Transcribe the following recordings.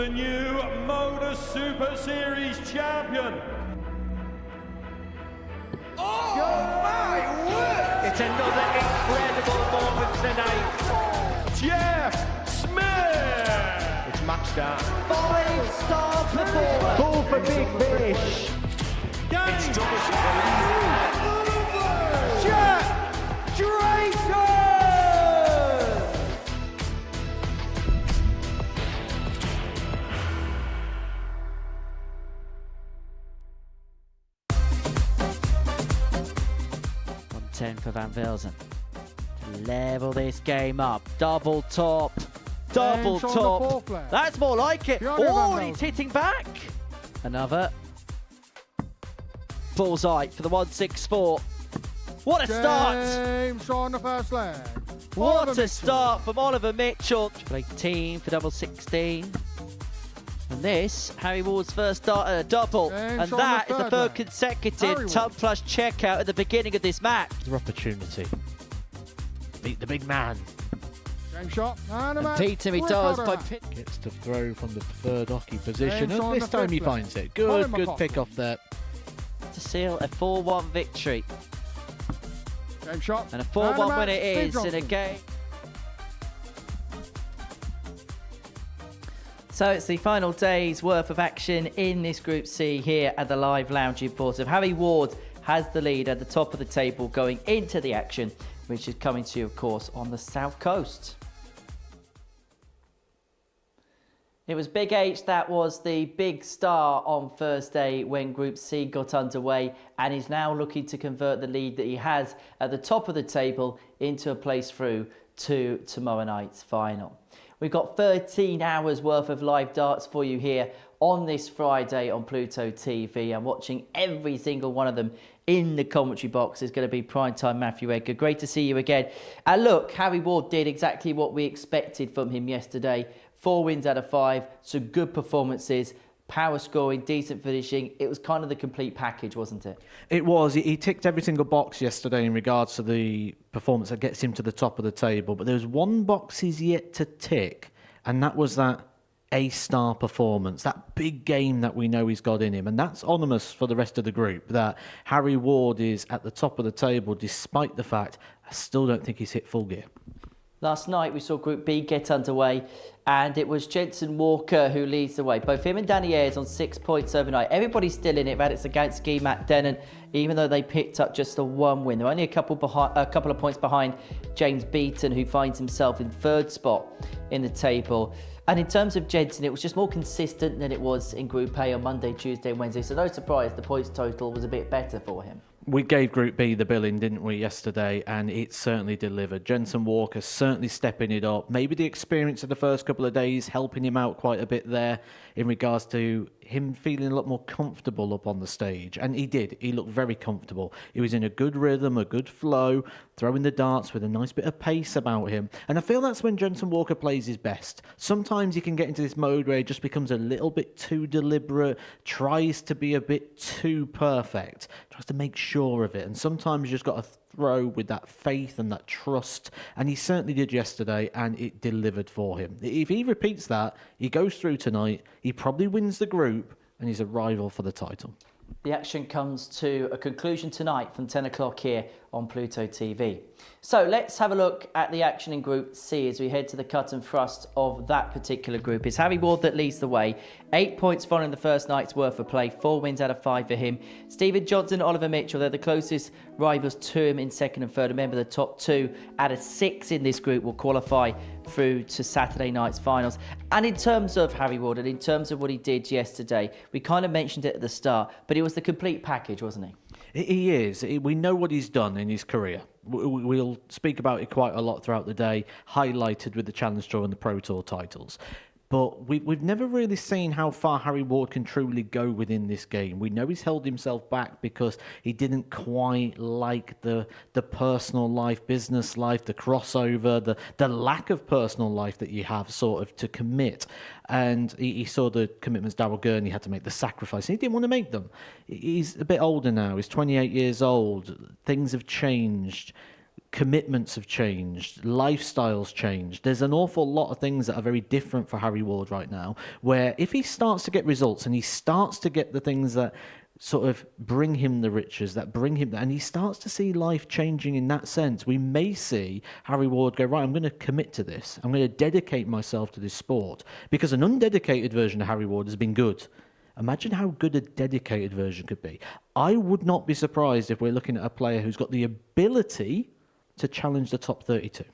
the new Modus Super Series champion. Oh my word! It's another incredible moment tonight. Jeff Smith. It's match start. 5-star performance. Ball for big fish. It's Jack Drayton! On 10 for Van Velzen to level this game up. Double top. Double top. That's more like it. Oh, and he's hitting back. Another. Bullseye for the 164. What a start! James on the first leg. What a start from Oliver Mitchell. Triple 18 for double 16. And this, Harry Ward's first start at a double. And that is the third consecutive ton plus checkout at the beginning of this match. Their opportunity. Beat the big man. James shot. And beat him he does by Gets to throw from the preferred hockey position. And this time he finds it. Good pick off there. To seal a 4-1 victory. James shot. And a 4-1 win it is in a game. So it's the final day's worth of action in this Group C here at the Live Lounge Importive. Harry Ward has the lead at the top of the table going into the action, which is coming to you, of course, on the south coast. It was Big H that was the big star on Thursday when Group C got underway, and is now looking to convert the lead that he has at the top of the table into a place through to tomorrow night's final. We've got 13 hours worth of live darts for you here on this Friday on Pluto TV, and watching every single one of them in the commentary box is going to be primetime Matthew Edgar. Great to see you again. And look, Harry Ward did exactly what we expected from him yesterday. 4 wins out of 5, some good performances, power scoring, decent finishing. It was kind of the complete package, wasn't it? It was. He ticked every single box yesterday in regards to the performance that gets him to the top of the table. But there's one box he's yet to tick, and that was that A-star performance, that big game that we know he's got in him. And that's ominous for the rest of the group, that Harry Ward is at the top of the table, despite the fact I still don't think he's hit full gear. Last night we saw Group B get underway, and it was Jensen Walker who leads the way. Both him and Danny Ayres on 6 points overnight. Everybody's still in it. Raditz Matt Denon, even though they picked up just the 1 win. They're only a couple of points behind James Beaton, who finds himself in 3rd spot in the table. And in terms of Jensen, it was just more consistent than it was in Group A on Monday, Tuesday and Wednesday. So no surprise, the points total was a bit better for him. We gave Group B the billing, didn't we, yesterday? And it certainly delivered. Jensen Walker certainly stepping it up. Maybe the experience of the first couple of days helping him out quite a bit there in regards to him feeling a lot more comfortable up on the stage. And he did. He looked very comfortable. He was in a good rhythm, a good flow, throwing the darts with a nice bit of pace about him. And I feel that's when Jensen Walker plays his best. Sometimes he can get into this mode where he just becomes a little bit too deliberate, tries to be a bit too perfect, tries to make sure of it. And sometimes you just got to throw with that faith and that trust. And he certainly did yesterday, and it delivered for him. If he repeats that, he goes through tonight, he probably wins the group, and he's a rival for the title. The action comes to a conclusion tonight from 10 o'clock here on Pluto TV. So let's have a look at the action in Group C as we head to the cut and thrust of that particular group. It's Harry Ward that leads the way. 8 points following the first night's worth of play. 4 wins out of 5 for him. Stephen Johnson, Oliver Mitchell, they're the closest rivals to him in 2nd and 3rd. Remember, the top 2 out of 6 in this group will qualify through to Saturday night's finals. And in terms of Harry Ward and in terms of what he did yesterday, we kind of mentioned it at the start, but it was the complete package, wasn't he? He is. We know what he's done in his career. We'll speak about it quite a lot throughout the day, highlighted with the Challenge Tour and the Pro Tour titles. But we've never really seen how far Harry Ward can truly go within this game. We know he's held himself back because he didn't quite like the personal life, business life, the crossover, the lack of personal life that you have sort of to commit. And he saw the commitments Daryl Gurney had to make, the sacrifice. He didn't want to make them. He's a bit older now. He's 28 years old. Things have changed. commitments have changed, lifestyles changed. There's an awful lot of things that are very different for Harry Ward right now, where if he starts to get results and he starts to get the things that sort of bring him the riches, that bring him, and he starts to see life changing in that sense, we may see Harry Ward go, right, I'm going to commit to this. I'm going to dedicate myself to this sport. Because an undedicated version of Harry Ward has been good. Imagine how good a dedicated version could be. I would not be surprised if we're looking at a player who's got the ability to challenge the top 32.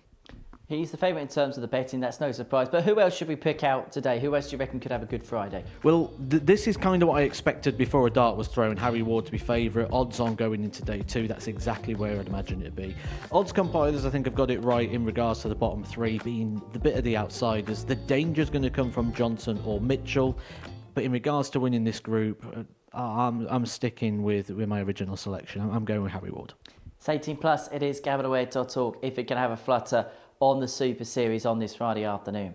He's the favourite in terms of the betting, that's no surprise. But who else should we pick out today? Who else do you reckon could have a good Friday? Well, this is kind of what I expected before a dart was thrown. Harry Ward to be favourite. Odds on going into day 2. That's exactly where I'd imagine it'd be. Odds compilers, I think, have got it right in regards to the bottom 3 being the bit of the outsiders. The danger's going to come from Johnson or Mitchell. But in regards to winning this group, I'm sticking with my original selection. I'm going with Harry Ward. It's 18 plus. It is gavinaway.org if it can have a flutter on the Super Series on this Friday afternoon.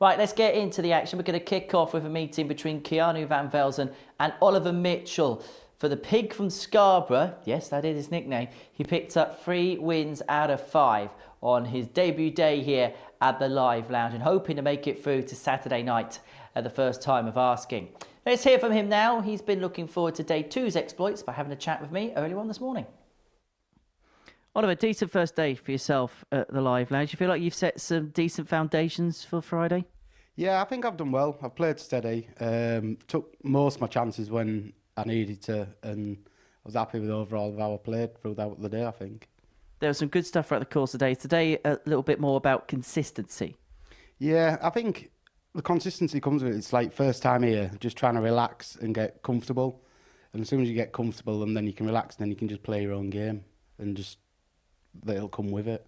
Right, let's get into the action. We're going to kick off with a meeting between Keanu Van Velzen and Oliver Mitchell. For the pig from Scarborough, yes, that is his nickname, he picked up 3 wins out of 5 on his debut day here at the Live Lounge and hoping to make it through to Saturday night at the first time of asking. Let's hear from him now. He's been looking forward to day 2's exploits by having a chat with me earlier on this morning. Oliver, decent first day for yourself at the Live Lounge. You feel like you've set some decent foundations for Friday? Yeah, I think I've done well. I've played steady. Took most of my chances when I needed to, and I was happy with overall of how I played throughout the day, I think. There was some good stuff throughout the course of the day. Today, a little bit more about consistency. Yeah, I think the consistency comes with it. It's like first time here, just trying to relax and get comfortable. And as soon as you get comfortable, and then you can relax, and then you can just play your own game and just it'll come with it.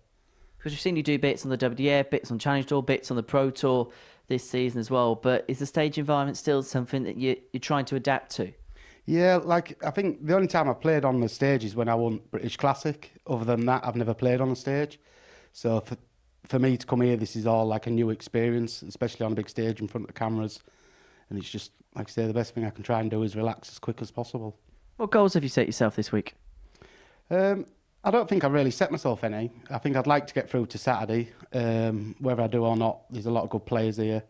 Because we've seen you do bits on the WDF, bits on Challenge Tour, bits on the Pro Tour this season as well. But is the stage environment still something that you're trying to adapt to? Yeah, like I think the only time I played on the stage is when I won British Classic. Other than that, I've never played on a stage. So for me to come here, this is all like a new experience, especially on a big stage in front of cameras. And it's just, like I say, the best thing I can try and do is relax as quick as possible. What goals have you set yourself this week? I don't think I've really set myself any. I think I'd like to get through to Saturday. Whether I do or not, there's a lot of good players here.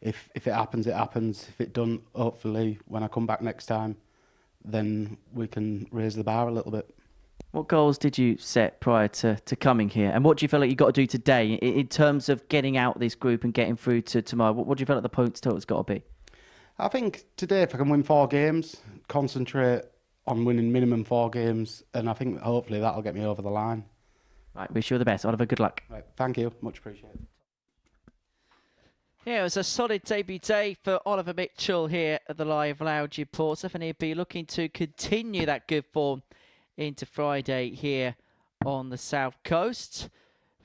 If it happens, it happens. If it don't, hopefully, when I come back next time, then we can raise the bar a little bit. What goals did you set prior to coming here? And what do you feel like you've got to do today in terms of getting out of this group and getting through to tomorrow? What do you feel like the points total's got to be? I think today, if I can win 4 games, concentrate on winning minimum 4 games, and I think hopefully that'll get me over the line. Right, wish you all the best. Oliver, good luck. Right, thank you. Much appreciated. Yeah, it was a solid debut day for Oliver Mitchell here at the Live Lounge in Portsmouth, and he'll be looking to continue that good form into Friday here on the South Coast.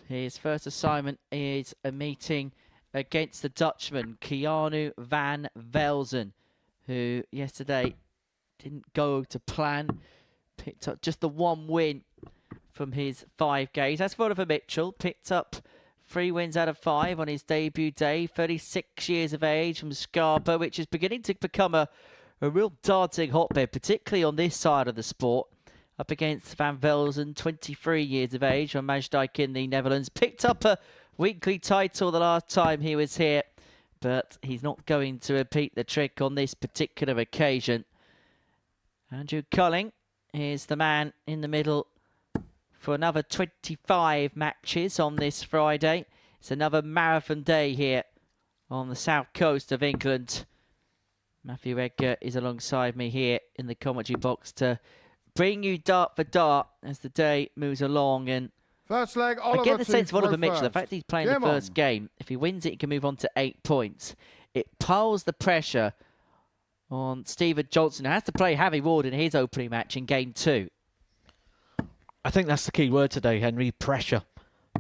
His first assignment is a meeting against the Dutchman, Keanu Van Velzen, who yesterday didn't go to plan, picked up just the 1 win from his 5 games. As for Oliver Mitchell, picked up 3 wins out of 5 on his debut day, 36 years of age from Scarborough, which is beginning to become a real darting hotbed, particularly on this side of the sport. Up against Van Velzen, 23 years of age from Maasdijk in the Netherlands. Picked up a weekly title the last time he was here, but he's not going to repeat the trick on this particular occasion. Andrew Culling is the man in the middle for another 25 matches on this Friday. It's another marathon day here on the south coast of England. Matthew Edgar is alongside me here in the commentary box to bring you dart for dart as the day moves along. And First leg, Oliver I get the sense of Oliver first. Mitchell, the fact that he's playing the first game, if he wins it, he can move on to 8 points. It piles the pressure on Stephen Johnson, who has to play Harry Ward in his opening match in game 2. I think that's the key word today, Henry, pressure.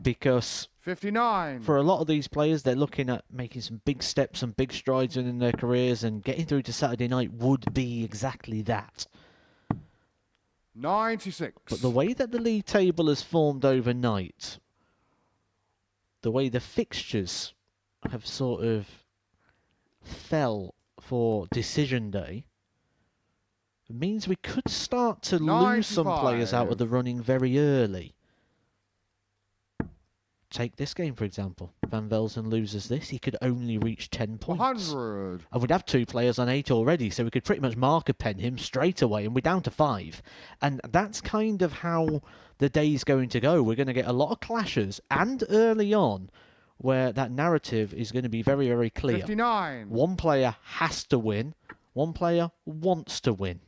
Because 59. for a lot of these players, they're looking at making some big steps and big strides in their careers, and getting through to Saturday night would be exactly that. 96. But the way that the league table has formed overnight, the way the fixtures have sort of fell for decision day, means we could start to lose some players out of the running very early. take this game, for example. Van Velzen loses this, he could only reach 10 points. 100. And we'd have 2 players on 8 already, so we could pretty much marker pen him straight away, and we're down to 5. And that's kind of how the day's going to go. We're going to get a lot of clashes, and early on, where that narrative is going to be very, very clear. 59. One player has to win, one player wants to win.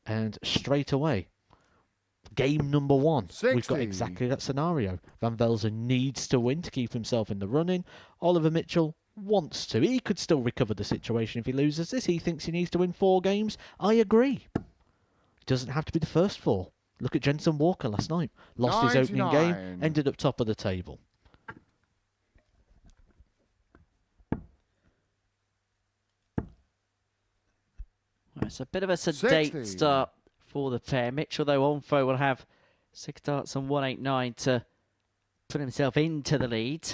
And straight away, game number 1, 60. we've got exactly that scenario. Van Velzen needs to win to keep himself in the running. Oliver Mitchell wants to. He could still recover the situation if he loses this. He thinks he needs to win 4 games. I agree. It doesn't have to be the first 4. Look at Jensen Walker last night. Lost his opening game, 99. ended up top of the table. Well, it's a bit of a sedate 60. start for the pair. Mitchell, though, on throw will have 6 darts and 189 to put himself into the lead.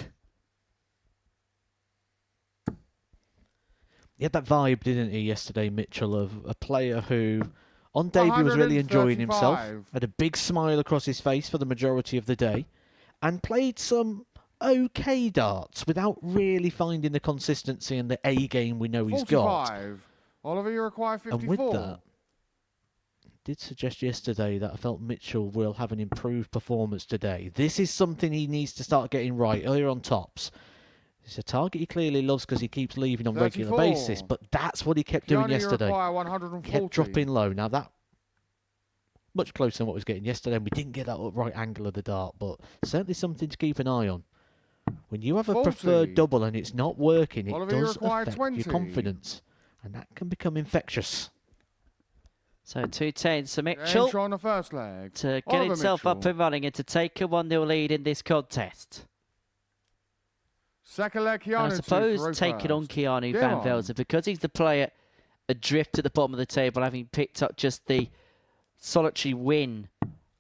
He had that vibe, didn't he, yesterday, Mitchell, of a player who, on debut, was really enjoying himself, 135. had a big smile across his face for the majority of the day, and played some okay darts without really finding the consistency and the A game we know he's got. 45. Oliver, you require 54. And with that, I did suggest yesterday that I felt Mitchell will have an improved performance today. This is something he needs to start getting right earlier on tops. It's a target he clearly loves because he keeps leaving on a regular 34. basis, but that's what he kept doing Keanu, you yesterday. require 140. Kept dropping low. Now that much closer than what he was getting yesterday, and we didn't get that upright angle of the dart, but certainly something to keep an eye on. When you have a 40. preferred double and it's not working, it Oliver, you does require affect 20. your confidence, and that can become infectious. So 210 to James Mitchell Shaw on the first leg. to get Oliver himself up Mitchell. and running and to take a 1-0 lead in this contest. Second leg, And Keanu. I suppose taking on Keanu Go Van on. Velzen, because he's the player adrift at the bottom of the table, having picked up just the solitary win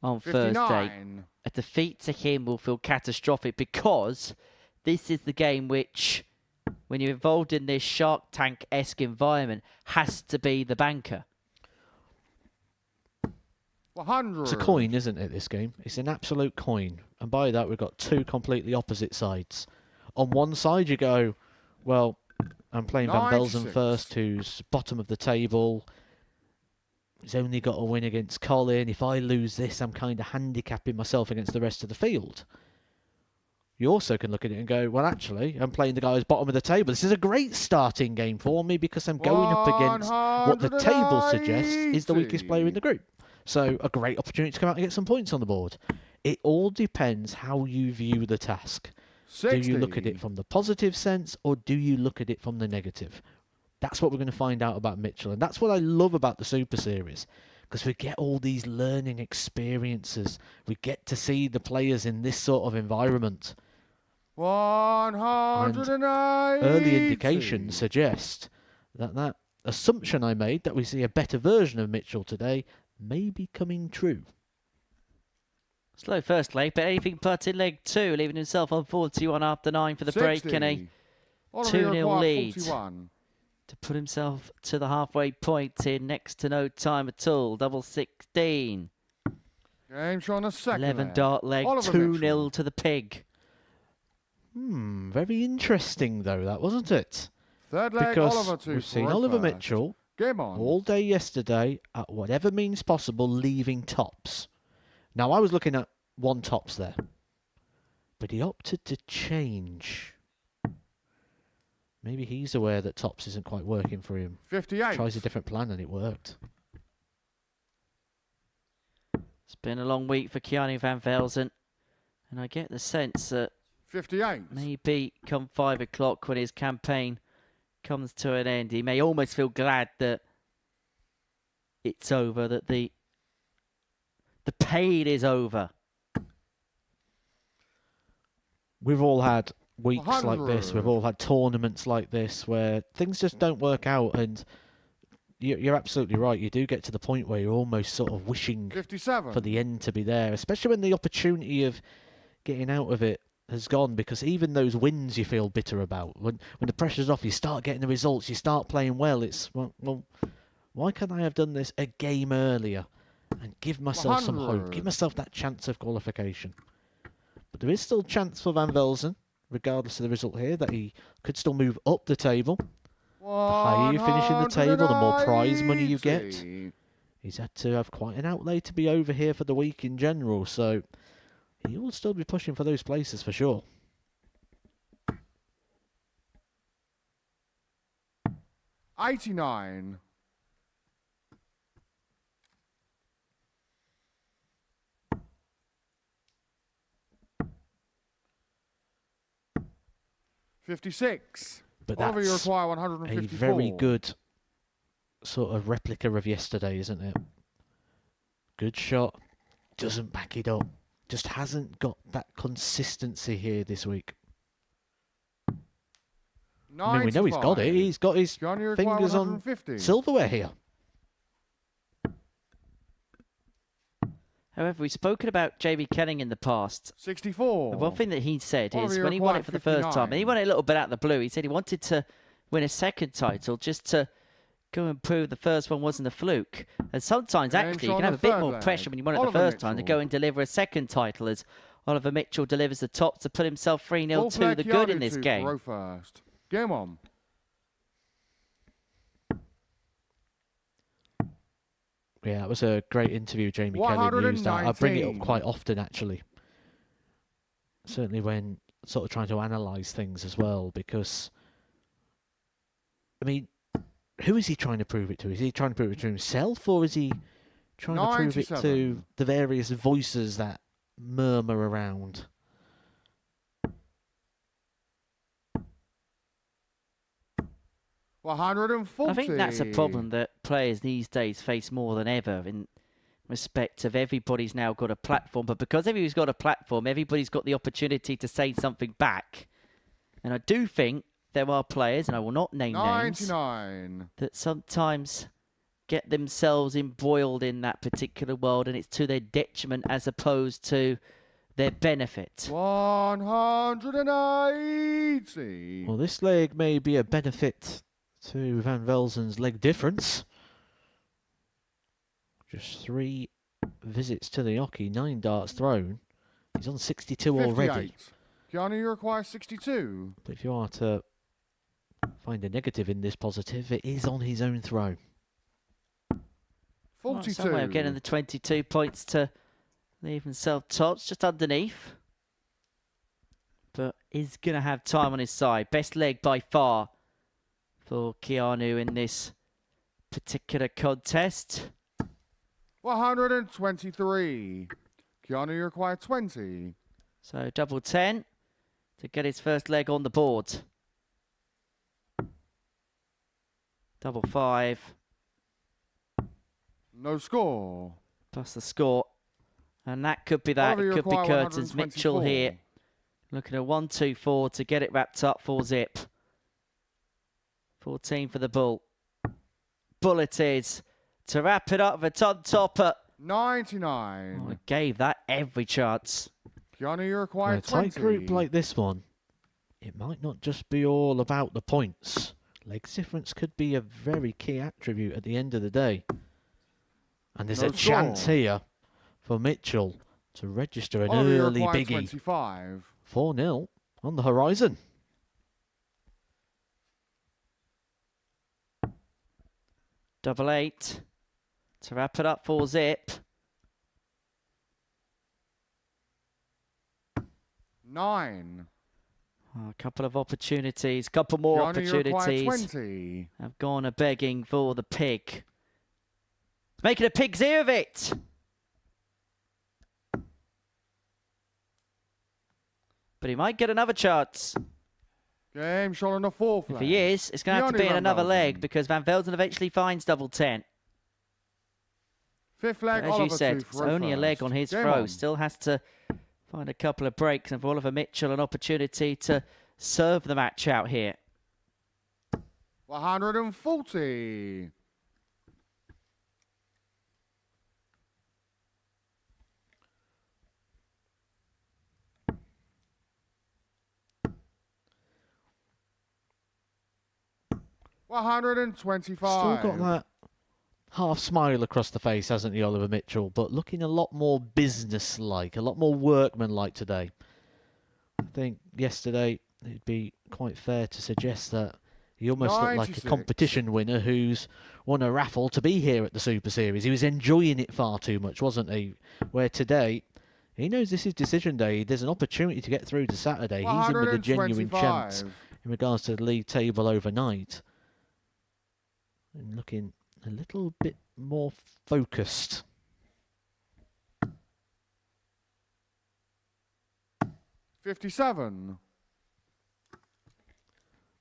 on Thursday. 59. A defeat to him will feel catastrophic, because this is the game which, when you're involved in this Shark Tank-esque environment, has to be the banker. 100. It's a coin, isn't it, this game? It's an absolute coin. And by that, we've got 2 completely opposite sides. On one side, you go, well, I'm playing Van Velzen 96. first, who's bottom of the table. He's only got a win against Colin. If I lose this, I'm kind of handicapping myself against the rest of the field. You also can look at it and go, well, actually, I'm playing the guy who's bottom of the table. This is a great starting game for me because I'm going up against what the table suggests is the weakest player in the group. So a great opportunity to come out and get some points on the board. It all depends how you view the task. 60. Do you look at it from the positive sense or do you look at it from the negative? That's what we're going to find out about Mitchell. And that's what I love about the Super Series, because we get all these learning experiences. We get to see the players in this sort of environment. 180. Early indications suggest that that assumption I made, that we see a better version of Mitchell today, may be coming true. Slow first leg, but anything but in leg 2, leaving himself on 41 after 9 for the break, and a 2-0 lead 41. to put himself to the halfway point in next to no time at all. Double 16. James Shaw on the second 11 leg. dart leg, Oliver 2-0 Mitchell. to the pig. Very interesting though, that wasn't it? Third leg, Because Oliver to we've seen for Oliver first. Mitchell Game on. all day yesterday at whatever means possible leaving tops. Now I was looking at 1 tops there, but he opted to change. Maybe he's aware that tops isn't quite working for him. 58. Tries a different plan and it worked. It's been a long week for Keanu Van Velzen, and I get the sense that 58. maybe come 5 o'clock when his campaign comes to an end, he may almost feel glad that it's over, that the pain is over. We've all had weeks like this. 100. We've all had tournaments like this where things just don't work out, and you're absolutely right. You do get to the point where you're almost sort of wishing 57. for the end to be there, especially when the opportunity of getting out of it has gone, because even those wins you feel bitter about. When the pressure's off, you start getting the results, you start playing well. It's, well, why can't I have done this a game earlier and give myself some hope, 100. give myself that chance of qualification? But there is still chance for Van Velzen, regardless of the result here, that he could still move up the table. The higher you finish in the table, the more prize money you get. 180. He's had to have quite an outlay to be over here for the week in general, so he will still be pushing for those places for sure. $89. $56. But Oliver, you that's require a 154. very good sort of replica of yesterday, isn't it? Good shot. Doesn't back it up. Just hasn't got that consistency here this week. I mean, we know he's got it. He's got his John, you require fingers on 150. silverware here. However, we've spoken about Jamie Kenning in the past. 64. The one thing that he said Oliver, is you when he won require it for the first time, and he 59. won it a little bit out of the blue, he said he wanted to win a second title just to go and prove the first one wasn't a fluke. And sometimes, James actually, you on can have the a bit third more leg. pressure when you won it the Oliver first time to Mitchell. go and deliver a second title as Oliver Mitchell delivers the top to put himself 3-0 Full to flag the good in Keanu this to game. row first. Game on. Yeah, it was a great interview, Jamie Kelly used. I bring it up 119. quite often, actually. Certainly when sort of trying to analyse things as well, because, I mean, who is he trying to prove it to? Is he trying to prove it to himself, or is he trying to prove it to 97. the various voices that murmur around? $140. I think that's a problem that players these days face more than ever in respect of everybody's now got a platform. But because everybody's got a platform, everybody's got the opportunity to say something back. And I do think there are players, and I will not name names, 99. that sometimes get themselves embroiled in that particular world, and it's to their detriment as opposed to their benefit. 180. Well, this leg may be a benefit to Van Velzen's leg difference. Just 3 visits to the hockey, 9 darts thrown. He's on 62 already. 58. Keanu, you require 62. But if you are to find a negative in this positive, it is on his own throw. 42. Somewhere of getting the 22 points to leave himself tops, just underneath. But he's going to have time on his side. Best leg by far for Keanu in this particular contest. 123. Keanu, you require 20. So double 10 to get his first leg on the board. Double 5 No score. plus the score. And that could be that. Oliver, you It could be require curtains. Mitchell 124. here looking at 1-2-4 to get it wrapped up for zip. 14 for the bull. Bull it is to wrap it up for Todd Topper. 99. Oh, gave that every chance. Keanu, you In require a tight 20. group like this one, it might not just be all about the points. Leg difference could be a very key attribute at the end of the day. And there's No a chance score. here for Mitchell to register an Oliver, you early require biggie. 25. 4-0 on the horizon. Double 8 to wrap it up for zip. 9. Oh, a couple of opportunities, couple more Keanu, you require opportunities 20. have gone a begging for the pig. Making a pig's ear of it. But he might get another chance. Game shot on the 4th If leg. he is, it's going to have to Keanu be in Van another leg Velzen. because Van Velzen eventually finds double 10. 5th leg, As you Oliver said, to it's throw only a leg first. on his Game throw. on. Still has to find a couple of breaks, and for Oliver Mitchell, an opportunity to serve the match out here. 140. $125. Still got that half smile across the face, hasn't he, Oliver Mitchell? But looking a lot more business-like, a lot more workman-like today. I think yesterday it'd be quite fair to suggest that he almost looked like a 96. competition winner who's won a raffle to be here at the Super Series. He was enjoying it far too much, wasn't he? Where today, he knows this is decision day. There's an opportunity to get through to Saturday. He's in with a genuine chance 125. in regards to the league table overnight. And looking a little bit more focused. 57.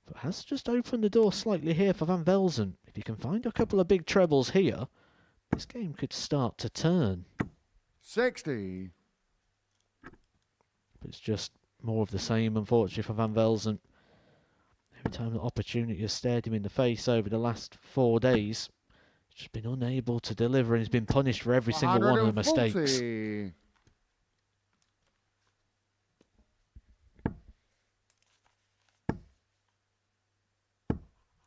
But has just opened the door slightly here for Van Velzen. If you can find a couple of big trebles here, this game could start to turn. 60. But it's just more of the same, unfortunately, for Van Velzen. Every time the opportunity has stared him in the face over the last 4 days, he's just been unable to deliver and he's been punished for every single one of the mistakes. 140.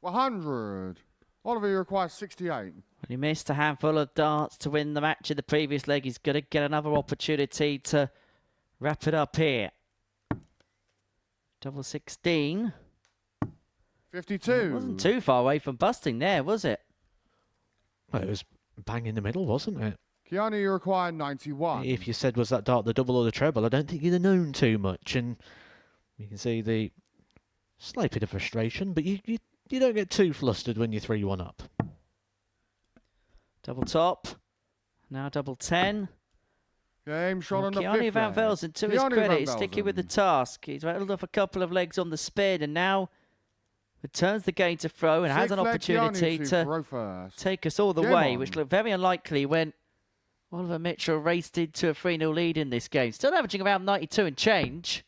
$100. Oliver, you require 68. When he missed a handful of darts to win the match in the previous leg, he's going to get another opportunity to wrap it up here. Double 16. 52. It wasn't too far away from busting there, was it? Well, it was bang in the middle, wasn't it? Keanu, you require 91. If you said, was that dart the double or the treble, I don't think you'd have known too much. And you can see the slight bit of frustration, but you don't get too flustered when you're 3-1 up. Double top. Now double 10. Game shot on the Keanu fifth Van leg. Velzen, to his Keanu credit, Van is sticking with the Velzen. task. He's rattled off a couple of legs on the spin and now returns the game to throw and has Sixth an leg, opportunity Keanu to throw first. take us all the Game way, on. which looked very unlikely when Oliver Mitchell raced into a 3-0 lead in this game. Still averaging around 92 and change.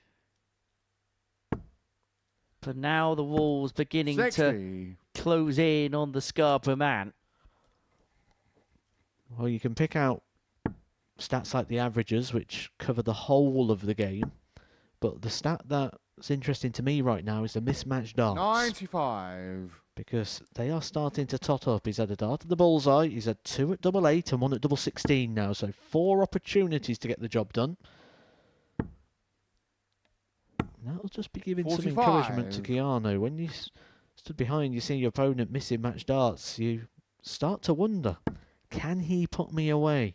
But now the wall's beginning 60. to close in on the Scarborough man. Well, you can pick out stats like the averages, which cover the whole of the game. But the stat that's interesting to me right now is the mismatched darts. 95. Because they are starting to tot up. He's had a dart at the bullseye. He's had 2 at double 8 and 1 at double 16 now. So 4 opportunities to get the job done. That'll just be giving 45. some encouragement to Keanu. When you stood behind, you see your opponent missing match darts. You start to wonder, can he put me away?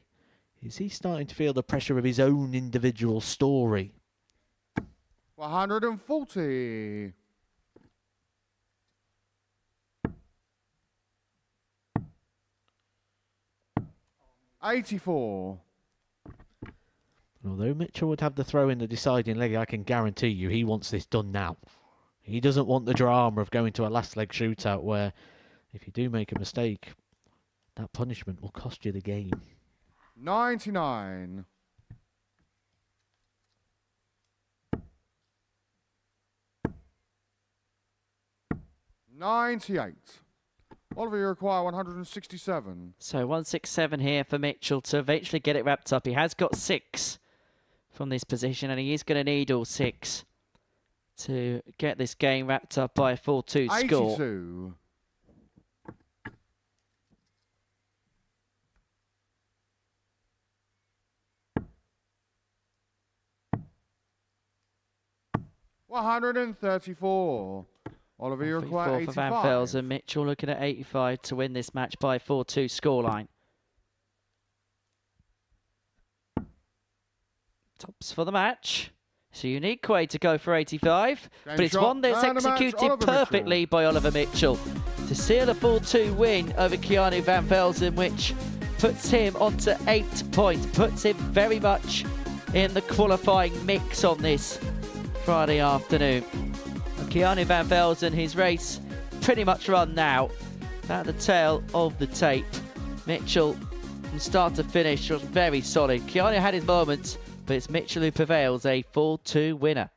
Is he starting to feel the pressure of his own individual story? 140. $84. Although Mitchell would have the throw in the deciding leg, I can guarantee you he wants this done now. He doesn't want the drama of going to a last leg shootout where if you do make a mistake, that punishment will cost you the game. 99. $98. Oliver, you require 167. So 167 here for Mitchell to eventually get it wrapped up. He has got 6 from this position and he is going to need all 6 to get this game wrapped up by a 4-2 score. 82. $134. Oliver, you require 3-4 for Van 85. Velzen. Mitchell looking at 85 to win this match by 4-2 scoreline. Tops for the match. It's a unique way to go for 85, Game but it's shot, one that's man of the match, executed Oliver perfectly Mitchell. by Oliver Mitchell to seal a 4-2 win over Keanu Van Velzen, which puts him onto 8 points, puts him very much in the qualifying mix on this Friday afternoon. And Keanu Van Velzen, his race pretty much run now. At the tail of the tape, Mitchell from start to finish was very solid. Keanu had his moments, but it's Mitchell who prevails, a 4-2 winner.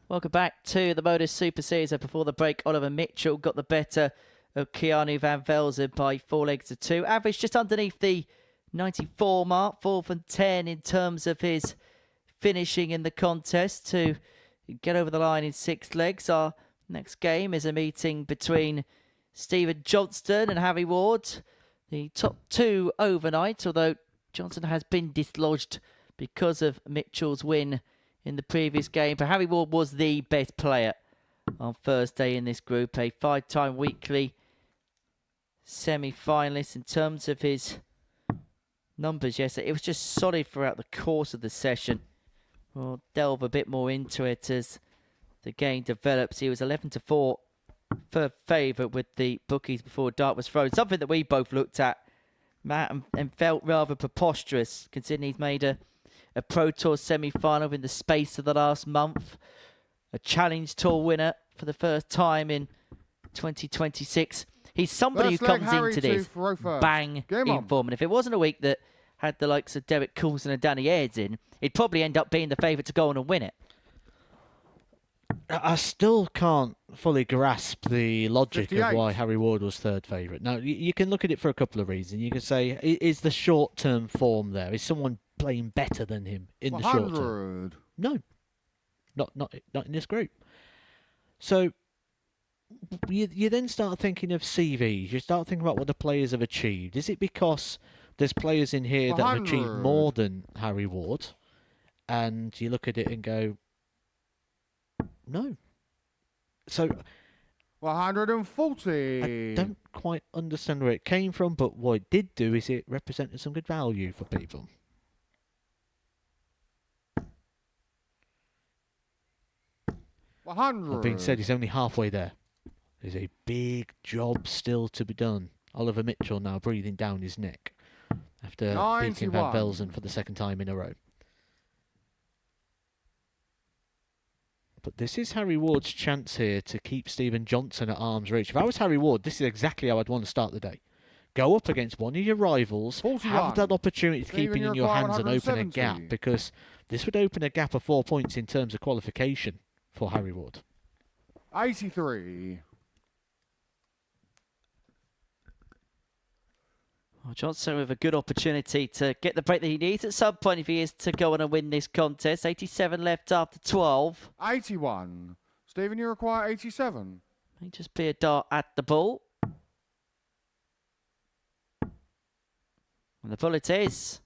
Welcome back to the Modus Super Series. Before the break, Oliver Mitchell got the better of Keanu Van Velzen by 4 legs to 2. Average just underneath the 94 mark, 4 from 10 in terms of his finishing in the contest to get over the line in 6 legs. Our next game is a meeting between Stephen Johnston and Harry Ward, the top 2 overnight, although Johnston has been dislodged because of Mitchell's win in the previous game. But Harry Ward was the best player on Thursday in this group, a 5-time weekly semi-finalist. In terms of his numbers yesterday, it was just solid throughout the course of the session. We'll delve a bit more into it as the game develops. He was 11-4 for favourite with the bookies before dart was thrown. Something that we both looked at, Matt, and felt rather preposterous, considering he's made a Pro Tour semi-final in the space of the last month. A Challenge Tour winner for the first time in 2026. He's somebody who comes into this bang in form. And if it wasn't a week that had the likes of Derek Coulson and Danny Ayres in, he'd probably end up being the favourite to go on and win it. I still can't fully grasp the logic 58. Of why Harry Ward was third favourite. Now, you can look at it for a couple of reasons. You can say, is the short-term form there? Is someone playing better than him in the short term? No. Not in this group. So, you then start thinking of CVs. You start thinking about what the players have achieved. Is it because there's players in here that have achieved more than Harry Ward? And you look at it and go, no. So 140. I don't quite understand where it came from, but what it did do is it represented some good value for people. That being said, he's only halfway there. There's a big job still to be done. Oliver Mitchell now breathing down his neck after beating Van Velzen for the second time in a row. But this is Harry Ward's chance here to keep Stephen Johnston at arm's reach. If I was Harry Ward, this is exactly how I'd want to start the day. Go up against one of your rivals, 41. Have that opportunity to keep it in your hands and open a gap, because this would open a gap of 4 points in terms of qualification for Harry Ward. 83. Well, Johnston with a good opportunity to get the break that he needs at some point if he is to go on and win this contest. 87 left after 12. 81. Stephen, you require 87. May just be a dart at the ball. And the bullet is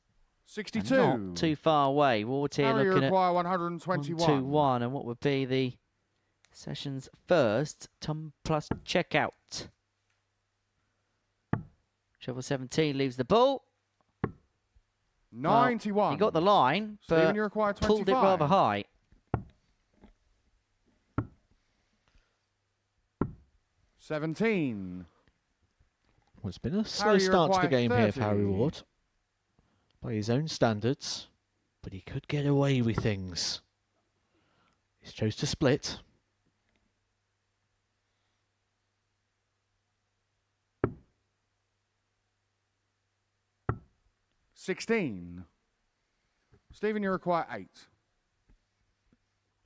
62. Not too far away. Ward here Harry looking require at 121. 1-2-1, and what would be the session's first Tom plus checkout. Treble 17 leaves the ball. 91. Well, he got the line, but Stephen, you require 25. pulled it rather high. 17. Well, it's been a slow start to the game 30. Here for Harry Ward. By his own standards, but he could get away with things. He's chose to split. $16. Stephen, you require 8.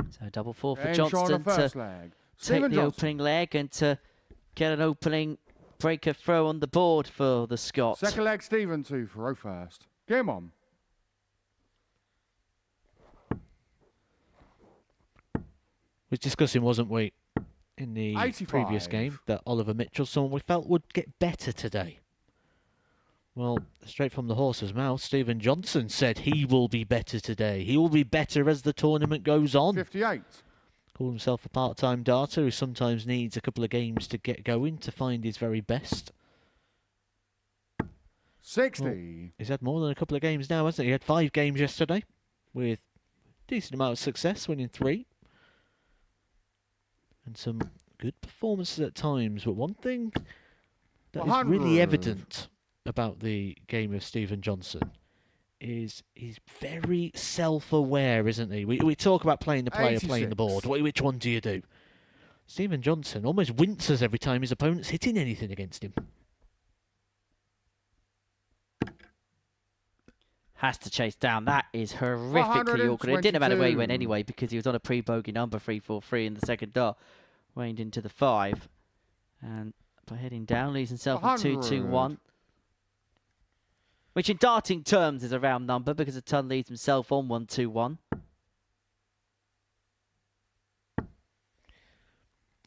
So double 4 for Johnston to take the opening leg and to get an opening breaker throw on the board for the Scot. Second leg, Stephen, 2 for row first. Game on. We was discussing, wasn't we, in the 85. Previous game, that Oliver Mitchell, someone we felt would get better today. Well, straight from the horse's mouth, Stephen Johnston said he will be better today. He will be better as the tournament goes on. 58. Called himself a part-time darter who sometimes needs a couple of games to get going to find his very best. 60. Well, he's had more than a couple of games now, hasn't he? He had 5 games yesterday with a decent amount of success, winning 3. And some good performances at times. But one thing that 100. Is really evident about the game of Stephen Johnston is he's very self-aware, isn't he? We talk about playing the player, 86. playing the board. Which one do you do? Stephen Johnston almost winces every time his opponent's hitting anything against him. Has to chase down. That is horrifically awkward. It didn't matter where he went 122. anyway because he was on a pre-bogey number 3-4-3 in the second dart. Waned into the 5. And by heading down, leaves himself with 2-2-1. Which in darting terms is a round number because a ton leaves himself on 1-2-1.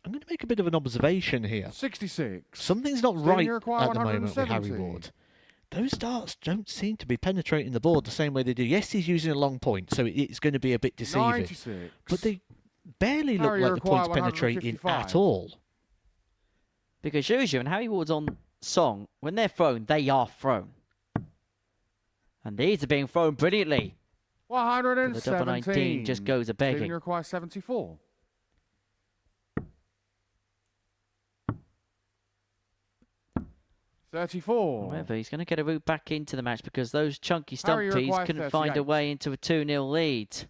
I'm going to make a bit of an observation here. 66. Something's not Stephen, right you at require the moment with Harry 170. Ward. Those darts don't seem to be penetrating the board the same way they do. Yes, he's using a long point, so it's going to be a bit deceiving. 96. But they barely look Harry, like you the points require penetrating 155. at all. Because Juju and Harry Ward's on song, when they're thrown, they are thrown. And these are being thrown brilliantly. 117. The double 19 just goes a begging. Stephen, you require 74. However, he's going to get a route back into the match because those chunky Harry, you stumpies require couldn't find a 38. way into a 2-0 lead.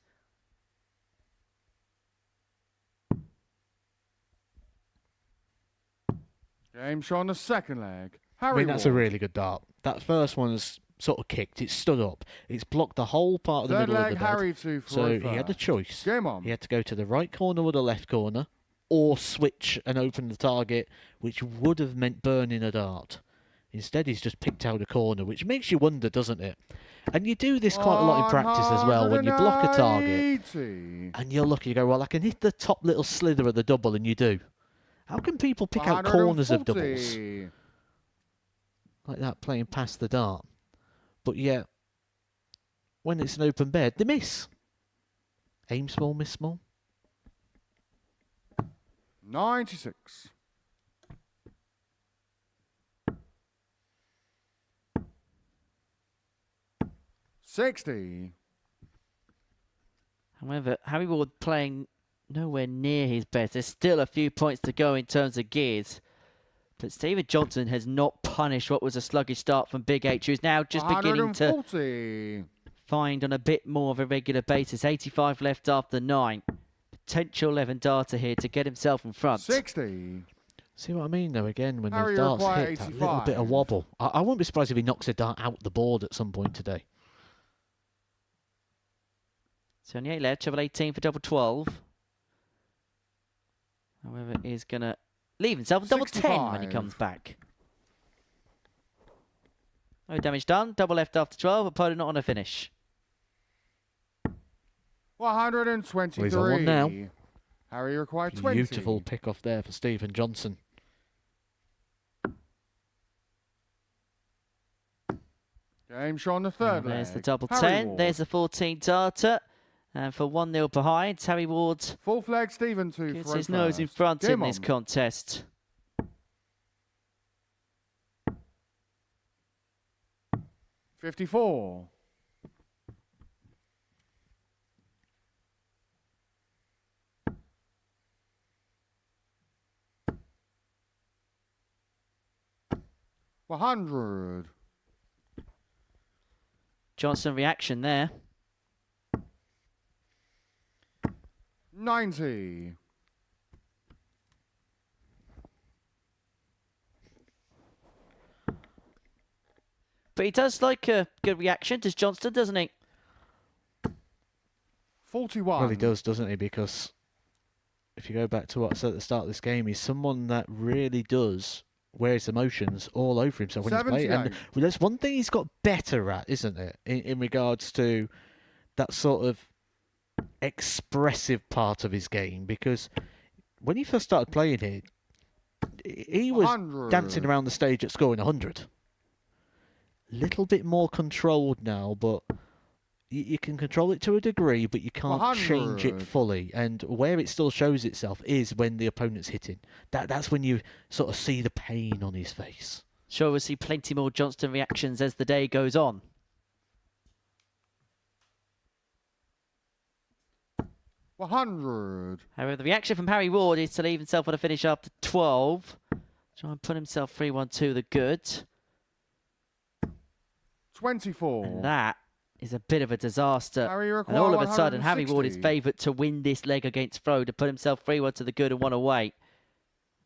Game show on the second leg. I Harry mean, that's a Ward. really good dart. That first one's sort of kicked. It's stood up. It's blocked the whole part of the Third middle leg, of the bed. Harry to So throw he had a first. choice. Game on. He had to go to the right corner or the left corner, or switch and open the target, which would have meant burning a dart. Instead, he's just picked out a corner, which makes you wonder, doesn't it? And you do this quite a lot in practice as well. When you block a target 180. and you're lucky, you go, well, I can hit the top little slither of the double, and you do. How can people pick out corners of doubles 140. like that, playing past the dart? But yeah, when it's an open bed, they miss. Aim small, miss small. 96. $60. However, Harry Ward playing nowhere near his best. There's still a few points to go in terms of gears. But Stephen Johnson has not punished what was a sluggish start from Big H, who's now just beginning to 140. find on a bit more of a regular basis. 85 left after 9. Potential 11 darter here to get himself in front. 60. See what I mean, though, again, when Harry, those darts require hit, that little bit of 85. wobble. I won't be surprised if he knocks a dart out the board at some point today. So only 8 left, treble 18 for double 12. However, is going to leave himself a double 10 when he 65. comes back. No damage done. Double left after 12. Opponent not on a finish. 123. He's on one now. Harry required 20. Beautiful pick off there for Stephen Johnson. Game show on the third leg. There's the double Harry 10. Ward. There's the 14 darter. And for 1-0 behind, Harry Ward Fourth leg, Stephen to gets throw his nose in first. front Game in this on. contest. $54. $100. Johnson reaction there. 90. But he does like a good reaction, does Johnston, doesn't he? 41. Well, he does, doesn't he? Because if you go back to what I said at the start of this game, he's someone that really does wear his emotions all over himself when he's playing. And 78. well, that's one thing he's got better at, isn't it? In regards to that sort of expressive part of his game. Because when he first started playing it, he was 100. dancing around the stage at scoring 100. Little bit more controlled now, but you can control it to a degree, but you can't change it 100. fully. And where it still shows itself is when the opponent's hitting. That's when you sort of see the pain on his face. Sure, we'll see plenty more Johnston reactions as the day goes on. $100. However, the reaction from Harry Ward is to leave himself on a finish after 12. Try and put himself 3-1-2 the good. 24. And that is a bit of a disaster. Harry And require all of a sudden, Harry 160. Ward is favoured to win this leg against Fro to put himself 3-1 to the good and 1 away.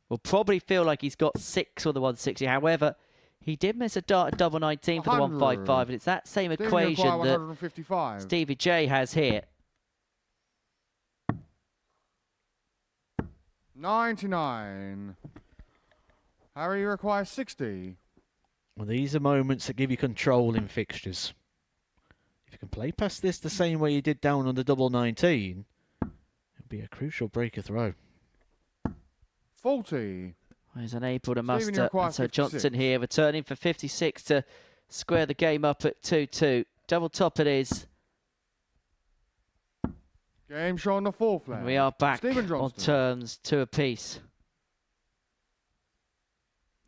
Will probably feel like he's got 6 on the 160. However, He did miss a dart at double 19 for the 155, and it's that same Stephen equation Require that 155. Stevie J has here. 99. Harry requires 60. Well, these are moments that give you control in fixtures. If you can play past this the same way you did down on the double 19, it'll be a crucial breaker throw. 40. He's unable to Stephen, muster. you're quite And so 56. Johnson here returning for 56 to square the game up at 2-2. Double top it is. Game show on the fourth leg. And we are back Stephen on Johnston. terms 2 apiece.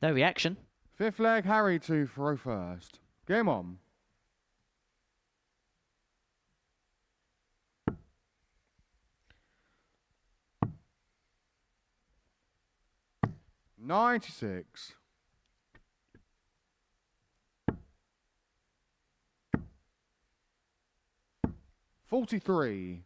No reaction. Fifth leg, Harry to throw first. Game on. $96. $43.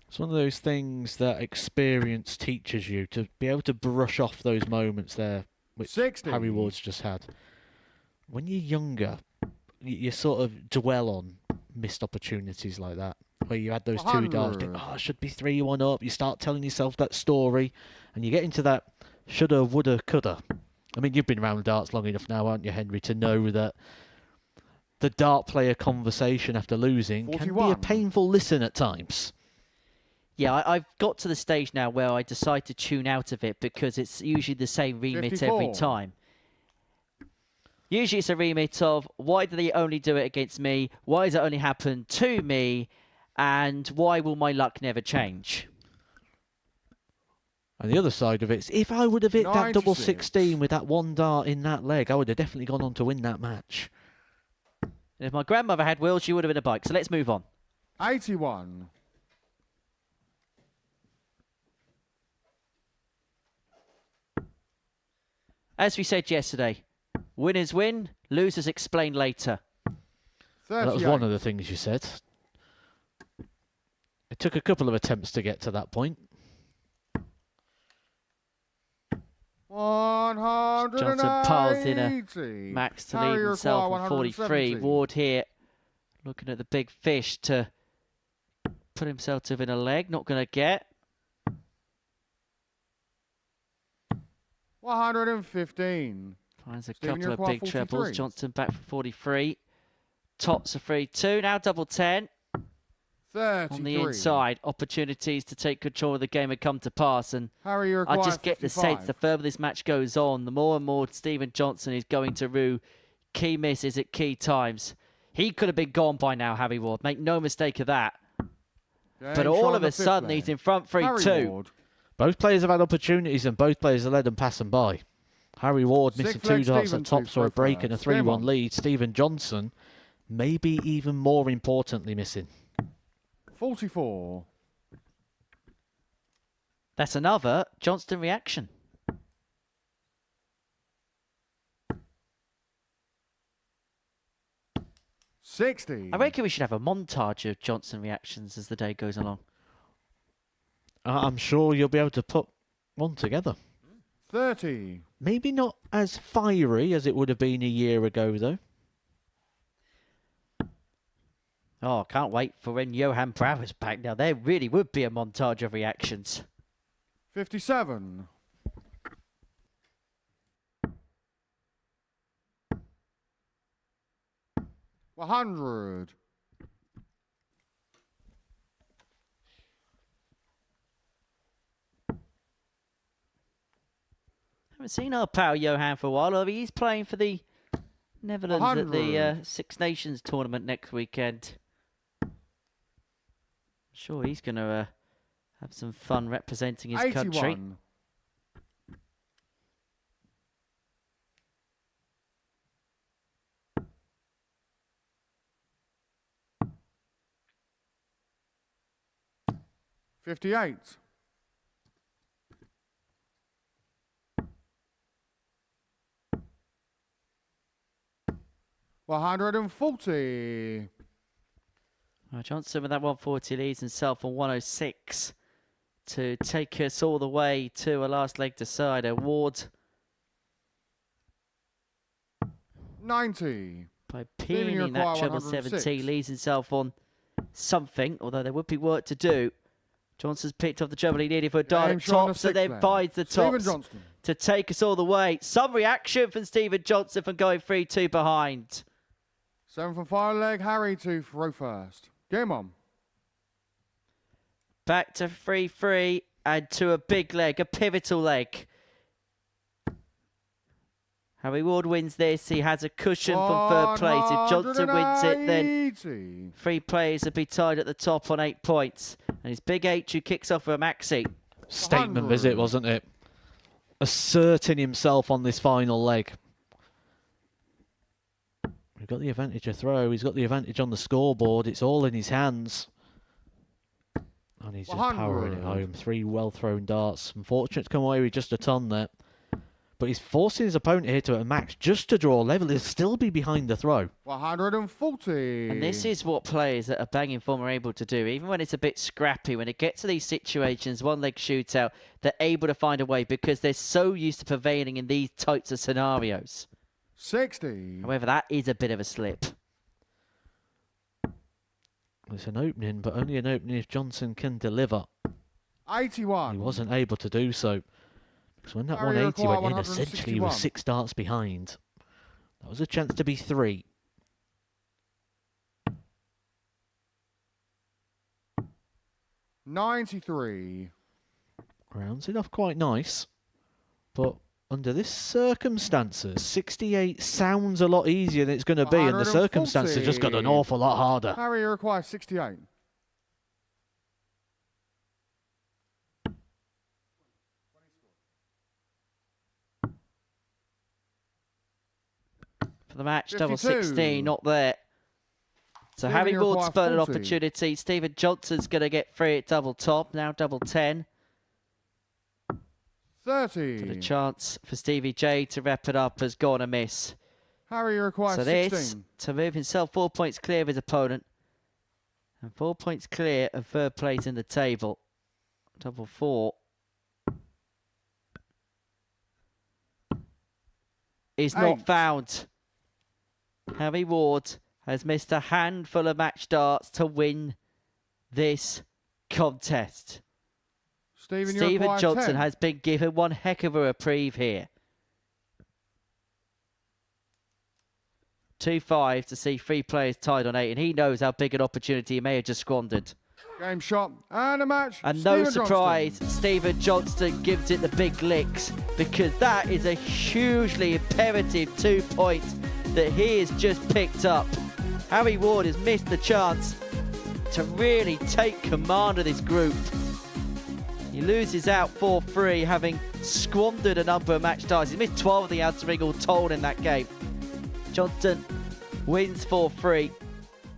It's one of those things that experience teaches you to be able to brush off those moments there, which 60. Harry Ward's just had. When you're younger, you sort of dwell on missed opportunities like that, where you had those 2 darts, think, 100. oh, I should be 3-1 up. You start telling yourself that story, and you get into that shoulda, woulda, coulda. I mean, you've been around darts long enough now, aren't you, Henry, to know that the dart player conversation after losing can be a 41. painful listen at times. Yeah, I've got to the stage now where I decide to tune out of it because it's usually the same remit 54. every time. Usually it's a remit of why do they only do it against me? Why does it only happen to me? And why will my luck never change? And the other side of it is, if I would have hit that double 96. 16 with that 1 dart in that leg, I would have definitely gone on to win that match. And if my grandmother had wheels, she would have been a bike. So let's move on. 81. As we said yesterday, winners win, losers explain later. 38. Well, that was one of the things you said. It took a couple of attempts to get to that point. 180. Johnson piles in a max to Harry lead himself require on 43. 170. Ward here looking at the big fish to put himself to within a leg. Not going to get. 115. Finds a Stephen, couple you of require big trebles. 43. Johnson back for 43. Tops a 3-2. Now double 10. 33. On the inside, opportunities to take control of the game have come to pass, and Harry, you I require just get the sense 55. the further this match goes on, the more and more Stephen Johnson is going to rue key misses at key times. He could have been gone by now, Harry Ward. Make no mistake of that. Game But show all on of the a fifth sudden, leg. he's in front Harry 3-2. Ward. Both players have had opportunities and both players have let them pass them by. Harry Ward missing Sixth 2 leg, darts Stephen at tops to for a throw break and a first. Game 3-1 on. lead. Stephen Johnson, maybe even more importantly, missing. 44. That's another Johnston reaction. $60. I reckon we should have a montage of Johnson reactions as the day goes along. I'm sure you'll be able to put one together. 30. Maybe not as fiery as it would have been a year ago, though. Oh, can't wait for when Johan Brouwer's back. Now, there really would be a montage of reactions. 57. $100. Haven't seen our pal Johan for a while. Although he's playing for the Netherlands at the 100. Six Nations tournament next weekend. I'm sure he's going to have some fun representing his country. 81. $58. $140. Johnson with that 140 leads himself on 106 to take us all the way to a last leg decider. Ward 90. by Stephen, you pinning that require treble 106. 17 leaves himself on something, although there would be work to do. Johnson's picked off the treble he needed for a dart Game at shot on the tops, and sixth then leg. finds the Stephen tops Johnston. to take us all the way. Some reaction from Stephen Johnson from going 3-2 behind. 7 from final leg. Harry to throw first. Game on. Back to 3-3 and to a big leg, a pivotal leg. Harry Ward wins this. He has a cushion from third place. If Johnson wins it, then 180. 3 players will be tied at the top on 8 points. And it's Big H who kicks off for a maxi. Statement 100. visit, wasn't it? Asserting himself on this final leg. We've got the advantage of throw. He's got the advantage on the scoreboard. It's all in his hands. And he's just powering it 100. home. 3 well-thrown darts. Unfortunate to come away with just a ton there. But he's forcing his opponent here to a max just to draw level. He'll still be behind the throw. 140. And this is what players that are banging form are able to do. Even when it's a bit scrappy, when it gets to these situations, one-leg shootout, they're able to find a way because they're so used to prevailing in these types of scenarios. 60. However, that is a bit of a slip. It's an opening, but only an opening if Johnson can deliver. 81. He wasn't able to do so. Because when that Harry 180 went in, require essentially he was 161. 6 darts behind. That was a chance to be 3. $93. Rounds it off quite nice. But under this circumstances, 68 sounds a lot easier than it's going to be, and the circumstances just got an 140. awful lot harder. Harry requires 68. For the match, double 52. 16, not there. So Stephen, Harry you Ward's require spurned an 40. opportunity. Stephen Johnson's going to get 3 at double top, now double 10. 30. But a chance for Stevie J to wrap it up has gone amiss. Harry requires So 16. this, to move himself 4 points clear of his opponent. And 4 points clear of third place in the table. Double 4. Is not 8. found. Harry Ward has missed a handful of match darts to win this contest. Stephen, you Stephen require Johnson 10. has been given one heck of a reprieve here. 2-5 to see 3 players tied on 8, and he knows how big an opportunity he may have just squandered. Game shot and a match. And no Stephen surprise, Johnston. Stephen Johnston gives it the big licks, because that is a hugely imperative 2 points that he has just picked up. Harry Ward has missed the chance to really take command of this group. He loses out 4-3, having squandered a number of match darts. He missed 12 of the outer ring all told in that game. Johnston wins 4-3,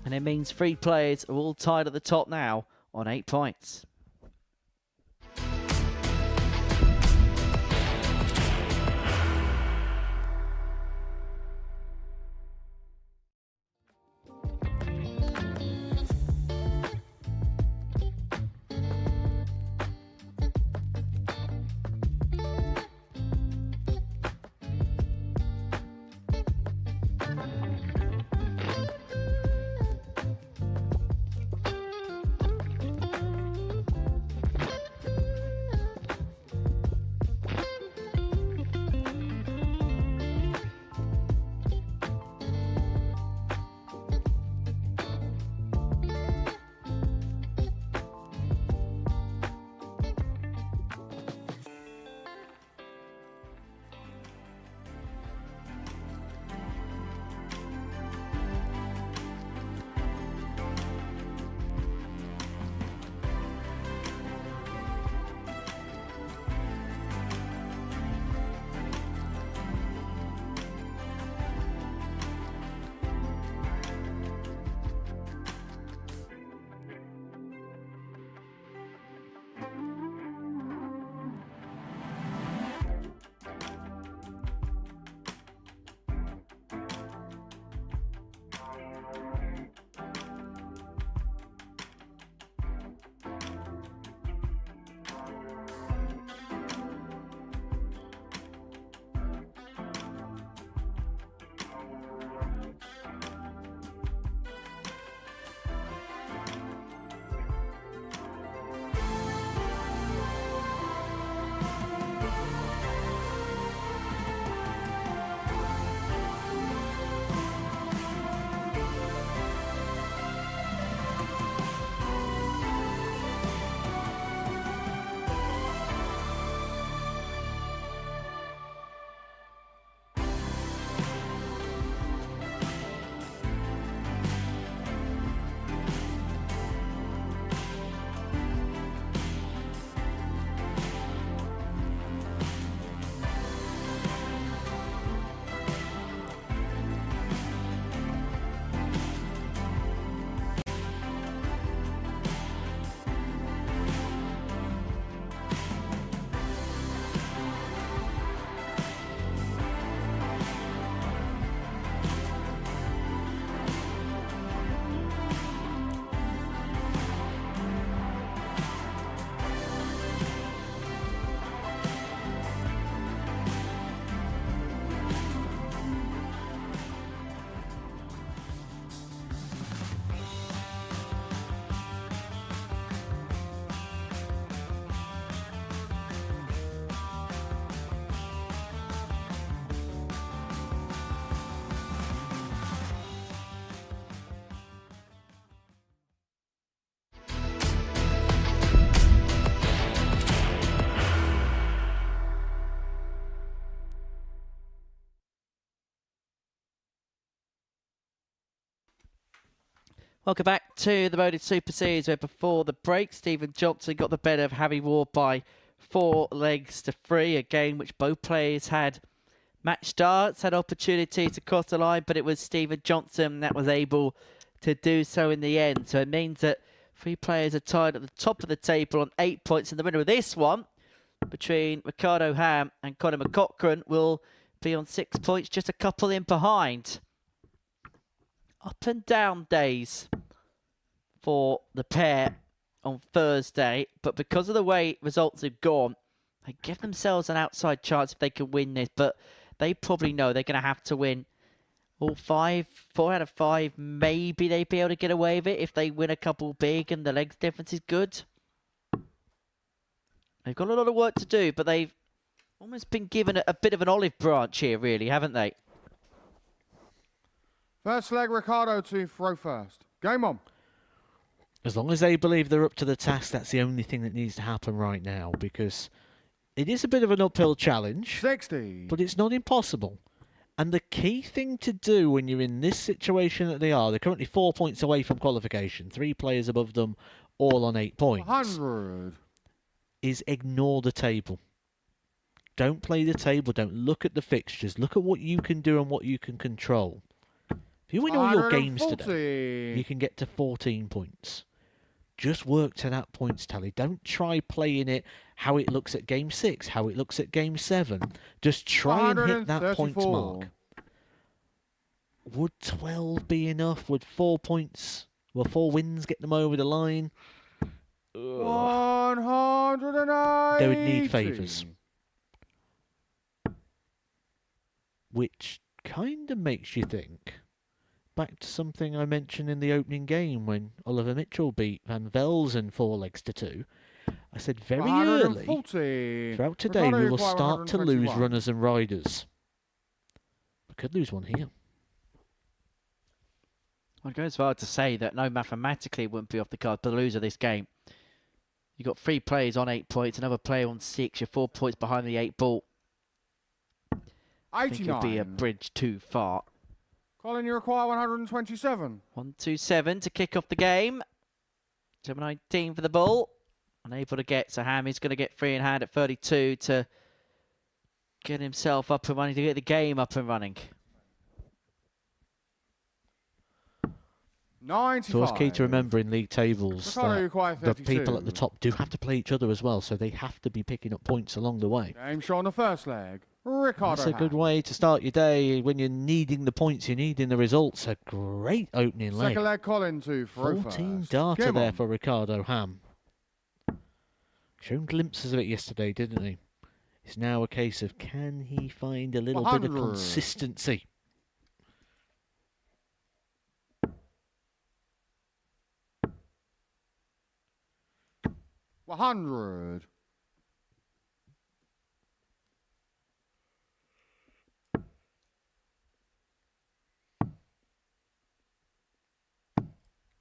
and it means 3 players are all tied at the top now on 8 points. Welcome back to the Modus Super Series, where before the break, Stephen Johnson got the better of Harry Ward by 4 legs to 3, a game which both players had match starts, had opportunities to cross the line, but it was Stephen Johnson that was able to do so in the end. So it means that 3 players are tied at the top of the table on 8 points, and the winner of this one, between Ricardo Ham and Conor McCaughrean, will be on 6 points, just a couple in behind. Up and down days for the pair on Thursday, but because of the way results have gone, they give themselves an outside chance if they can win this, but they probably know they're going to have to win all 4 out of 5. Maybe they'd be able to get away with it if they win a couple big and the legs difference is good. They've got a lot of work to do, but they've almost been given a bit of an olive branch here, really, haven't they? First leg, Ricardo to throw first. Game on. As long as they believe they're up to the task, that's the only thing that needs to happen right now, because it is a bit of an uphill challenge, 60. but it's not impossible. And the key thing to do when you're in this situation that they are, they're currently 4 points away from qualification, 3 players above them, all on 8 points, 100. is ignore the table. Don't play the table, don't look at the fixtures, look at what you can do and what you can control. If you win all your games today, you can get to 14 points. Just work to that points tally. Don't try playing it how it looks at game 6, how it looks at game 7. Just try and hit that points mark. Would 12 be enough? Would 4 points, well, 4 wins get them over the line? 180. They would need favours. Which kind of makes you think back to something I mentioned in the opening game when Oliver Mitchell beat Van Velzen 4 legs to 2. I said very early throughout today Ricardo, we will require start to lose 121. runners and riders. We could lose one here. I'd go as far to say that no, mathematically it wouldn't be off the card to lose of this game. You've got 3 players on 8 points, another player on 6. You're 4 points behind the 8 ball. I think it'll be a 89. bridge too far. Colin, you require 127. 1-2-7 to kick off the game. 7-19 for the ball. Unable to get, so Ham is going to get free in hand at 32 to get himself up and running, to get the game up and running. 95. So what's key to remember in league tables Ricardo, you that require the 32. people at the top do have to play each other as well, so they have to be picking up points along the way. Game shot on the first leg. Ricardo. That's a good way to start your day when you're needing the points, you're needing the results. A great opening leg. Second leg, Colin to throw 14 first. darter Game there on. for Ricardo Ham. Shown glimpses of it yesterday, didn't he? It's now a case of can he find a little bit of 100. consistency. $100.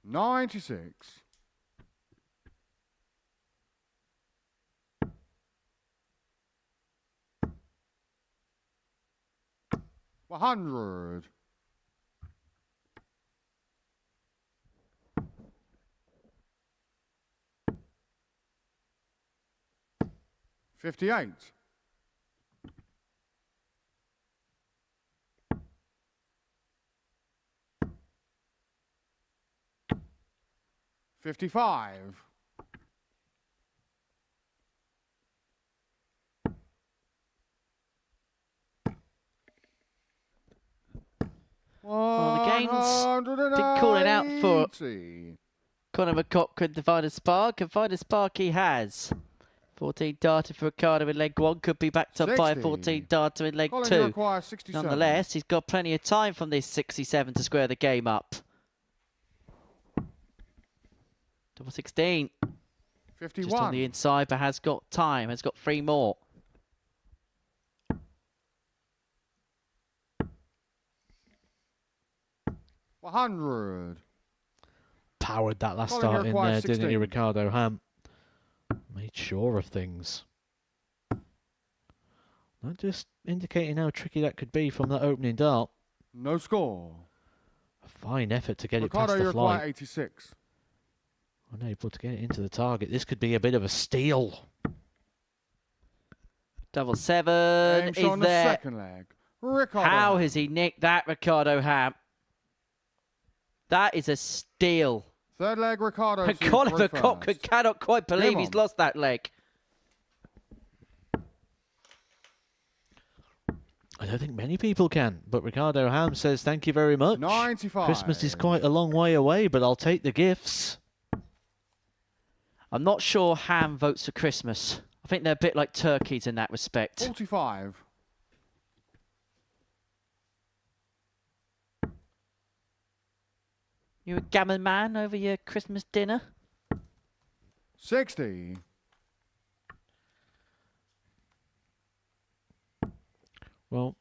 $96. $100. $58. $55. Well, the game's been calling out for Conor McCaughrean to find a spark, and find a spark he has. 14 darter for Ricardo in leg 1, could be backed up by a 60. 14 darter in leg Colin, 2. you require 67. Nonetheless, he's got plenty of time from this 67 to square the game up. Double 16. 51. Just on the inside, but has got time, has got 3 more. $100. Powered that last Colin, start you in require there, didn't he, 16. Ricardo Ham? Made sure of things. Not just indicating how tricky that could be from that opening dart. No score. A fine effort to get Ricardo, it past the you require flight. 86. Unable to get it into the target. This could be a bit of a steal. Double seven Game is shot on the there. second leg. Ricardo. How Ham. has he nicked that, Ricardo Ham? That is a steal. Third leg, Ricardo. to Oliver throw Cock first. cannot quite believe Game he's on. lost that leg. I don't think many people can, but Ricardo Ham says thank you very much. 95. Christmas is quite a long way away, but I'll take the gifts. I'm not sure Ham votes for Christmas. I think they're a bit like turkeys in that respect. 45. You a gammon man over your Christmas dinner? 60. Well,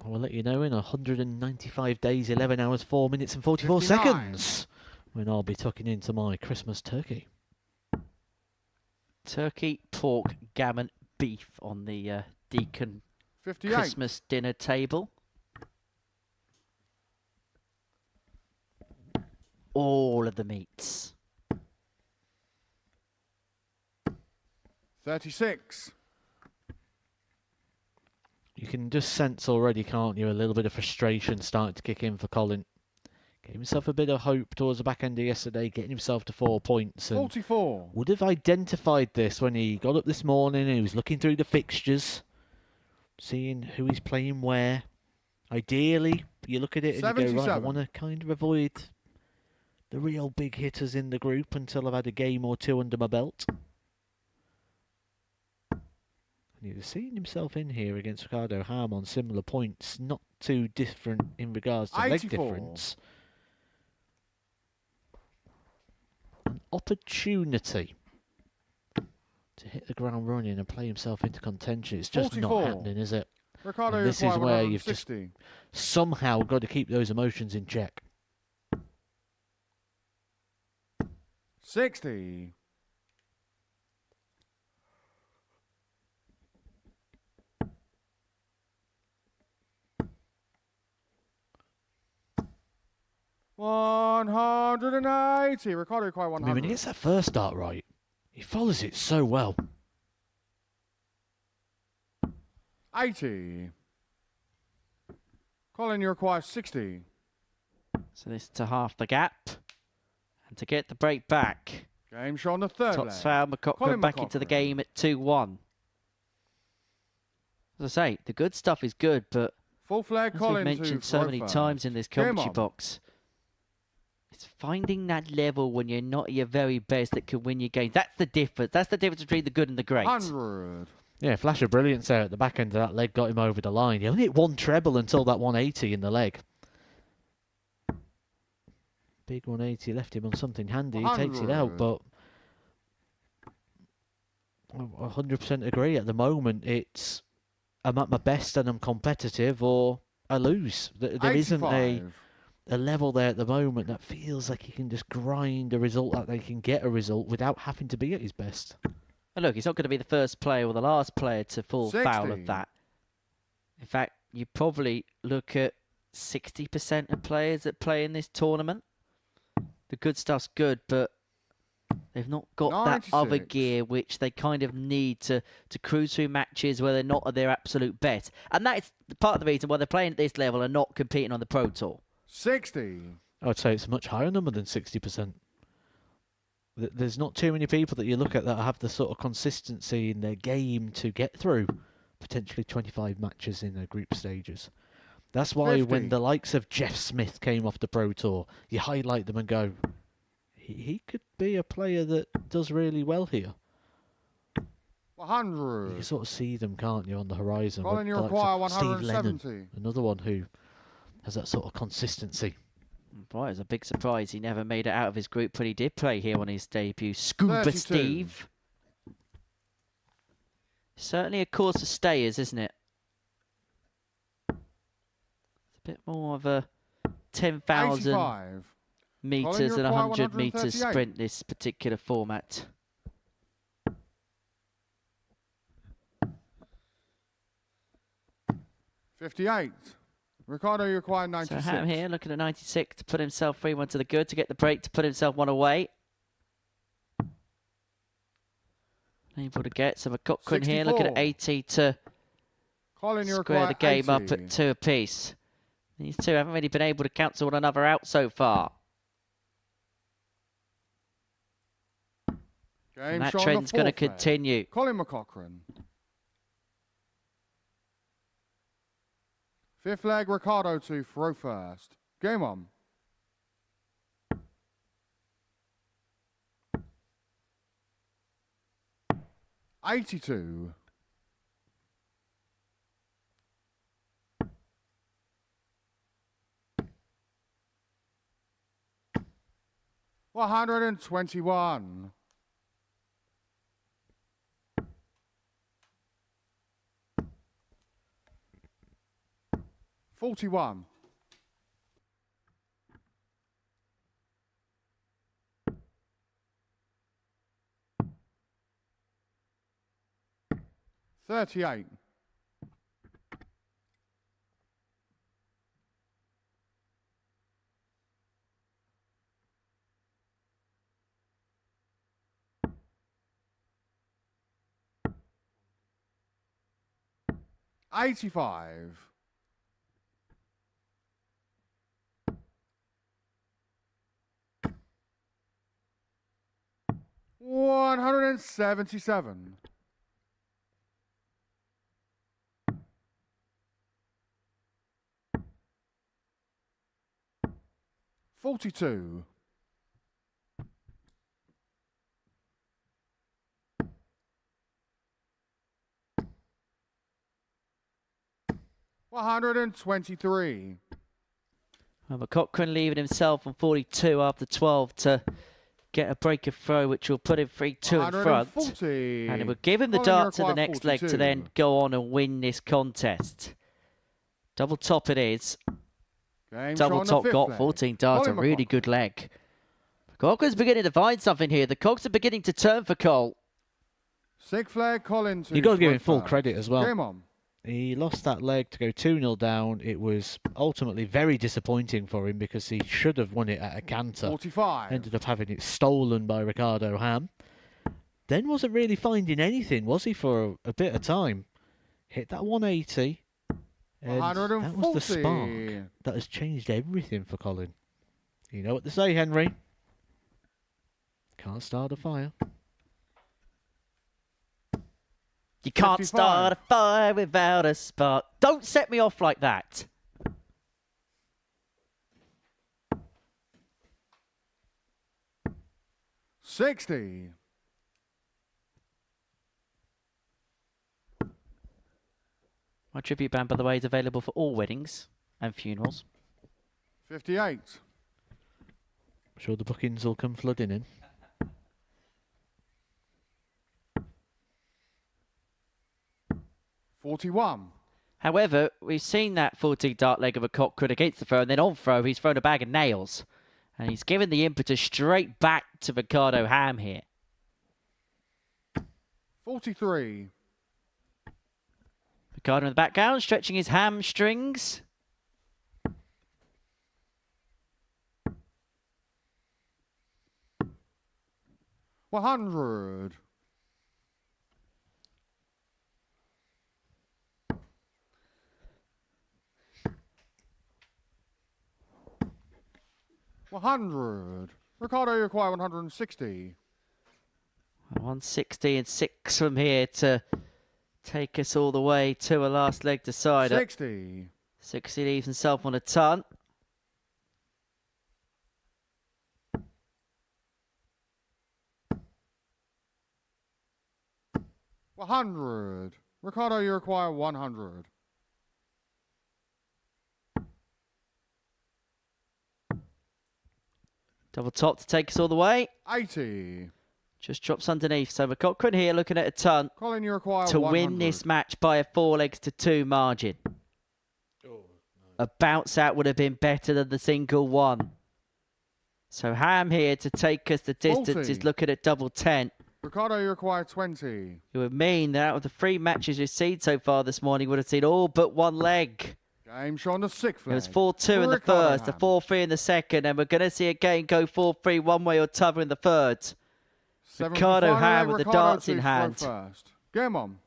I will let you know in 195 days, 11 hours, 4 minutes and 44 59. seconds when I'll be tucking into my Christmas turkey. Turkey, pork, gammon, beef on the Deacon 58. Christmas dinner table. All of the meats. 36. You can just sense already, can't you, a little bit of frustration starting to kick in for Colin. Gave himself a bit of hope towards the back end of yesterday, getting himself to 4 points. And 44. would have identified this when he got up this morning and he was looking through the fixtures, seeing who he's playing where. Ideally, you look at it and you go, right, I 77. want to kind of avoid the real big hitters in the group until I've had a game or two under my belt. And he's seeing himself in here against Ricardo Ham on similar points, not too different in regards to leg 84. difference. An opportunity to hit the ground running and play himself into contention. It's just 44. not happening, is it? Ricardo, And you this is require where you've just 160. somehow got to keep those emotions in check. 60. $180. Ricardo, you require I mean, when 100. he gets that first start right, he follows it so well. 80. Colin, you require 60. So this to half the gap. And to get the break back. Game shot on the third leg. Totsfowl McCockrum Colin back into the McCockrum. game at 2-1. As I say, the good stuff is good, but Fourth leg, as Colin we've to mentioned so throw many first. times in this Game commentary on. box, it's finding that level when you're not at your very best that can win your games. That's the difference. That's the difference between the good and the great. 100. Yeah, flash of brilliance there at the back end of that leg got him over the line. He only hit one treble until that 180 in the leg. Big 180 left him on something handy. He takes it out, 100. but I 100% agree. At the moment, it's I'm at my best and I'm competitive, or I lose. There isn't 85. a level there at the moment that feels like he can just grind a result, that they can get a result without having to be at his best. And look, he's not going to be the first player or the last player to fall foul 60. of that. In fact, you probably look at 60% of players that play in this tournament. The good stuff's good, but they've not got that other 96. gear which they kind of need to cruise through matches where they're not at their absolute best. And that is part of the reason why they're playing at this level and not competing on the Pro Tour. 60. I would say it's a much higher number than 60%. There's not too many people that you look at that have the sort of consistency in their game to get through potentially 25 matches in their group stages. That's why 50. when the likes of Jeff Smith came off the Pro Tour, you highlight them and go, he could be a player that does really well here. 100. You can sort of see them, can't you, on the horizon. Colin, with you the likes require of Steve Lennon, 170. another one who has that sort of consistency. Boy, it was a big surprise. He never made it out of his group, but he did play here on his debut. Scuba 32. Steve. Certainly a cause for stayers, isn't it? It's a bit more of a 10,000 85. metres you and a require 100 metres 138. sprint, this particular format. $58. Ricardo, you require So 96. Ham here looking at 96 to put himself 3-1 to the good, to get the break, to put himself one away. Able to get some Cochrane here looking at 80 to Colin, you square require the game up 80. at 2 apiece. These two haven't really been able to cancel one another out so far. Game And that shown on the trend's going to fourth leg. continue. Colin McCochran. Fifth leg, Ricardo to throw first. Game on. $82. $121. $41. $38. $85. $177. $42. $123. Well, Cochrane leaving himself on 42 after 12 to get a break of throw, which will put him 3-2 in front. 140. And it will give him the Colin, you dart to the require next leg to 42. then go on and win this contest. Double top it is. Game Double shown on the top fifth got leg. 14 darts, a Colin really McCochran. good leg. Cochrane's beginning to find something here. The cogs are beginning to turn for Cole. Sixth leg, Colin to You've got to give throw him full first. credit as well. Game on. He lost that leg to go 2-0 down. It was ultimately very disappointing for him because he should have won it at a canter. 45. Ended up having it stolen by Ricardo Ham. Then wasn't really finding anything, was he, for a bit of time? Hit that 180. And that was the spark 140. that has changed everything for Colin. You know what to say, Henry. Can't start a fire. You can't 55. start a fire without a spark. Don't set me off like that. $60. My tribute band, by the way, is available for all weddings and funerals. $58. I'm sure the bookings will come flooding in. $41. However, we've seen that 14 dart leg of a Cochrane against the throw, and then on throw, he's thrown a bag of nails. And he's given the impetus straight back to Ricardo Ham here. 43. Ricardo in the background, stretching his hamstrings. $100. $100. Ricardo, you require 160. 160 and 6 from here to take us all the way to a last leg decider. 60. 60 leaves himself on a ton. $100. Ricardo, you require 100. Double top to take us all the way. 80. Just drops underneath. So Cochrane here looking at a ton Colin, you require to 100. win this match by a 4-2 margin. A bounce out would have been better than the single one. So Ham here to take us the distance 40. is looking at double 10. Ricardo, you require 20. It would mean that out of the 3 matches we've seen so far this morning, would have seen all but one leg. Game shot on the sixth It was leg. 4-2 in the Ricardo first, a Ham. 4-3 in the second, and we're going to see a game go 4-3 one way or t'other in the third. Seventh and Ricardo final Ham leg, with the Ricardo darts in to throw hand. First. Game on.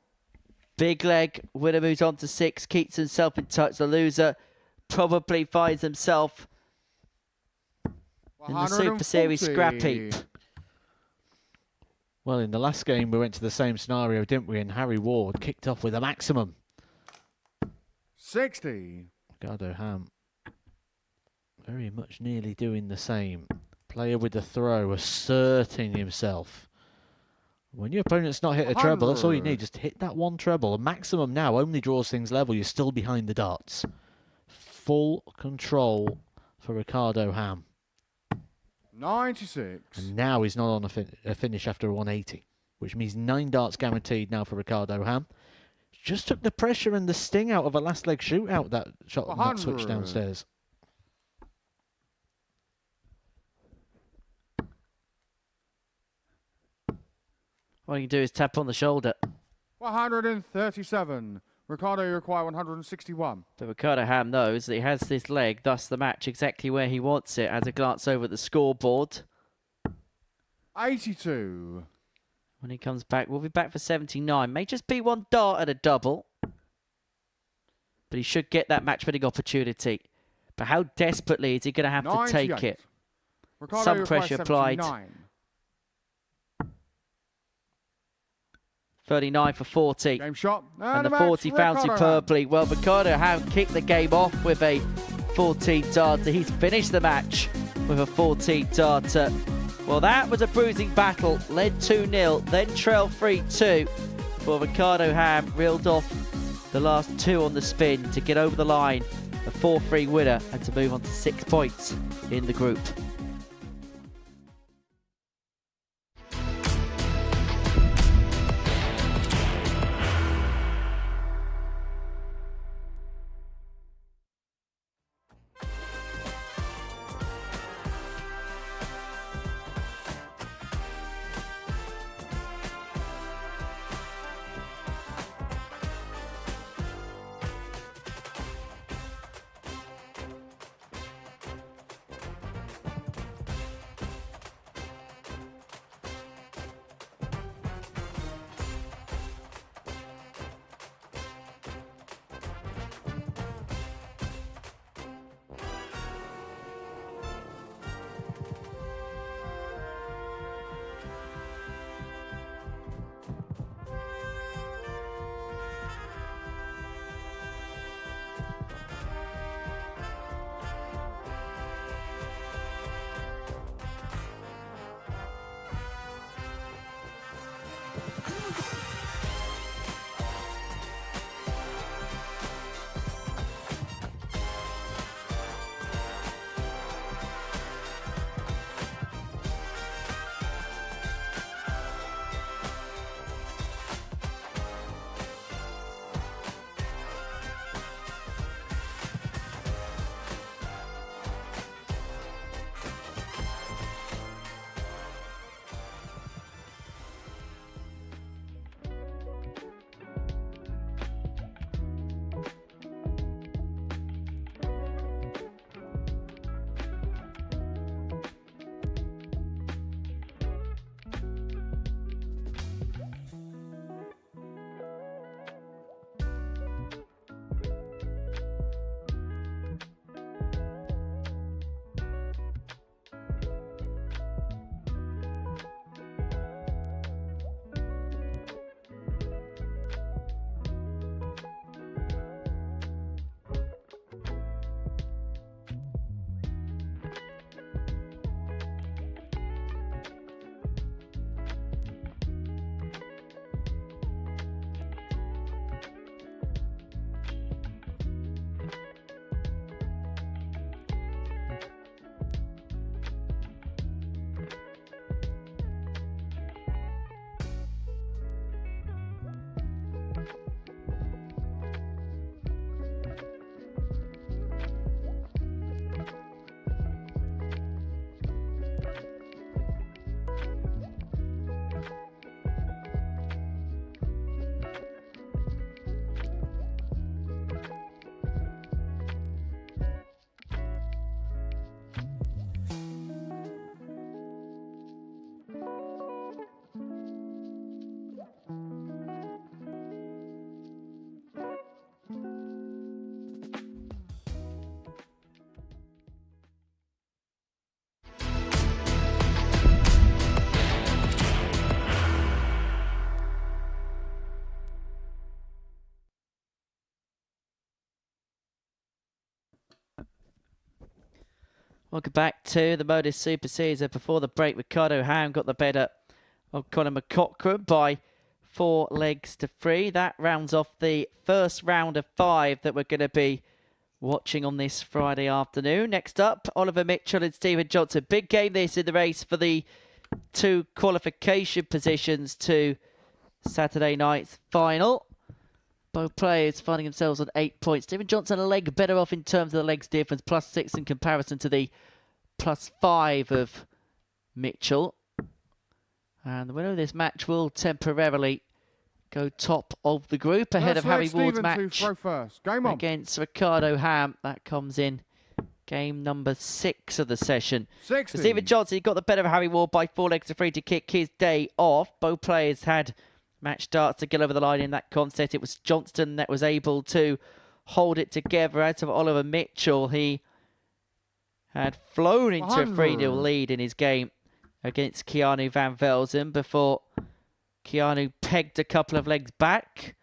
Big leg, winner moves on to 6, keeps himself in touch. The loser probably finds himself in the Super Series scrap heap. Well, in the last game, we went to the same scenario, didn't we? And Harry Ward kicked off with a maximum. 60. Ricardo Ham very much nearly doing the same. Player with the throw, asserting himself. When your opponent's not hit a treble, that's all you need. Just hit that one treble. A maximum now only draws things level. You're still behind the darts. Full control for Ricardo Ham. 96. And now he's not on a finish after a 180, which means 9 darts guaranteed now for Ricardo Ham. Just took the pressure and the sting out of a last leg shootout, that shot, that switch 100. downstairs. All you can do is tap on the shoulder. 137. Ricardo, you require 161. But Ricardo Ham knows that he has this leg, thus the match exactly where he wants it. As a glance over at the scoreboard. 82. When he comes back, we'll be back for 79. May just be 1 dart at a double. But he should get that match-winning opportunity. But how desperately is he going to have to take it? Ricardo, Some you require pressure applied. 79. 39 for 40. Game shot. And the match, 40 found Ricardo Ham. superbly. Well, Ricardo Ham kicked the game off with a 14-darter. He's finished the match with a 14-darter. Well, that was a bruising battle. Led 2-0, then trail 3-2. For Ricardo Ham, reeled off the last 2 on the spin to get over the line. A 4-3 winner and to move on to 6 points in the group. Welcome back to the Modus Super Series. Before the break, Ricardo Ham got the better of Conor McCaughrean by 4 legs to 3. That rounds off the first round of 5 that we're going to be watching on this Friday afternoon. Next up, Oliver Mitchell and Stephen Johnson. Big game this in the race for the 2 qualification positions to Saturday night's final. Both players finding themselves on 8 points. Stephen Johnson a leg better off in terms of the legs difference, +6 in comparison to the +5 of Mitchell. And the winner of this match will temporarily go top of the group ahead of Harry Ward's match against Ricardo Ham. That comes in game number 6 of the session. So Stephen Johnson, he got the better of Harry Ward by 4 legs to 3 to kick his day off. Both players had match starts to get over the line in that contest. It was Johnston that was able to hold it together. As of Oliver Mitchell, he had flown into a 3-0 lead in his game against Keanu van Velzen before Keanu pegged a couple of legs back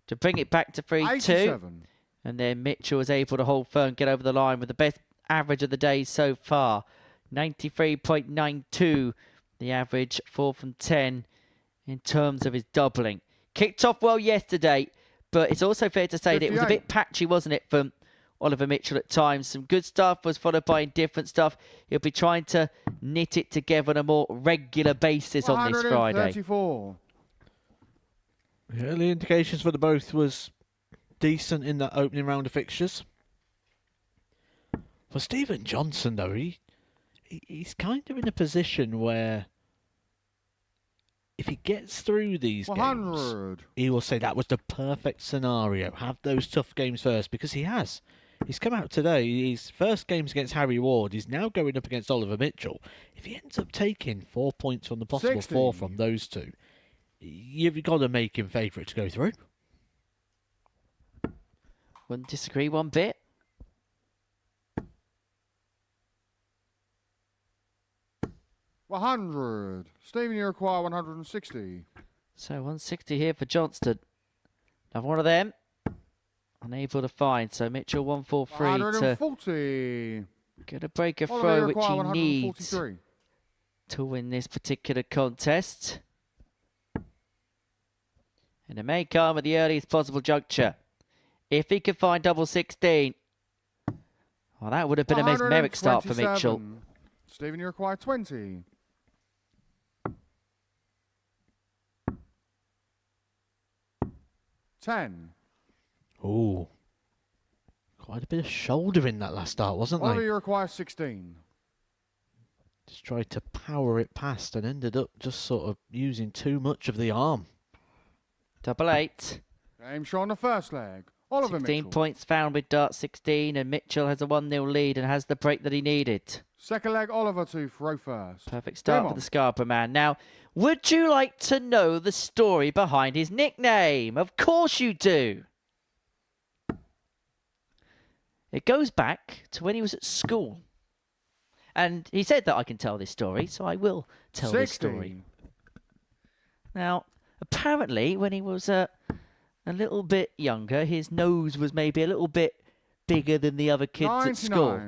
to bring it back to 3-2. And then Mitchell was able to hold firm, get over the line with the best average of the day so far. 93.92, the average, 4 from 10 in terms of his doubling. Kicked off well yesterday, but it's also fair to say that it was a bit patchy, wasn't it, from Oliver Mitchell at times. Some good stuff was followed by indifferent stuff. He'll be trying to knit it together on a more regular basis on this Friday. The early indications for the both was decent in that opening round of fixtures. For Stephen Johnson, though, he's kind of in a position where if he gets through these games, he will say that was the perfect scenario. Have those tough games first, because he has. He's come out today. His first game's against Harry Ward. He's now going up against Oliver Mitchell. If he ends up taking 4 points from the possible 4 from those two, you've got to make him favourite to go through. Wouldn't disagree one bit. $100. Stephen, you require 160. So 160 here for Johnston. Another one of them. Unable to find. So Mitchell 143 140. to get a breaker throw, which he needs to win this particular contest. And it may come at the earliest possible juncture. If he could find double 16, well, that would have been a mesmeric start for Mitchell. Stephen, you require 20. $10. Ooh. Quite a bit of shoulder in that last start, wasn't there? You require 16. Just tried to power it past and ended up just sort of using too much of the arm. Double 8. Game show on the first leg. Oliver 16 Mitchell. points found with dart 16, and Mitchell has a 1-0 lead and has the break that he needed. Second leg, Oliver to throw first. Perfect start for the Scarborough man. Now, would you like to know the story behind his nickname? Of course you do. It goes back to when he was at school. And he said that I can tell this story, so I will tell this story. Now, apparently, when he was a little bit younger, his nose was maybe a little bit bigger than the other kids 99. at school.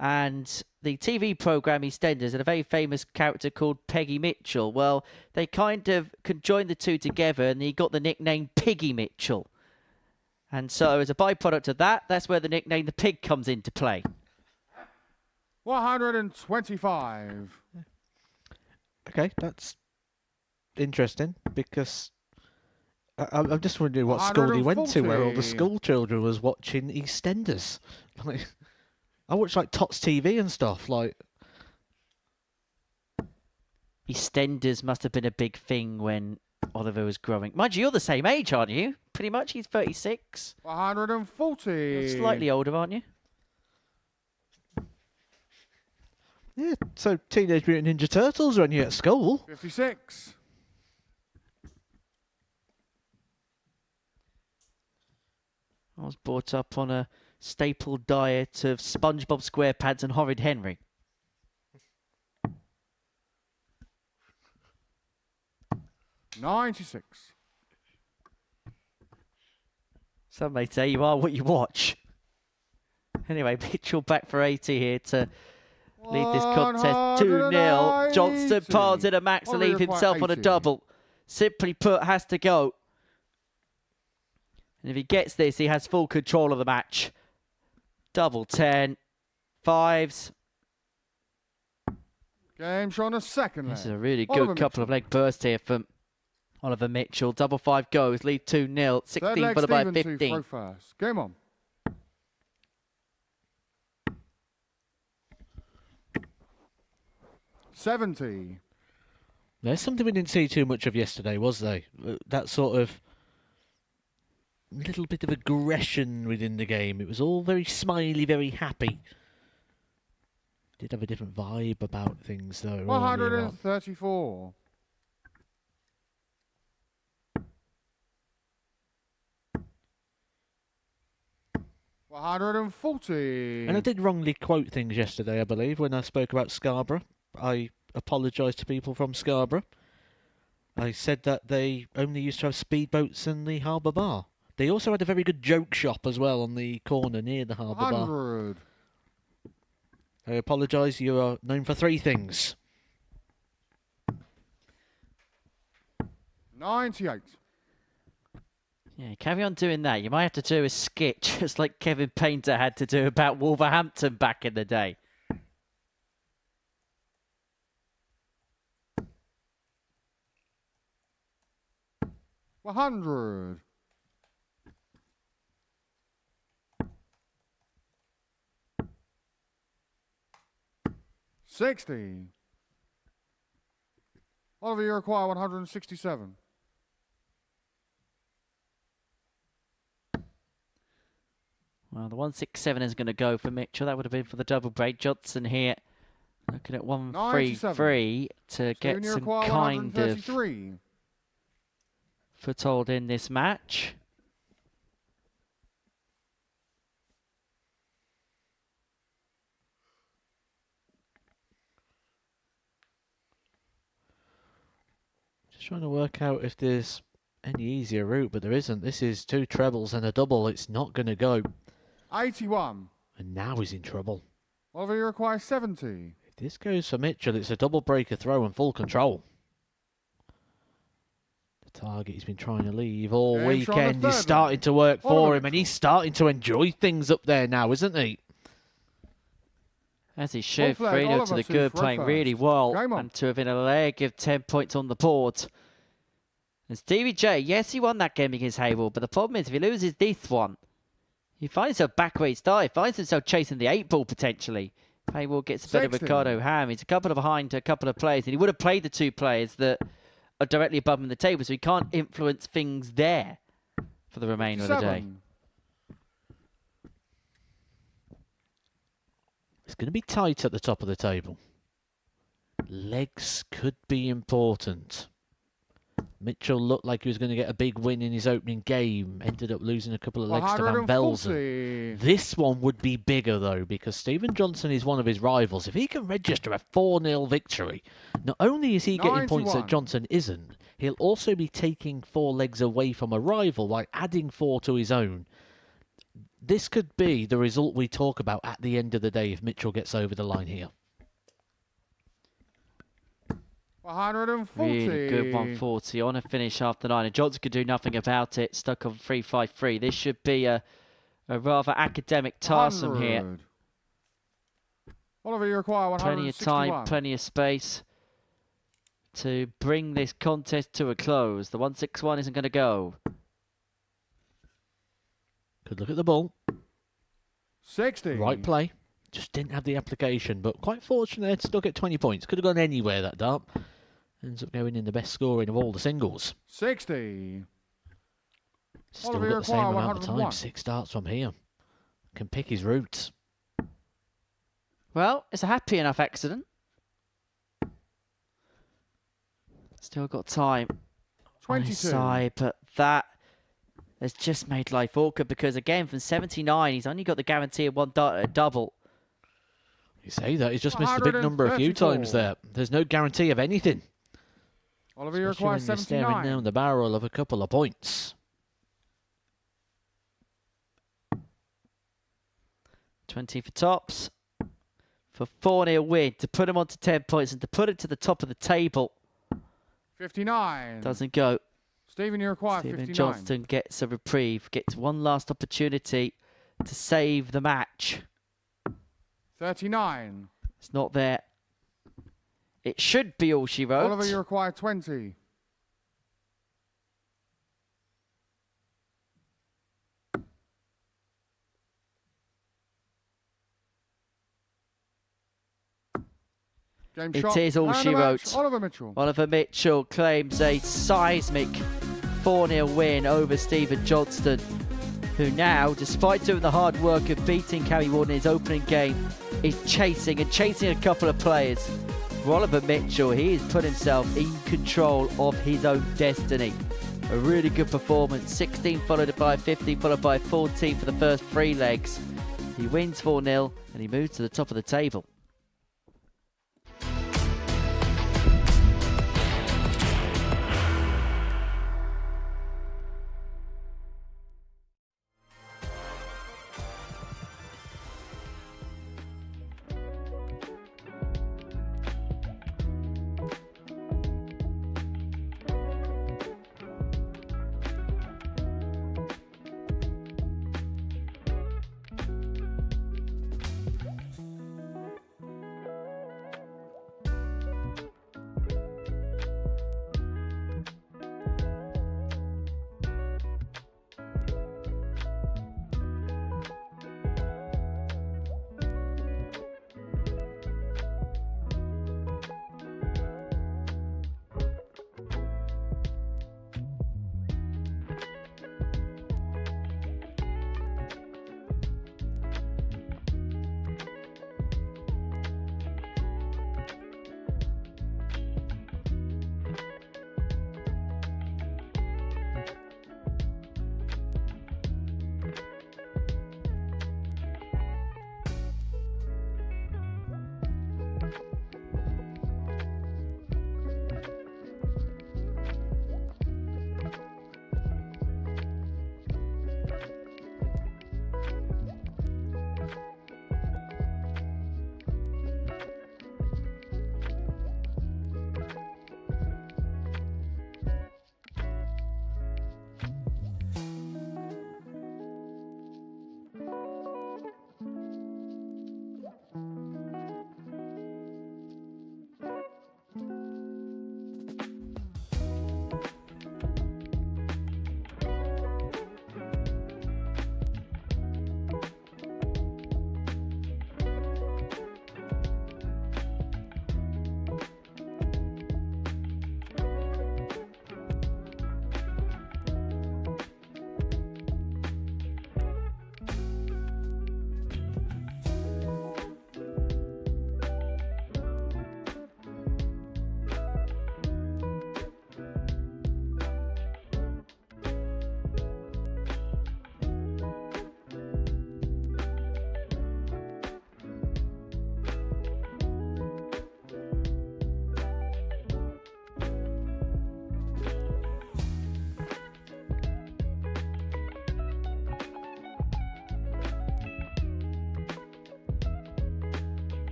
And the TV programme EastEnders had a very famous character called Peggy Mitchell. Well, they kind of conjoined the two together and he got the nickname Piggy Mitchell. And so as a byproduct of that, that's where the nickname The Pig comes into play. 125. Okay, that's interesting because I'm just wondering what school he went to where all the school children was watching EastEnders. Like, I watched like Tots TV and stuff. Like EastEnders must have been a big thing when Oliver was growing. Mind you, you're the same age, aren't you? Pretty much. He's 36. 140. You're slightly older, aren't you? Yeah, so Teenage Mutant Ninja Turtles when you're at school. 56. I was brought up on a staple diet of SpongeBob SquarePants and Horrid Henry. $96. Some may say you are what you watch. Anyway, Mitchell back for 80 here to lead this contest 2-0. Johnston piles in a max to leave himself on a double. Simply put, has to go. And if he gets this, he has full control of the match. Double 10. Fives. Game showing a second leg. This is a really good couple of leg bursts here from Oliver Mitchell. Double 5 goes, lead 2-0. 16 followed by 15. First. Game on. $70. There's something we didn't see too much of yesterday, was there? That sort of little bit of aggression within the game. It was all very smiley, very happy. Did have a different vibe about things though. 134. $140. And I did wrongly quote things yesterday, I believe, when I spoke about Scarborough. I apologise to people from Scarborough. I said that they only used to have speedboats in the harbour bar. They also had a very good joke shop as well on the corner near the harbour bar. 100. I apologise, you are known for 3 things. 98. Yeah, carry on doing that. You might have to do a skit, just like Kevin Painter had to do about Wolverhampton back in the day. $100. $60. Oliver, you require 167. Well, the 167 is going to go for Mitchell. That would have been for the double break. Johnson here looking at 133 to get some kind of foothold in this match. Just trying to work out if there's any easier route, but there isn't. This is 2 trebles and a double. It's not going to go. 81. And now he's in trouble. Oliver, you require 70. If this goes for Mitchell, it's a double breaker throw and full control. The target he's been trying to leave all weekend is starting to work for him, and he's starting to enjoy things up there now, isn't he? As he should, 3-0 to the good, playing really well, and to within a leg of 10 points on the board. And Stevie J, yes, he won that game against Hayward, but the problem is if he loses this one, he finds himself back where he started. He finds himself chasing the 8 ball potentially. Hayward gets a bit of Ricardo Ham. He's a couple behind a couple of players, and he would have played the 2 players that are directly above him in the table, so he can't influence things there for the remainder of the day. It's going to be tight at the top of the table. Legs could be important. Mitchell looked like he was going to get a big win in his opening game. Ended up losing a couple of legs to Van Velzen. This one would be bigger, though, because Stephen Johnson is one of his rivals. If he can register a 4-0 victory, not only is he getting points that Johnson isn't, he'll also be taking 4 legs away from a rival by adding 4 to his own. This could be the result we talk about at the end of the day if Mitchell gets over the line here. 140. Really good 140 on a finish after 9, and Johnson could do nothing about it. Stuck on 353. This should be a rather academic task from here. Oliver, you require 161. Plenty of time, plenty of space to bring this contest to a close. The 161 isn't going to go. Good look at the ball. 60. Right play. Just didn't have the application, but quite fortunate to still get 20 points. Could have gone anywhere, that dart. Ends up going in the best scoring of all the singles. 60. Still got the same amount of time. 6 darts from here. Can pick his routes. Well, it's a happy enough accident. Still got time 22. on his side, but that has just made life awkward because, again, from 79, he's only got the guarantee of 1 double. You say that, he's just missed a big number a few times there. There's no guarantee of anything. Oliver, you require 79. Staring down the barrel of a couple of points. 20 for tops. for 4-0 win to put him on to 10 points and to put him to the top of the table. 59. Doesn't go. Stephen, you require Stephen 59. Johnston gets a reprieve, gets one last opportunity to save the match. 39. It's not there. It should be all she wrote. Oliver, you require 20. Game It shot. is all Man of she the match, wrote. Oliver Mitchell. Oliver Mitchell claims a seismic 4-0 win over Stephen Johnston, who now, despite doing the hard work of beating Cammy Ward in his opening game, is chasing a couple of players. For Oliver Mitchell, he has put himself in control of his own destiny. A really good performance. 16 followed by 15, followed by 14 for the first 3 legs. He wins 4-0 and he moves to the top of the table.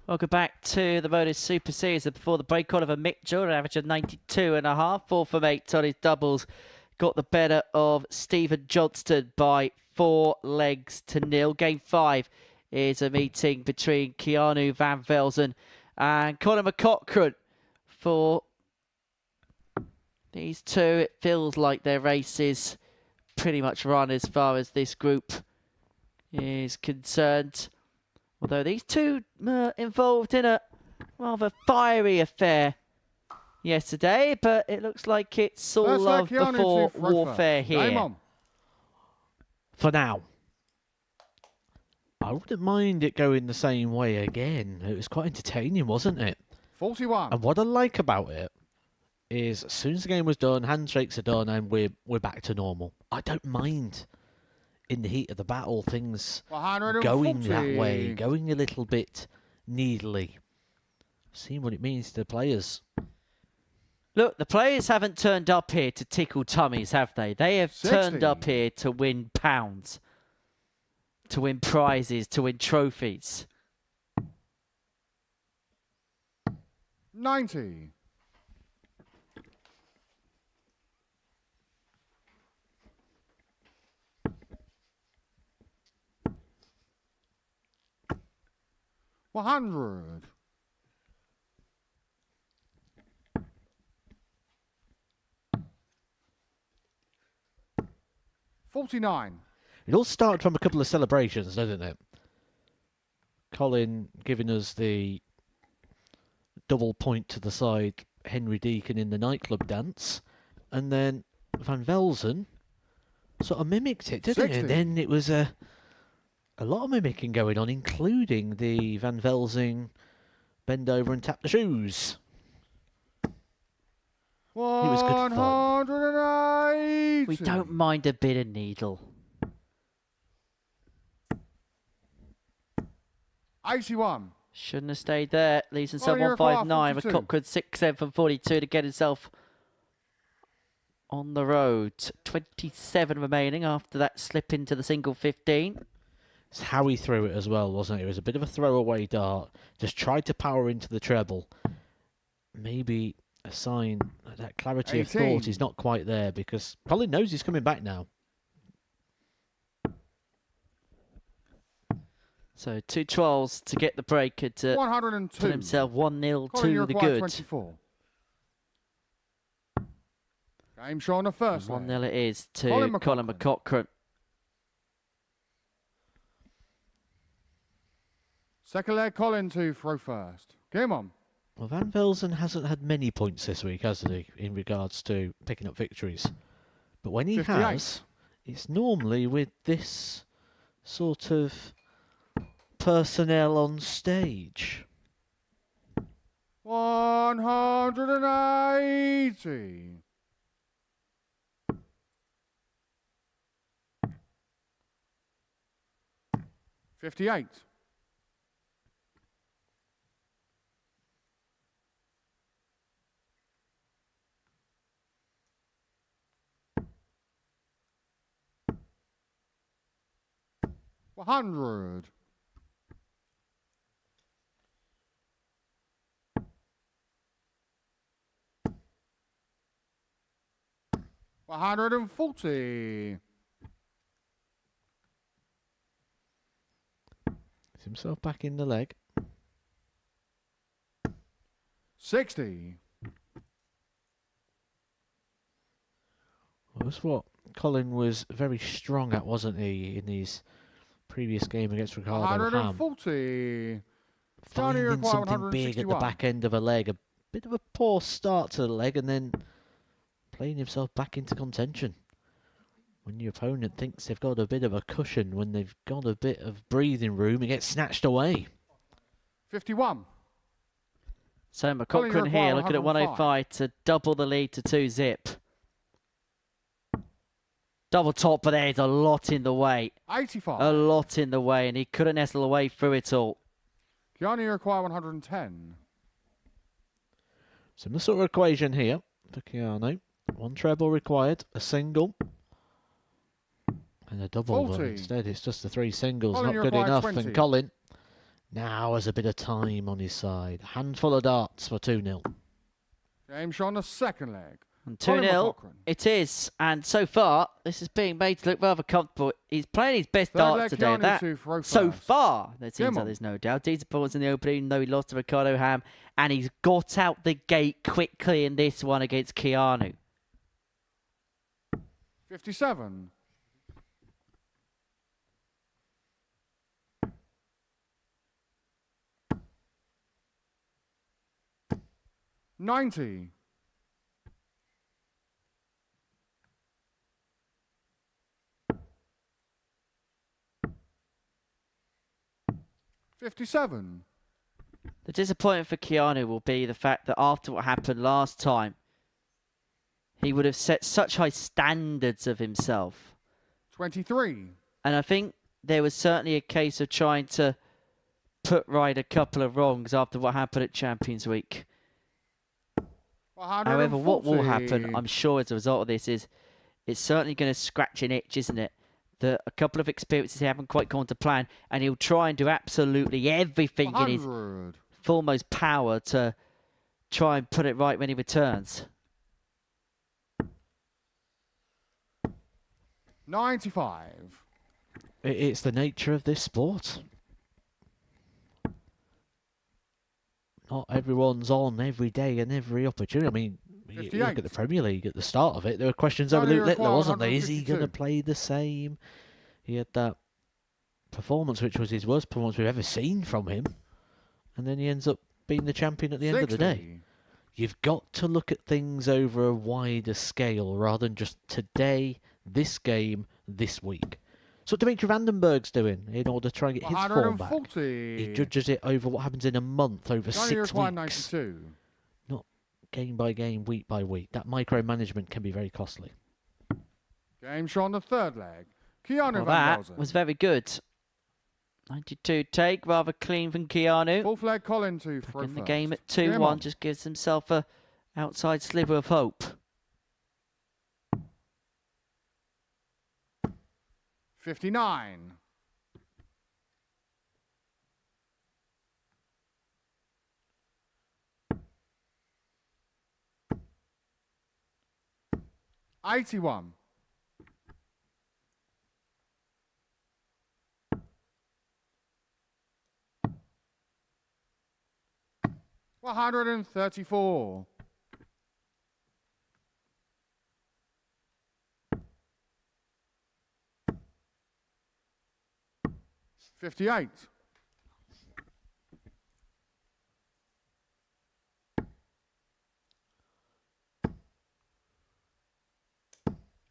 Welcome back to the Modus Super Series. Before the break, Oliver Mitchell, an average of 92.5, 4 from 8 on his doubles, got the better of Stephen Johnston by 4 legs to 0. Game 5 is a meeting between Keanu Van Velzen and Conor McCaughrean. For these two, it feels like their race is pretty much run as far as this group is concerned. Although these two involved in a rather fiery affair yesterday, but it looks like it's all Let's let love Keanu before to throw warfare first. Game here. on. For now. I wouldn't mind it going the same way again. It was quite entertaining, wasn't it? 41. And what I like about it is as soon as the game was done, handshakes are done, and we're back to normal. I don't mind in the heat of the battle things 140. going that way, going a little bit needly. Seeing what it means to the players. Look, the players haven't turned up here to tickle tummies, have they? They have 60. turned up here to win pounds, to win prizes, to win trophies. 90. $100. 49. It all started from a couple of celebrations, doesn't it? Colin giving us the double point to the side, Henry Deacon in the nightclub dance, and then Van Velzen sort of mimicked it, didn't 60. it? Then it was a lot of mimicking going on, including the Van Velzen bend over and tap the shoes. was good fun. 180. We don't mind a bit of needle. 81. Shouldn't have stayed there. Leaves himself you're a par 159 with 42. Cochran 6-7 from 42 to get himself on the road. 27 remaining after that slip into the single 15. It's how he threw it as well, wasn't it? It was a bit of a throwaway dart. Just tried to power into the treble. Maybe a sign that clarity of 18. thought is not quite there because Colin knows he's coming back now. So 2 12s to get the break and to 102. put himself 1-0 Colin, you're to the required good. 24. Game show on the first leg. 1-0 it is to Colin Colin McCaughrean. McCaughrean. Second leg, Colin to throw first. Game on. Well, Van Velzen hasn't had many points this week, has he, in regards to picking up victories. But when he 58. has, it's normally with this sort of personnel on stage. 180. 58. 100. 140. Gets himself back in the leg. 60. Well, that's what Colin was very strong at, wasn't he, in his previous game against Ricardo Ham. 140. Finding require something big at the 161. back end of a leg. A bit of a poor start to the leg and then playing himself back into contention. When your opponent thinks they've got a bit of a cushion, when they've got a bit of breathing room, it gets snatched away. 51. So Colin, you're McCaughrean here required looking at 105 to double the lead to 2-zip. Double top, but there's a lot in the way. 85. A lot in the way, and he couldn't nestle away through it all. Keanu, you require 110. Similar sort of equation here for Keanu. One treble required, a single, and a double. But 40. instead, it's just the 3 singles, Colin, not you good require enough. 20. And Colin now has a bit of time on his side. Handful of darts for 2-0. Game show on the second leg. And Colin 2-0 McCaughrean. it is, and so far this is being made to look rather comfortable. He's playing his best Third darts leg, today. Keanu That to throw so first. far, there seems Come like on. there's no doubt. Decent performance in the opening, even though he lost to Ricardo Ham, and he's got out the gate quickly in this one against Keanu. 57. 90. 57. The disappointment for Keanu will be the fact that after what happened last time, he would have set such high standards of himself. 23. And I think there was certainly a case of trying to put right a couple of wrongs after what happened at Champions Week. However, what will happen, I'm sure, as a result of this is it's certainly going to scratch an itch, isn't it? That a couple of experiences haven't quite gone to plan, and he'll try and do absolutely everything 100. in his foremost power to try and put it right when he returns. 95. It's the nature of this sport. Not everyone's on every day and every opportunity. I mean, you look at the Premier League at the start of it. There were questions over Luke Littler, wasn't there? Is he going to play the same? He had that performance, which was his worst performance we've ever seen from him. And then he ends up being the champion at the end of the day. You've got to look at things over a wider scale rather than just today, this game, this week. So what Dimitri Vandenberg's doing in order to try and get his form back. He judges it over what happens in a month, over 6 weeks. 92. Not game by game, week by week. That micromanagement can be very costly. Game shot on the third leg. Keanu Well, Van that was very good. 92 take, rather clean from Keanu. Fourth leg, Colin to Back throw in the first. game at 2-1, just gives himself a outside sliver of hope. 59. '81. 134. 58.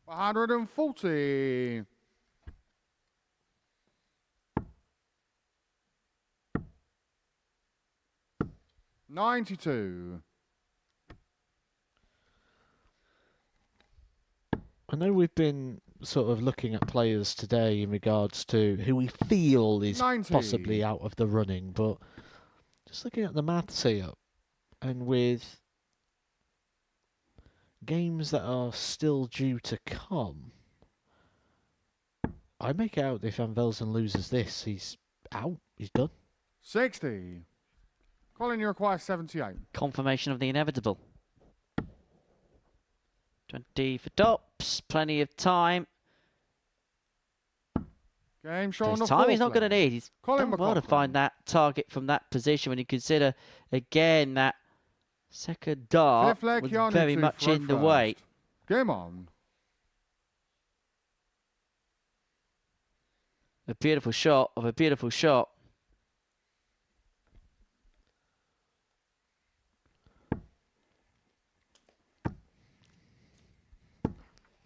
140. 92. I know we've been sort of looking at players today in regards to who we feel is 90. possibly out of the running, but just looking at the maths here, and with games that are still due to come, I make out if Van Velzen loses this, he's out, he's done. 60. Colin, you require 78. Confirmation of the inevitable. 20 for tops, plenty of time. Game shot on the There's time he's not fourth going to leg. need. He's Colin done well to McLaughlin. find that target from that position when you consider, again, that second dart Fifth leg, was Keanu very to much throw in the first. way. Game on. A beautiful shot of a beautiful shot.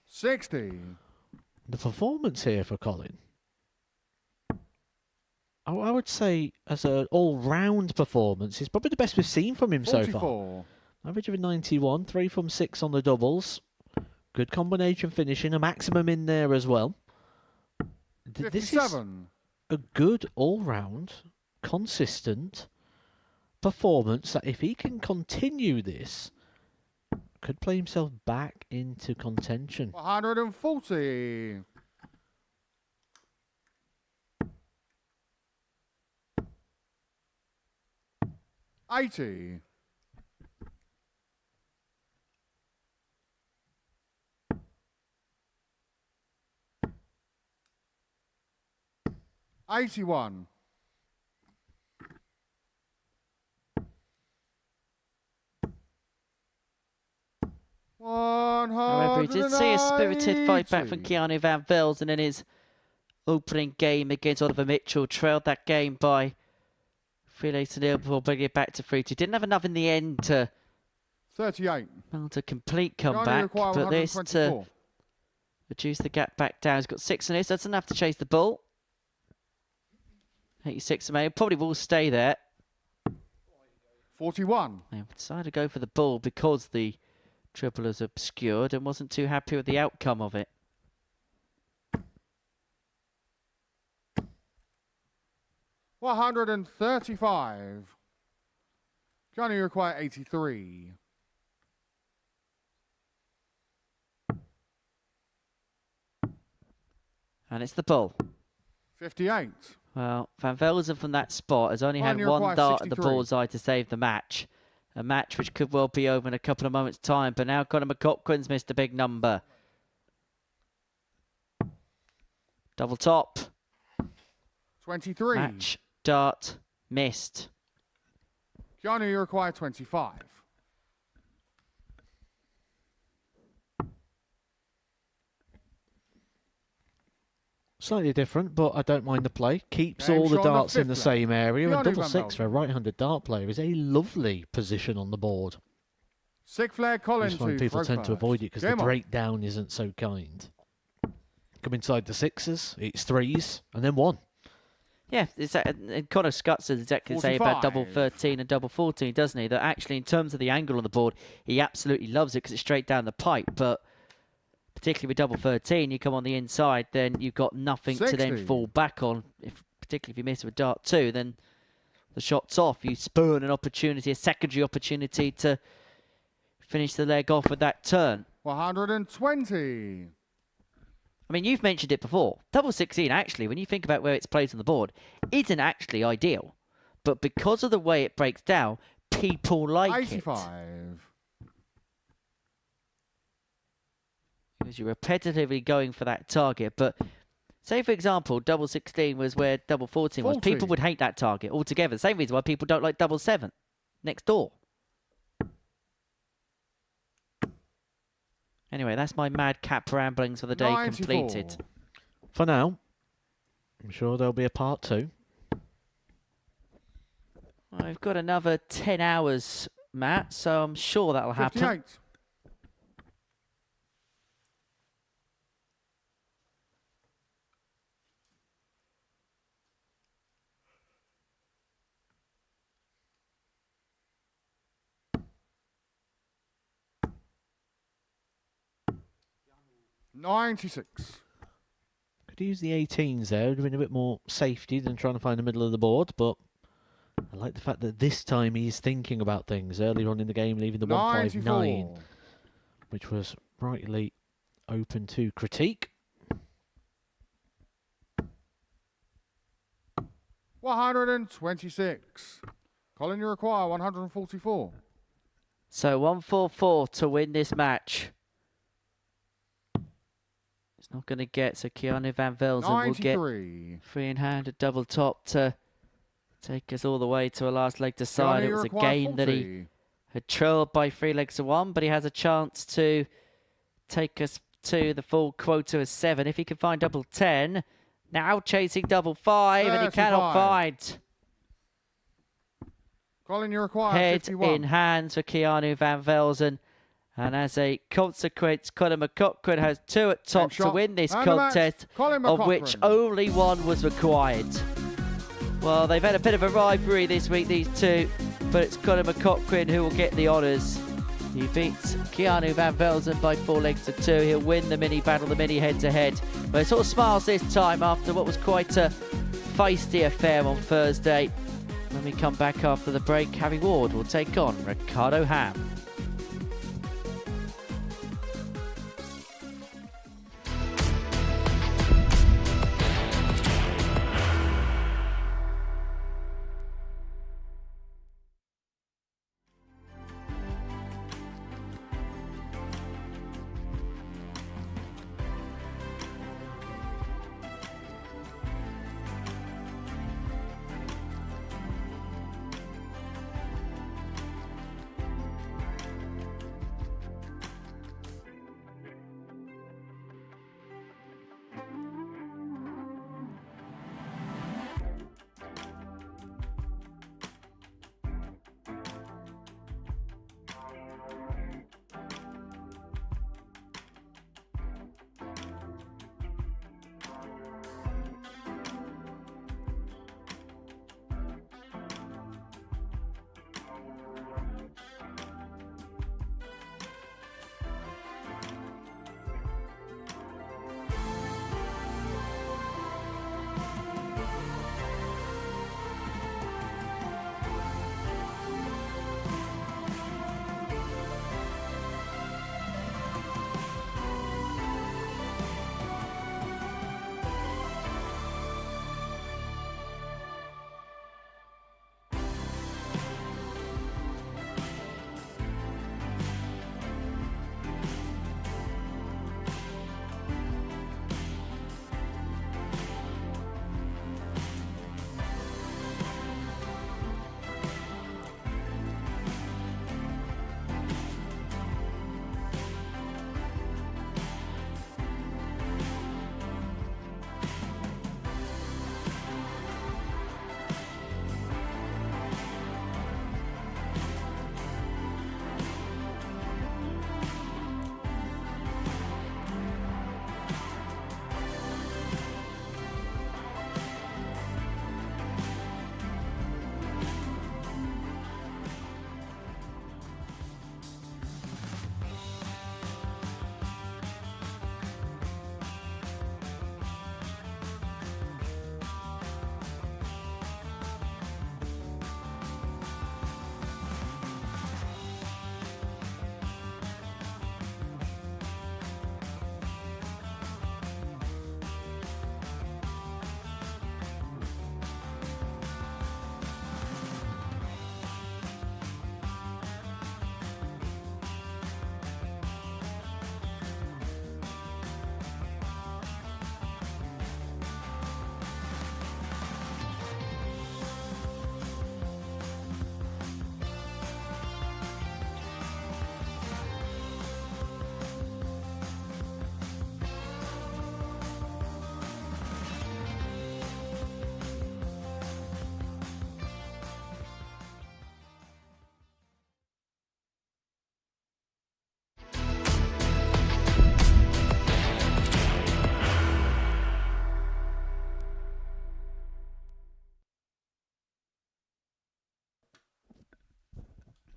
60. The performance here for Colin, I would say, as an all-round performance, is probably the best we've seen from him so far. 44. Average of a 91, 3 from 6 on the doubles. Good combination finishing, a maximum in there as well. This is 57. a good all-round, consistent performance that if he can continue this, could play himself back into contention. 140. 80. 81. 180. However, he did see a spirited fight back from Keanu Van Velzen in his opening game against Oliver Mitchell. Trailed that game by 3-0 before bringing it back to 3-2. Didn't have enough in the end to 38. mount a complete You only comeback, require but this to 124. reduce the gap back down. He's got 6 in this, doesn't have to chase the ball. 86 May probably will stay there. 41. They decided to go for the bull because the triple is obscured and wasn't too happy with the outcome of it. $135. Keanu, you require 83. And it's the bull. 58. Well, Van Velzen from that spot has only had Keanu one requires dart at the 63. bullseye to save the match. A match which could well be over in a couple of moments' time. But now Conor McCaughrean's missed a big number. Double top. 23. Match, dart, missed. Keanu, you require 25. Slightly different, but I don't mind the play. Keeps Game all the shot on the darts in the fifth same area. Keanu And double Van six for a Velzen. right-handed dart player is a lovely position on the board. Sick Flair Colin Just find to people throw tend to first. avoid it because the Game on. breakdown isn't so kind. Come inside the sixes, it's threes, and then one. Yeah, and Conor Scott says exactly the same about double 45. 13 and double 14, doesn't he? That actually, in terms of the angle on the board, he absolutely loves it because it's straight down the pipe. But particularly with double 13, you come on the inside, then you've got nothing to then 60. fall back on. Particularly if you miss with dart 2, then the shot's off. You spurn an opportunity, a secondary opportunity to finish the leg off with that turn. 120. I mean, you've mentioned it before. Double 16, actually, when you think about where it's placed on the board, isn't actually ideal. But because of the way it breaks down, people like 85. it. Because you're repetitively going for that target. But say, for example, double 16 was where double 14 was. 40. People would hate that target altogether. The same reason why people don't like double 7 next door. Anyway, that's my madcap ramblings for the day 94. completed. For now, I'm sure there'll be a part 2. Well, we've got another 10 hours, Matt, so I'm sure that'll happen. 58. $96. Could use the 18s there. Would have been a bit more safety than trying to find the middle of the board, but I like the fact that this time he's thinking about things earlier on in the game, leaving the 159, 94. which was rightly open to critique. 126. Colin, you require 144. So 144 to win this match. It's not going to get, so Keanu Van Velzen will get 93. free in hand, a double top to take us all the way to a last leg decide. Keanu, It you was a require game that he 40. had trailed by 3 legs to 1, but he has a chance to take us to the full quota of 7 if he can find double 10. Now chasing double 5, and he cannot 35. find. Colin, you require Head 51. in hands for Keanu Van Velzen. And as a consequence, Conor McCaughrean has 2 at top to shot. win this And the match, contest, Colin of which McCaughrean. only 1 was required. Well, they've had a bit of a rivalry this week, these two, but it's Conor McCaughrean who will get the honours. He beats Keanu Van Velzen by 4 legs to 2. He'll win the mini battle, the mini head-to-head. But it sort of smiles this time after what was quite a feisty affair on Thursday. When we come back after the break, Harry Ward will take on Ricardo Ham.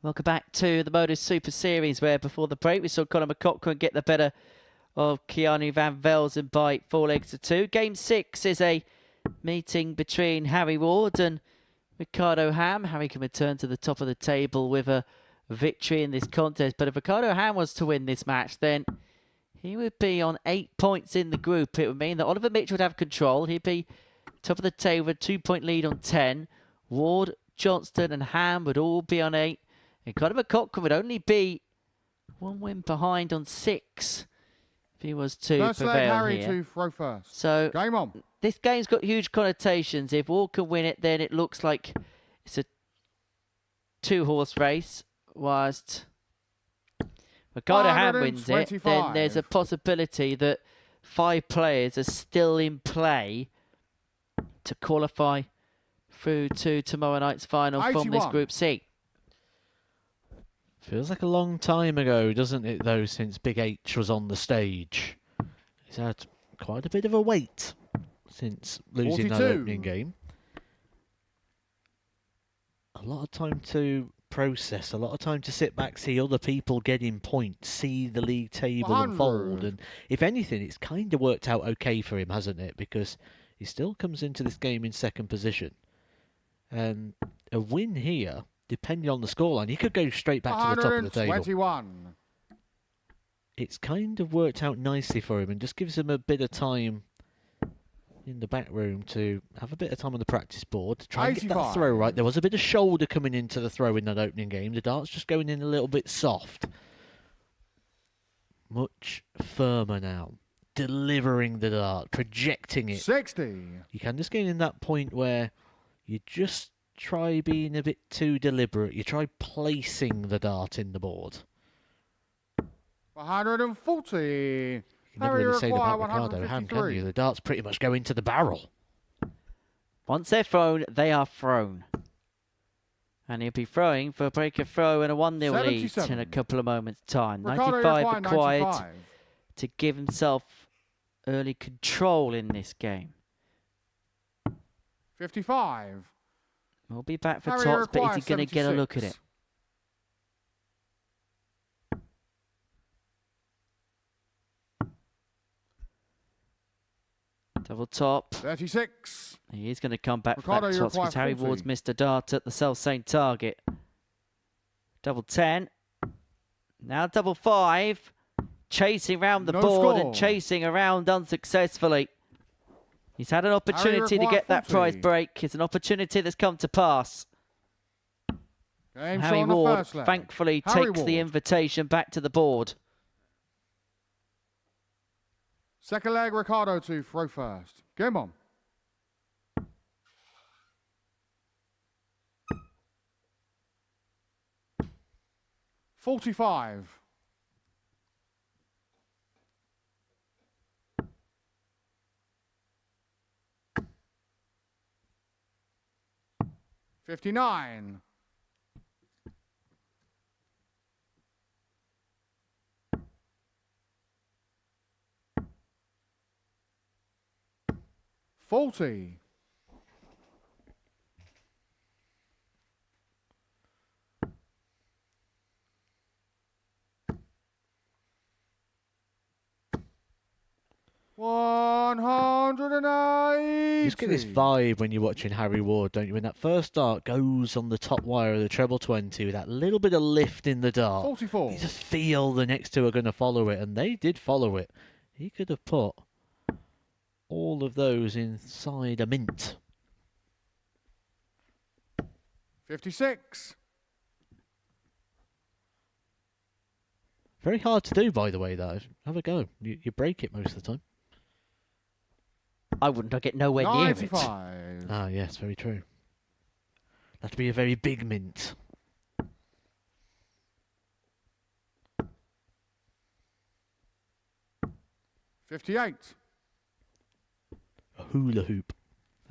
Welcome back to the Modus Super Series, where before the break we saw Conor McCaughrean get the better of Keanu Van Velzen by 4 legs to 2. Game 6 is a meeting between Harry Ward and Ricardo Ham. Harry can return to the top of the table with a victory in this contest, but if Ricardo Ham was to win this match, then he would be on 8 points in the group. It would mean that Oliver Mitchell would have control. He'd be top of the table with a 2-point lead on 10. Ward, Johnston and Ham would all be on 8. And Conor McCaughrean would only be 1 win behind on 6 if he was to First leg, prevail Harry here. to throw first. So Game on. this game's got huge connotations. If Ward can win it, then it looks like it's a 2-horse race. Whilst Ricardo Ham wins it, then there's a possibility that 5 players are still in play to qualify through to tomorrow night's final from this 81. Group C. Feels like a long time ago, doesn't it, though, since Big H was on the stage. He's had quite a bit of a wait since losing that 42. opening game. A lot of time to process, a lot of time to sit back, see other people getting points, see the league table 100. unfold. And if anything, it's kind of worked out okay for him, hasn't it? Because he still comes into this game in second position. And a win here, depending on the scoreline, he could go straight back to the top of the table. 121. It's kind of worked out nicely for him and just gives him a bit of time in the back room to have a bit of time on the practice board to try and get that 85. throw right. There was a bit of shoulder coming into the throw in that opening game. The dart's just going in a little bit soft. Much firmer now. Delivering the dart, projecting it. 60. You can just get in that point where you just try being a bit too deliberate. You try placing the dart in the board. 140. You never Harry really say that require about Ricardo Ham, can 153. you? The darts pretty much go into the barrel. Once they're thrown, they are thrown. And he'll be throwing for a breaker throw and a 1-0 lead 77. in a couple of moments' time. Ricardo 95 required 95. to give himself early control in this game. 55. We'll be back for Harry tops, but is requires he going to get a look at 76. it? Double top. 36. He is going to come back Ricardo, for that you tops because require Harry 40. Ward's missed a dart at the self-same target. Double 10. Now double 5. Chasing round the No board score. and chasing around unsuccessfully. He's had an opportunity to require get that 40. prize break. It's an opportunity that's come to pass. Game Harry shot on the Ward first leg. thankfully Harry takes the Ward. invitation back to the board. Second leg, Ricardo to throw first. Game on. $45. $59. $40. $180. You just get this vibe when you're watching Harry Ward, don't you? When that first dart goes on the top wire of the treble 20 with that little bit of lift in the dart, 44. you just feel the next two are going to follow it, and they did follow it. He could have put all of those inside a mint. 56. Very hard to do, by the way, though. Have a go. You break it most of the time. I wouldn't get nowhere near it. 95. Ah, yes, very true. That'd be a very big mint. $58. A hula hoop.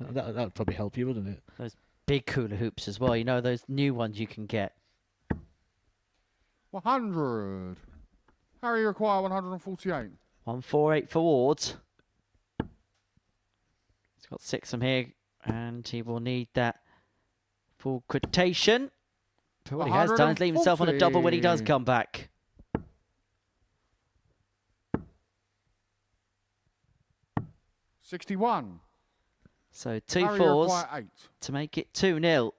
That would probably help you, wouldn't it? Those big hula hoops as well. You know, those new ones you can get. 100. Harry require 148. 148 for Ward. He's got 6 from here, and he will need that full quotation. But what he has done is leave himself on a double when he does come back. $61. So two Harry fours require 8. to make it 2-0.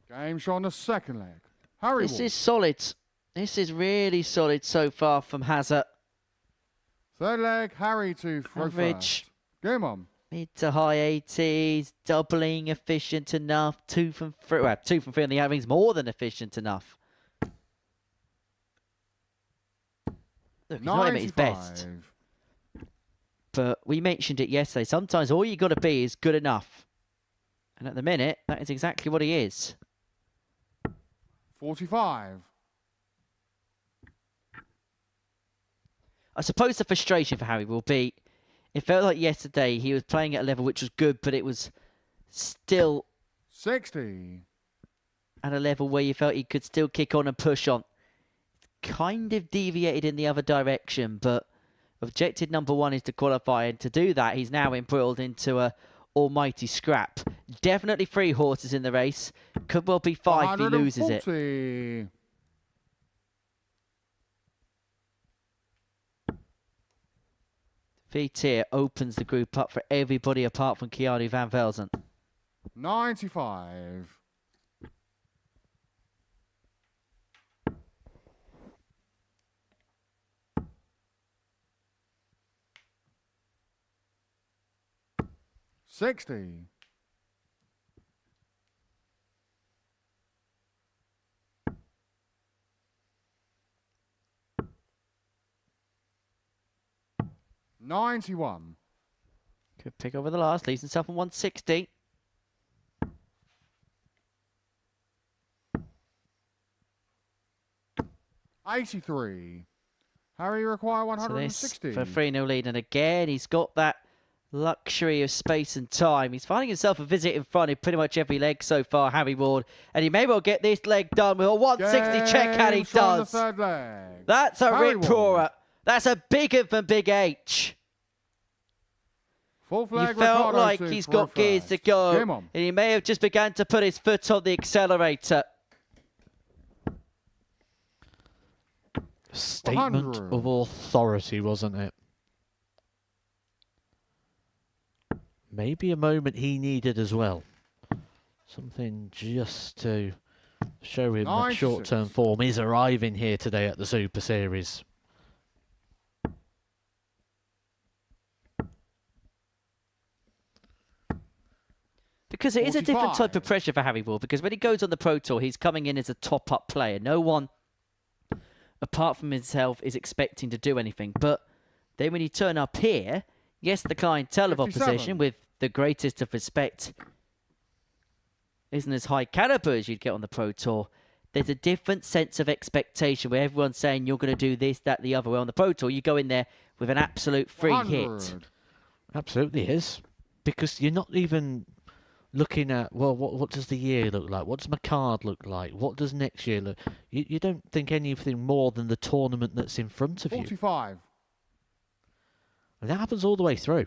Game shot on the second leg. Harry This is solid. This is really solid so far from Hazard. Third leg, Harry to throw Average. first. Game on. Mid to high 80s, doubling efficient enough. 2 from 3. Well, 2 from 3 on the outrings's more than efficient enough. Look, he's not even at his best. 95. But we mentioned it yesterday. Sometimes all you got to be is good enough. And at the minute, that is exactly what he is. 45. I suppose the frustration for Harry will be, it felt like yesterday he was playing at a level which was good, but it was still 60. at a level where you felt he could still kick on and push on. Kind of deviated in the other direction, but objective number 1 is to qualify, and to do that, he's now embroiled into a almighty scrap. Definitely 3 horses in the race. Could well be 5 if he loses it. 140. Tier opens the group up for everybody apart from Keanu Van Velzen. 95. $60. $91. Could pick over the last, leaves himself on 160. $83. Harry require So this 160. for 3-0 lead, and again he's got that luxury of space and time. He's finding himself a visit in front in pretty much every leg so far, Harry Ward, and he may well get this leg done with a 160. Check how he Game shot on the does. third leg. That's a Harry rip roarer. Ward. That's a bigger than Big H. Fourth You leg, felt Ricardo like to he's throw got gears to first. go, Game and on. he may have just begun to put his foot on the accelerator. Statement 100. of authority, wasn't it? Maybe a moment he needed as well. Something just to show him that 96. short-term form is arriving here today at the Super Series. Because it is a different type 45. of pressure for Harry Ward, because when he goes on the Pro Tour, he's coming in as a top-up player. No one, apart from himself, is expecting to do anything. But then when you turn up here, yes, the clientele of 57. opposition, with the greatest of respect, isn't as high caliber as you'd get on the Pro Tour. There's a different sense of expectation where everyone's saying you're going to do this, that, the other. Where on the Pro Tour, you go in there with an absolute free hit. 100. Absolutely is. Because you're not even looking at, well, what does the year look like? What does my card look like? What does next year look? You don't think anything more than the tournament that's in front of you. 45. And that happens all the way through.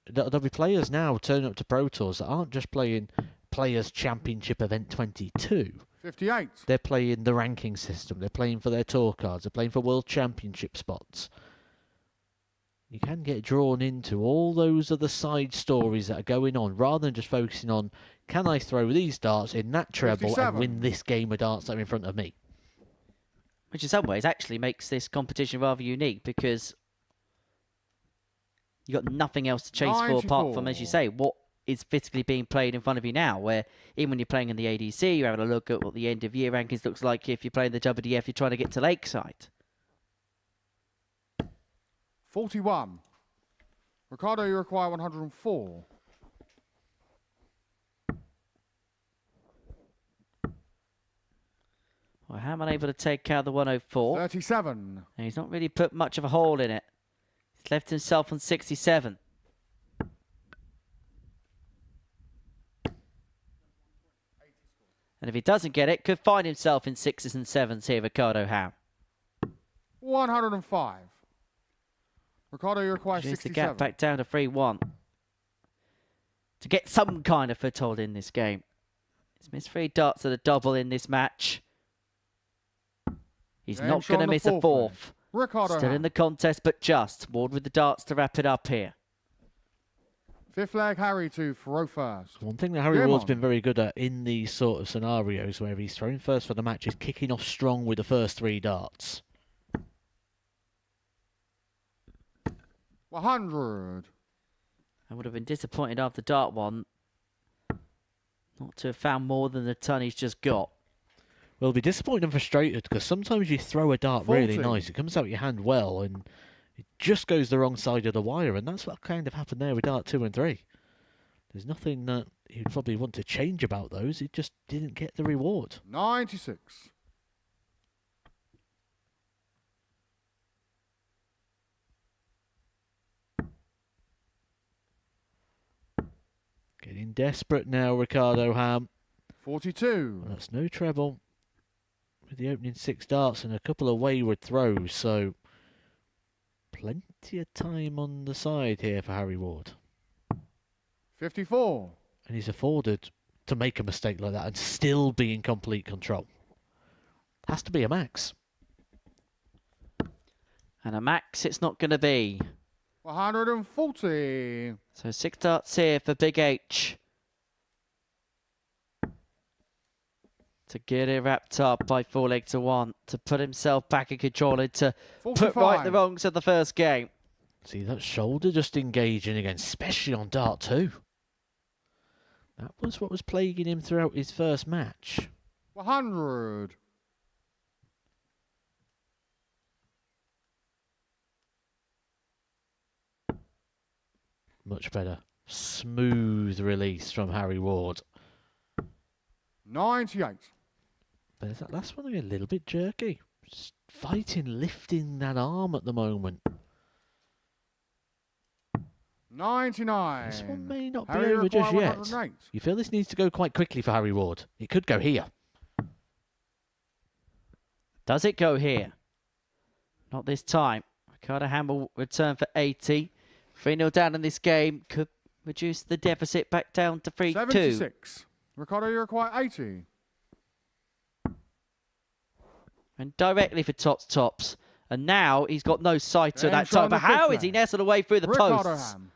There'll be players now turning up to Pro Tours that aren't just playing Players' Championship Event 22. 58. They're playing the ranking system. They're playing for their tour cards. They're playing for World Championship spots. You can get drawn into all those other side stories that are going on, rather than just focusing on, can I throw these darts in that treble 57. and win this game of darts that are in front of me? Which in some ways actually makes this competition rather unique, because you got nothing else to chase for apart from, as you 94. say, what is physically being played in front of you now. Where even when you're playing in the ADC, you're having a look at what the end of year rankings looks like. If you're playing the WDF, you're trying to get to Lakeside. 41. Ricardo, you require 104. Well, Hammond able to take out the 104. 37. And he's not really put much of a hole in it. He's left himself on 67. And if he doesn't get it, could find himself in 6s and 7s here, Ricardo Ham. 105. Ricardo, you require Here's the 67. gap back down to 3-1. To get some kind of foothold in this game. He's missed 3 darts at a double in this match. He's Game not shot going to on the miss a fourth fourth. Ricardo Still in Ham. the contest, but just. Ward with the darts to wrap it up here. Fifth leg, Harry to throw first. One thing that Harry Game Ward's on. been very good at in these sort of scenarios where he's thrown first for the match is kicking off strong with the first 3 darts. 100. I would have been disappointed after dart 1 not to have found more than the ton he's just got. Well, it'll be disappointed and frustrated because sometimes you throw a dart really 40. nice, it comes out your hand well, and it just goes the wrong side of the wire, and that's what kind of happened there with dart 2 and 3. There's nothing that he'd probably want to change about those, he just didn't get the reward. 96. Getting desperate now, Ricardo Ham. 42. Well, that's no treble with the opening 6 darts and a couple of wayward throws, so plenty of time on the side here for Harry Ward. 54. And he's afforded to make a mistake like that and still be in complete control. Has to be a max. And a max it's not going to be. 140. So 6 darts here for Big H. To get it wrapped up by 4 leg to 1. To put himself back in control and to put right the 45. wrongs of the first game. See that shoulder just engaging again, especially on dart 2. That was what was plaguing him throughout his first match. 100. Much better. Smooth release from Harry Ward. 98. But is that last one a little bit jerky? Just fighting, lifting that arm at the moment. 99. This one may not be Harry over just require yet. 108. You feel this needs to go quite quickly for Harry Ward. It could go here. Does it go here? Not this time. Ricardo Ham will return for 80. 3-0 down in this game. Could reduce the deficit back down to 3-2. 76. Ricardo, you require 80. And directly for tops. And now he's got no sight to Game that shot time. on the But how fifth is he leg. nestled away through the Ricardo posts? Ham.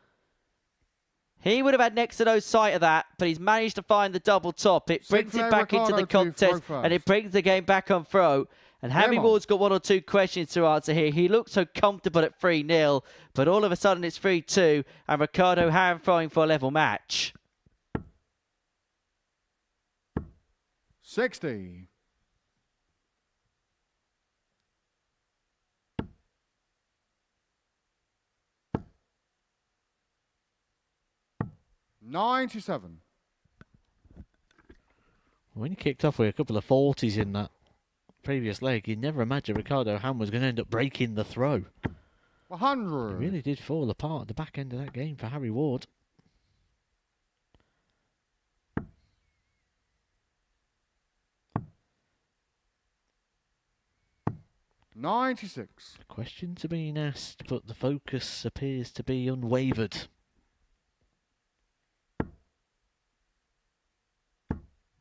He would have had next to no sight of that, but he's managed to find the double top. It brings Sixth it leg, back into the Ricardo to contest, throw and it first. brings the game back on throw. And Harry Game on. Ward's got 1 or 2 questions to answer here. He looked so comfortable at 3-0, but all of a sudden it's 3-2, and Ricardo Ham throwing for a level match. 60. 97. When he kicked off with a couple of 40s in that previous leg, you'd never imagined Ricardo Ham was going to end up breaking the throw. 100. It really did fall apart at the back end of that game for Harry Ward. $96. Questions are being asked, but the focus appears to be unwavered.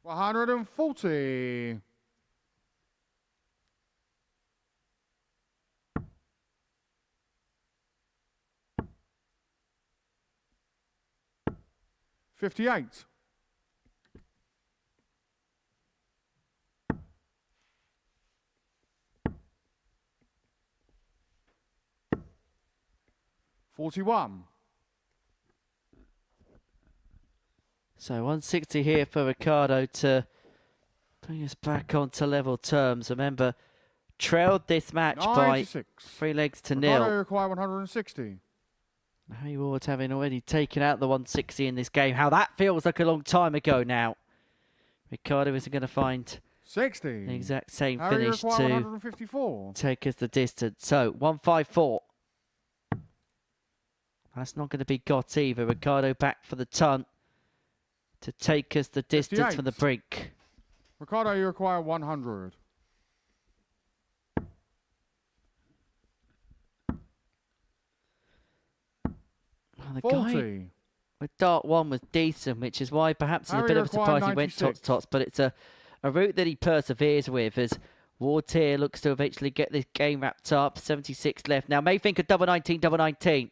140. 58. 41. So 160 here for Ricardo to bring us back onto level terms. Remember, trailed this match by 96. 3 legs to Ricardo nil. require 160. Harry Ward having already taken out the 160 in this game. How that feels like a long time ago now. Ricardo isn't going to find 60. the exact same Harry finish require to 154. take us the distance. So 154. That's not going to be got either. Ricardo back for the ton to take us the distance from the 58. brink. Ricardo, you require 100. Oh, the 40. guy With Dart 1 was decent, which is why perhaps it's a Harry bit of a required surprise he went top 96. to tots, but it's a route that he perseveres with as Ward here looks to eventually get this game wrapped up. 76 left. Now may think of double 19, double 19.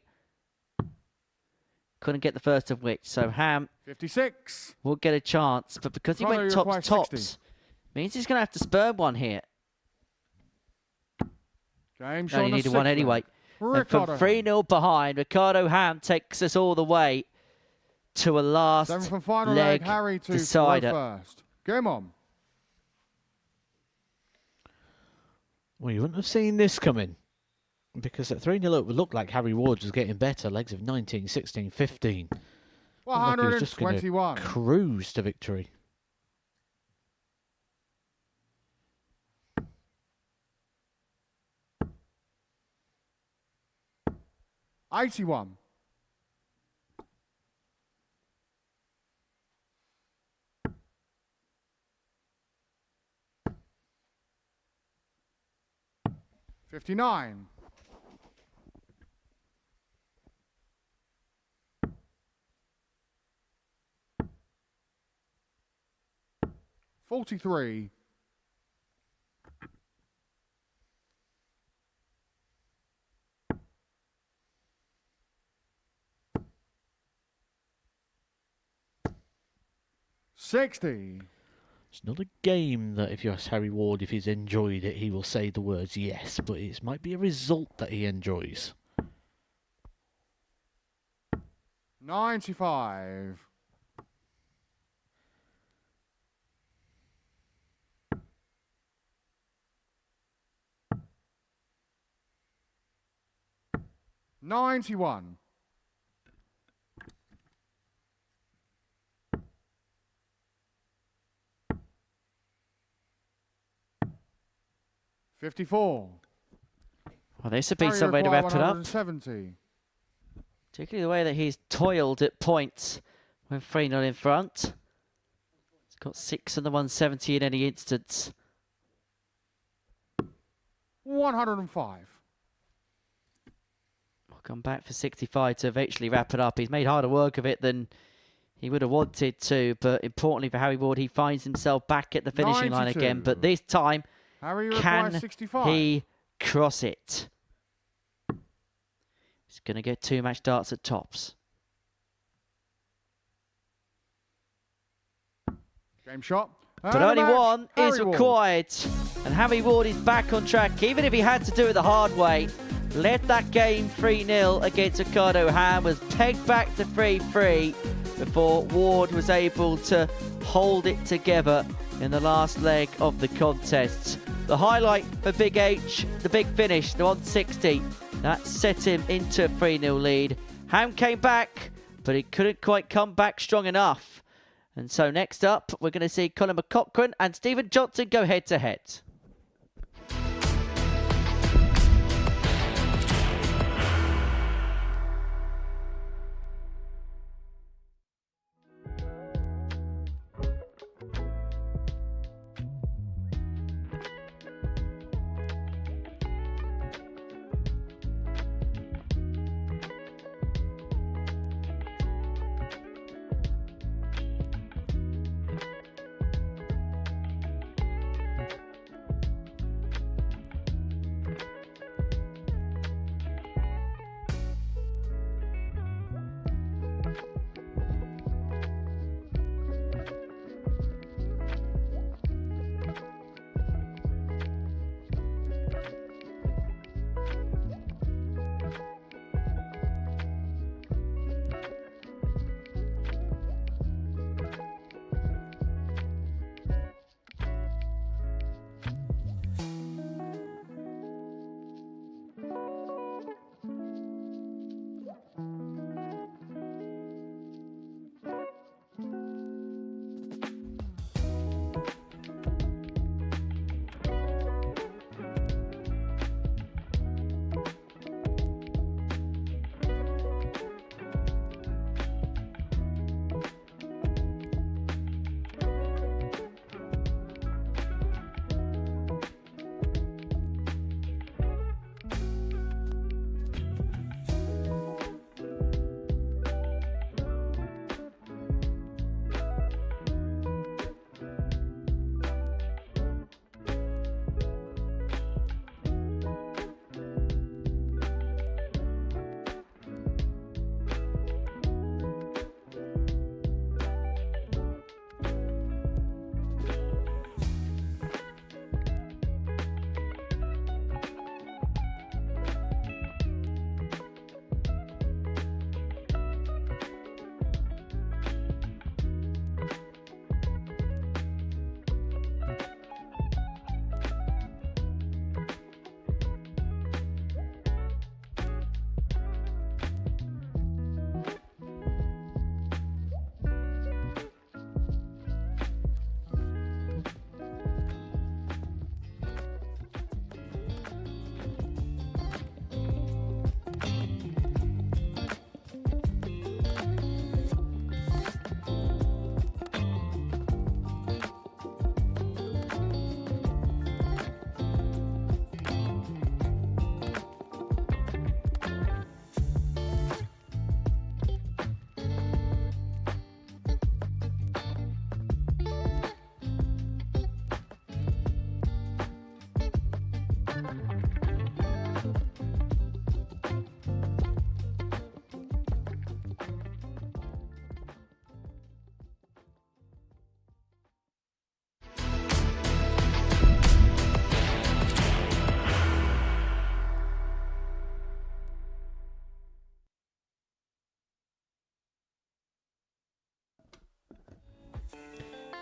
Couldn't get the first of which, so Ham 56. will get a chance, but because he Ricardo, went you top require to tops, 60. means he's going to have to spurn one here. Game No, he needed one anyway. And from 3-0 behind, Ricardo Ham takes us all the way to a last 7 from final leg leg. Harry to decider. first. Game on. Well, you wouldn't have seen this coming. Because at 3-0 it looked like Harry Ward was getting better. Legs of 19, 16, 15. Looked like he was just going to 121. cruise to victory. $81. $59. $43. $60. It's not a game that if you ask Harry Ward if he's enjoyed it, he will say the words yes, but it might be a result that he enjoys. 95. $91. $54. Well, this would be Harry some way to require wrap it up. 170. Particularly the way that he's toiled at points when 3-0 in front. He's got 6 on the 170 in any instance. 105. We'll come back for 65 to eventually wrap it up. He's made harder work of it than he would have wanted to, but importantly for Harry Ward, he finds himself back at the finishing line 92. again, but this time, Harry can requires 65. he cross it? He's going to get 2 match darts at tops. Game shot. But And a only match. one is Harry Ward. required. And Harry Ward is back on track, even if he had to do it the hard way. Led that game 3-0 against Ricardo Ham, was pegged back to 3-3 before Ward was able to hold it together in the last leg of the contest. The highlight for Big H, the big finish, the 160, that set him into a 3-0 lead. Ham came back, but he couldn't quite come back strong enough. And so next up, we're going to see Colin McCaughrean and Stephen Johnson go head-to-head.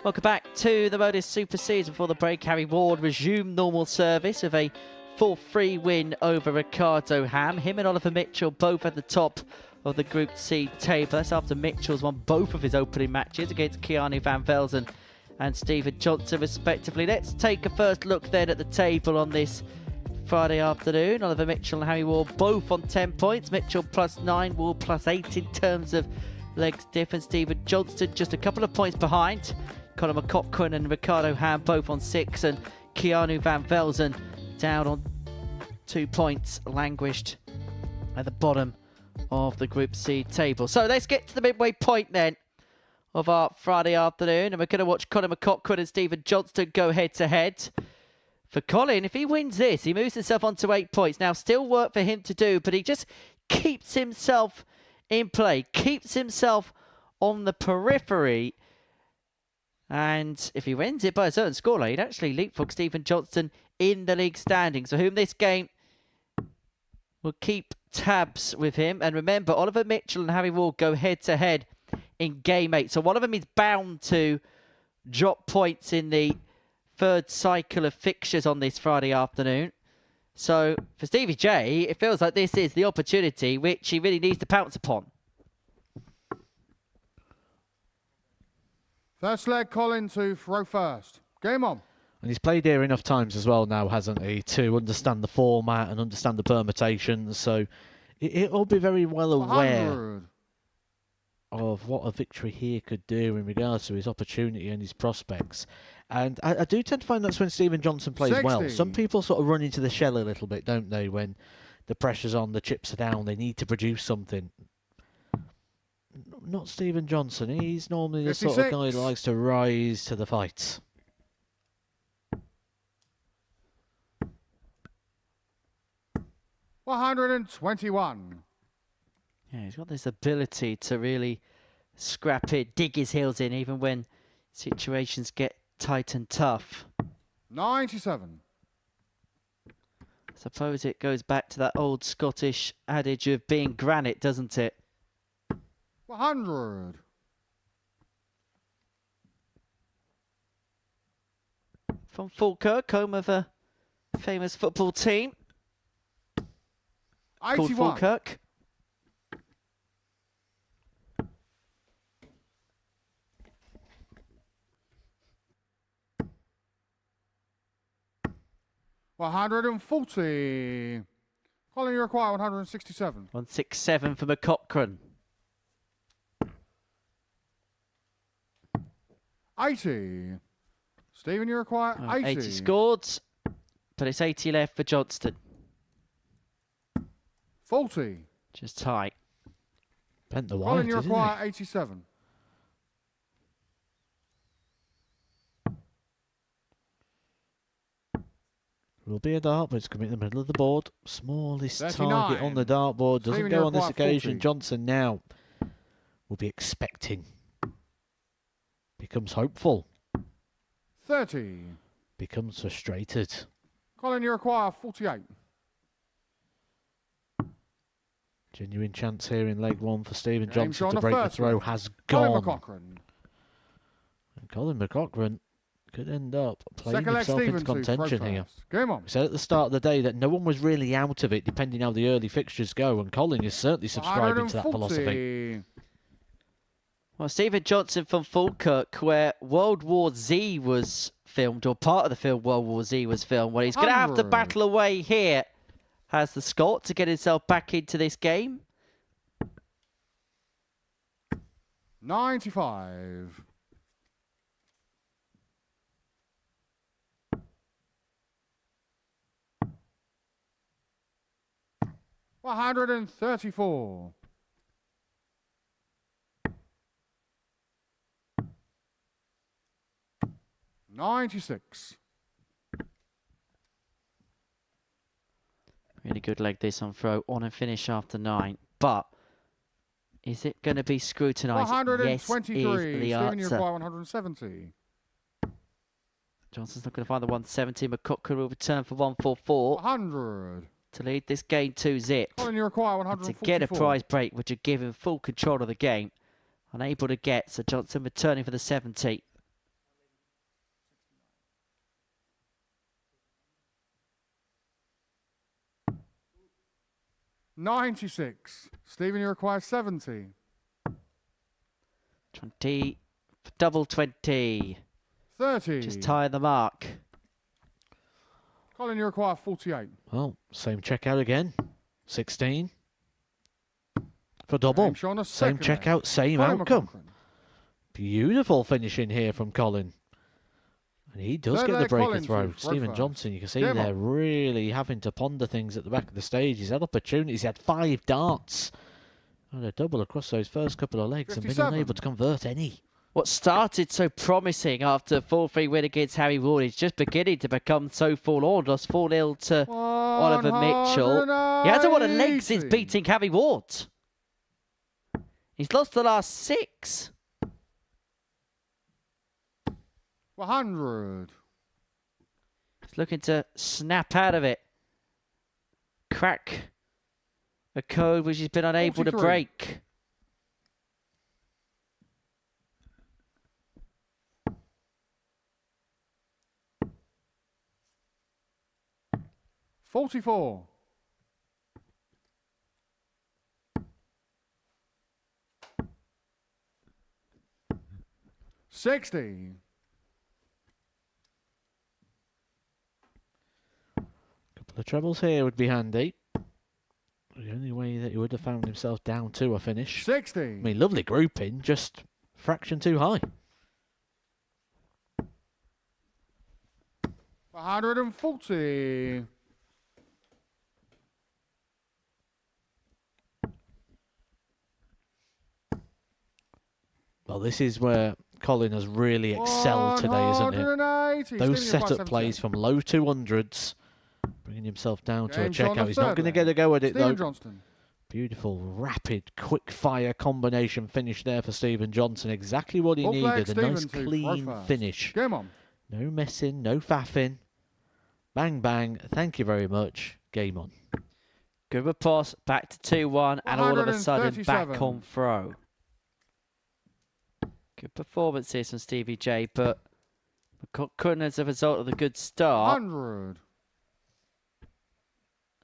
Welcome back to the Modus Super Series. Before the break, Harry Ward resumed normal service with a 4-3 win over Ricardo Ham. Him and Oliver Mitchell both at the top of the Group C table. That's after Mitchell's won both of his opening matches against Keanu Van Velzen and Stephen Johnson respectively. Let's take a first look then at the table on this Friday afternoon. Oliver Mitchell and Harry Ward both on 10 points. Mitchell +9, Ward +8 in terms of legs difference. Stephen Johnston just a couple of points behind. Conor McCaughrean and Ricardo Ham both on 6, and Keanu Van Velzen down on 2 points, languished at the bottom of the Group C table. So let's get to the midway point then of our Friday afternoon, and we're going to watch Conor McCaughrean and Stephen Johnston go head to head. For Colin, if he wins this, he moves himself on to 8 points. Now, still work for him to do, but he just keeps himself in play, keeps himself on the periphery. And if he wins it by a certain scoreline, he'd actually leapfrog Stephen Johnston in the league standings, for whom this game will keep tabs with him. And remember, Oliver Mitchell and Harry Ward go head to head in game 8. So one of them is bound to drop points in the third cycle of fixtures on this Friday afternoon. So for Stevie J, it feels like this is the opportunity which he really needs to pounce upon. First leg, Colin to throw first. Game on. And he's played here enough times as well now, hasn't he, to understand the format and understand the permutations. So it'll be very well aware 100. of what a victory here could do in regards to his opportunity and his prospects. And I do tend to find that's when Stephen Johnson plays 60. well. Some people sort of run into the shell a little bit, don't they, when the pressure's on, the chips are down, they need to produce something. Not Stephen Johnson. He's normally the 56. sort of guy who likes to rise to the fight. $121. Yeah, he's got this ability to really scrap it, dig his heels in, even when situations get tight and tough. 97. I suppose it goes back to that old Scottish adage of being granite, doesn't it? 100. From Falkirk, home of a famous football team called 81. Falkirk. $140. Colin, you require 167. 167 for McCaughrean. 80. Stephen, you require 80. 80 scored, but it's 80 left for Johnston. 40. Just tight. Bent the Colin, wide, you didn't require he? 87. Will be a dart, but it's coming in the middle of the board. Smallest 39. target on the dartboard. Doesn't Stephen, go you on this require occasion. 40. Johnson now will be expecting. Becomes hopeful. 30. Becomes frustrated. Colin, you require 48. Genuine chance here in leg 1 for Stephen James Johnson on to the break the first throw one. has Colin gone. McCaughrean. And Colin McCaughrean could end up playing Second leg, himself Stephen into to throw contention here. first. Game on. We said at the start of the day that no one was really out of it, depending how the early fixtures go, and Colin is certainly subscribing to that philosophy. 140. Well, Stephen Johnson from Falkirk, where World War Z was filmed, or part of the film World War Z was filmed, well, he's going to have to 100. battle away here. Has the Scot to get himself back into this game. 95. $134. 96. Really good leg this on throw, on and finish after 9. But is it going to be scrutinised? Yes, is 123. the Stephen, you answer. require 170. Johnson's not going to find the 170. McCaughrean will return for 144 100. to lead this game 2-zip. Colin, you require And to 144. get a prize break, which would give him full control of the game. Unable to get, so Johnson returning for the 70. 96. Stephen, you require 70. 20, double 20. 30. Just tie the mark. Colin, you require 48. Well, same checkout again. 16. For double. James Shaw on a Same second checkout, same Colin outcome. McCaughrean. Beautiful finishing here from Colin. And he does Third get the leg breaker Collins throw. with Stephen Redford. Johnson, you can see Game there, on. really having to ponder things at the back of the stage. He's had opportunities. He had 5 darts. And a double across those first couple of legs and been 57. unable to convert any. What started so promising after 4-3 win against Harry Ward is just beginning to become so forlorn. Lost 4-0 to Oliver Mitchell. He hasn't won a leg since 180. beating Harry Ward. He's lost the last 6. 100. He's looking to snap out of it. Crack a code which he's been unable to 43. break. $44. $60. Couple of trebles here would be handy. The only way that he would have found himself down to a finish. 60. I mean, lovely grouping, just a fraction too high. 140. Well, this is where Colin has really excelled today, isn't it? 180. Those Stephen, you require setup plays 78. from low 200s, bringing himself down to a James on the checkout. He's not third going to leg. get a go at it, Stephen though. Johnston. Beautiful, rapid, quick-fire combination finish there for Stephen Johnson. Exactly what he Both legs, needed. A nice, Stephen, to clean throw first. finish. Game on. No messing, no faffing. Bang, bang. Thank you very much. Game on. Good pass, back to 2-1, and all of a sudden back 137. on throw. Good performance here from Stevie J, but couldn't as a result of the good start. 100.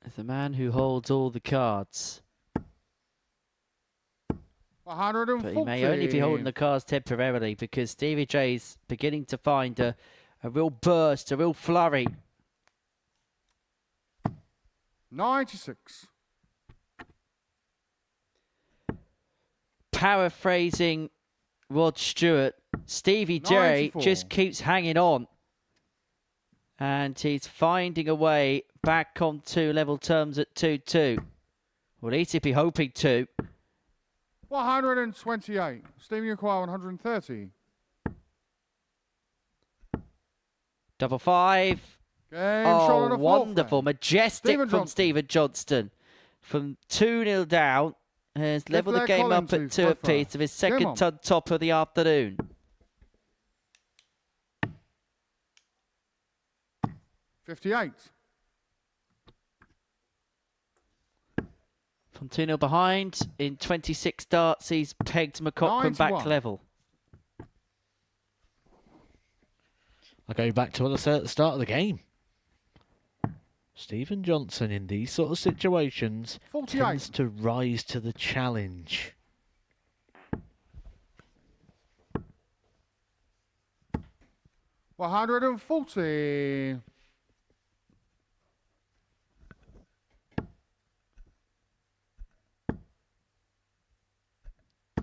As the man who holds all the cards. 140. But he may only be holding the cards temporarily because Stevie J's beginning to find a real burst, a real flurry. 96. Paraphrasing Rod Stewart, Stevie J 94. just keeps hanging on. And he's finding a way back onto level terms at 2-2. Well, at least he'd be hoping to. 128. Stephen, you require 130. Double 5. Game shot on Oh, a fourth wonderful. leg. Majestic Stephen from Johnston. Stephen Johnston. From 2-0 down, has Fifth levelled the leg game up Collins at to 2 throw apiece first. of his Game second on. top of the afternoon. 58. From 2-0 behind, in 26 darts, he's pegged McCaughrean back 91. level. I'll go back to what I said at the start of the game. Stephen Johnson in these sort of situations 48. tends to rise to the challenge. $140.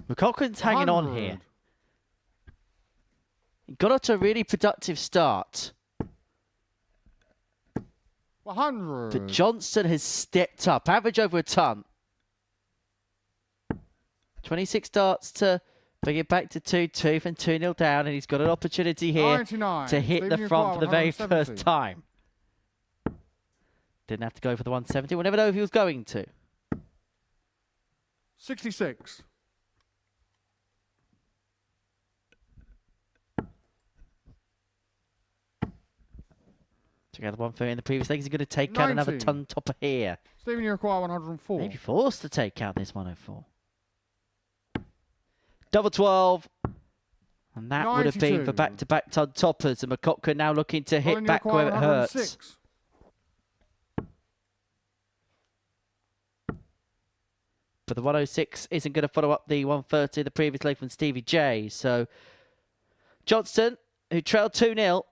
McCaughrean's hanging on here. He got off to a really productive start. 100. But Johnston has stepped up, average over a ton. 26 darts to bring it back to 2-2 from 2-0 down, and he's got an opportunity here 99. to hit Stephen, the you front require for the very 170. first time. Didn't have to go for the 170. We'll never know if he was going to. 66. Together 130 in the previous legs. He's going to take out another 90. ton topper here. Stephen, you require 104. Maybe forced to take out this 104. Double 12. And that would have been for 92. back-to-back ton toppers. And McCaughrean now looking to hit Colin, you back require where it hurts. 106. But the 106 isn't going to follow up the 130 the previous leg from Stevie J. So Johnston, who trailed 2-0,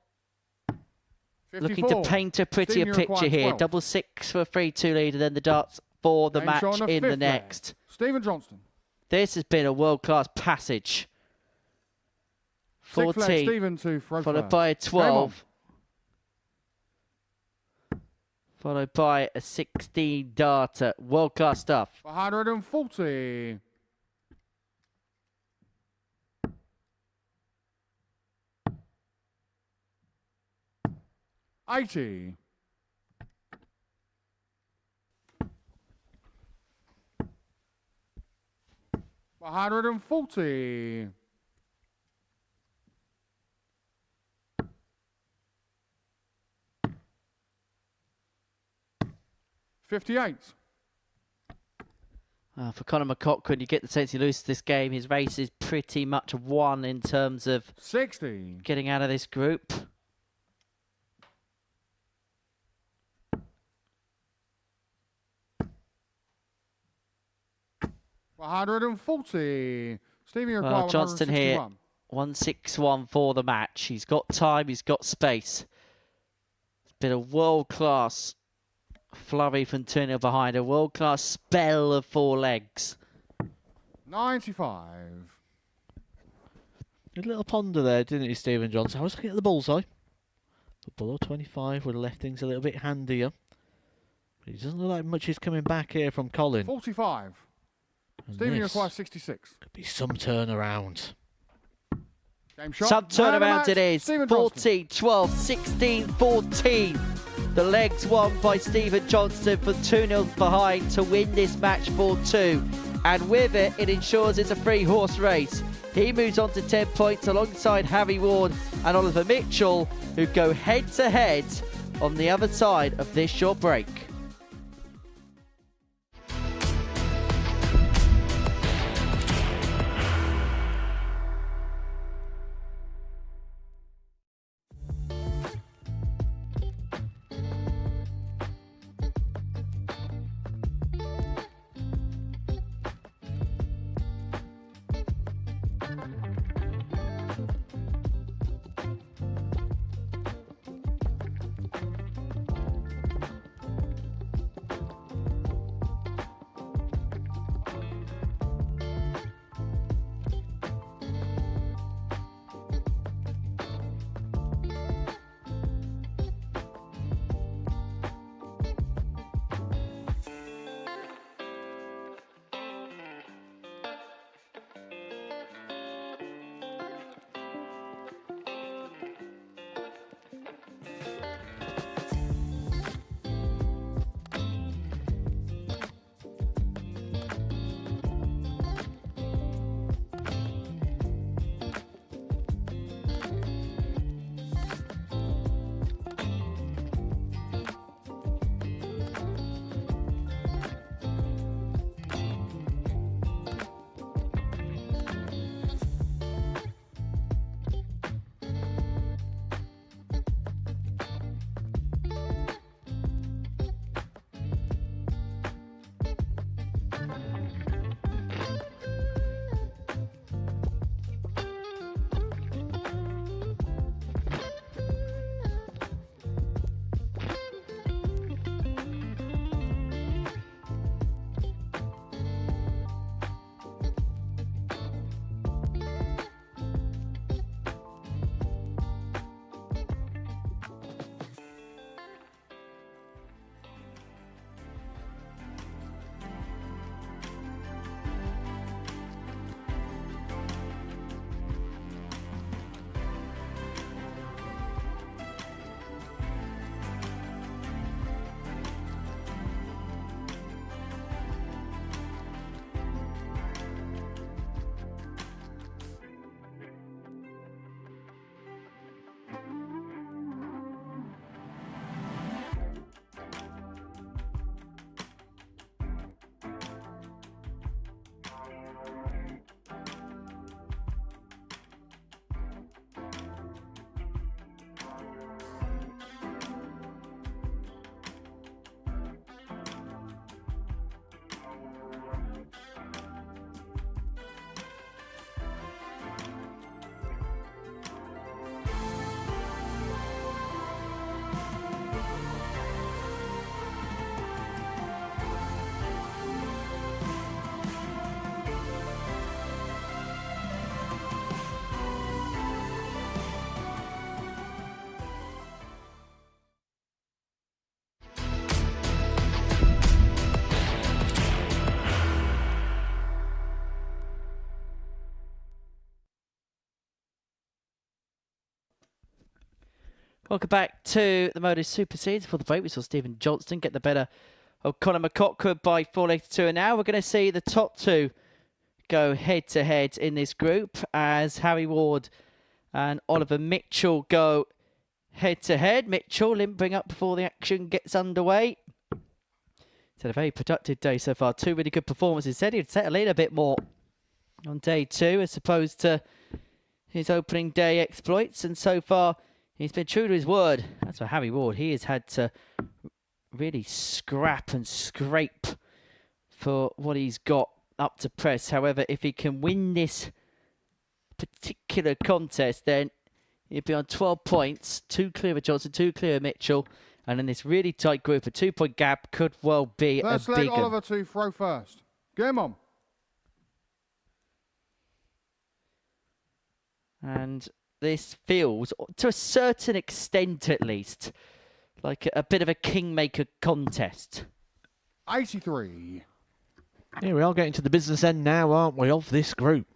looking to paint a prettier picture here. 6-6 for a 3-2 lead, and then the darts for the match in the next. Stephen Johnston. This has been a world-class passage. 14, Stephen to throw followed first. by a 12. Followed by a 16 darter. World-class stuff. 140. $80. 140. 58. For Conor McCochran, you get the sense he loses this game. His race is pretty much won in terms of 60. getting out of this group. $140. Stevie Well, Johnston here, 161 for the match. He's got time, he's got space. It's been a world-class flurry from 2-0 behind, a world-class spell of 4 legs. 95. A little ponder there, didn't he, Stephen Johnson? I was looking at the bullseye. But below 25 would have left things a little bit handier. But it doesn't look like much is coming back here from Colin. 45. And Stevie this requires 66. could be some turnaround. Game shot. Some turnaround Man it is. Stephen Johnston. 14, 12, 16, 14. The legs won by Stephen Johnston for 2-0 behind to win this match 4-2. And with it, it ensures it's a 3-horse race. He moves on to 10 points alongside Harry Ward and Oliver Mitchell, who go head-to-head on the other side of this short break. Welcome back to the Modus Super Series. For the break, we saw Stephen Johnston get the better of Conor McCockwood by 4-2, and now we're going to see the top two go head-to-head in this group as Harry Ward and Oliver Mitchell go head-to-head. Mitchell limping up before the action gets underway. He's had a very productive day so far. Two really good performances. Said he'd settle in a bit more on day two as opposed to his opening day exploits, and so far he's been true to his word. That's for Harry Ward. He has had to really scrap and scrape for what he's got up to press. However, if he can win this particular contest, then he'd be on 12 points, 2 clear of Johnson, 2 clear of Mitchell, and in this really tight group, a 2-point gap could well be First a leg, big one. Oliver to throw first. Game on. And this feels, to a certain extent at least, like a bit of a kingmaker contest. 83. Here we are getting to the business end now, aren't we, of this group.